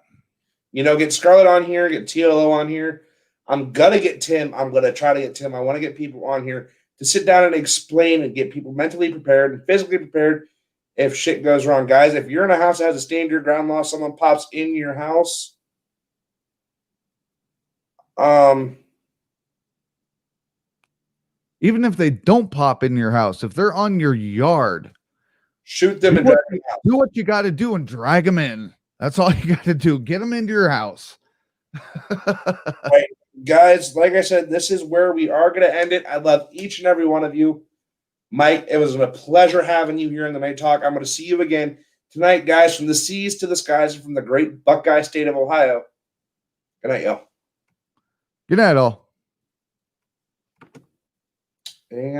Get Scarlett on here, get TLO on here. I'm going to get Tim. I'm going to try to get Tim. I want to get people on here to sit down and explain and get people mentally prepared and physically prepared if shit goes wrong. Guys, if you're in a house that has a stand your ground law, someone pops in your house, even if they don't pop in your house, if they're on your yard, shoot them and drag them out. Do what you got to do and drag them in. That's all you got to do. Get them into your house. Right. Guys, like I said, this is where we are going to end it. I love each and every one of you. Mike, it was a pleasure having you here in the Night Talk. I'm going to see you again tonight, guys, from the seas to the skies and from the great Buckeye state of Ohio. Good night, y'all. Good night, all. And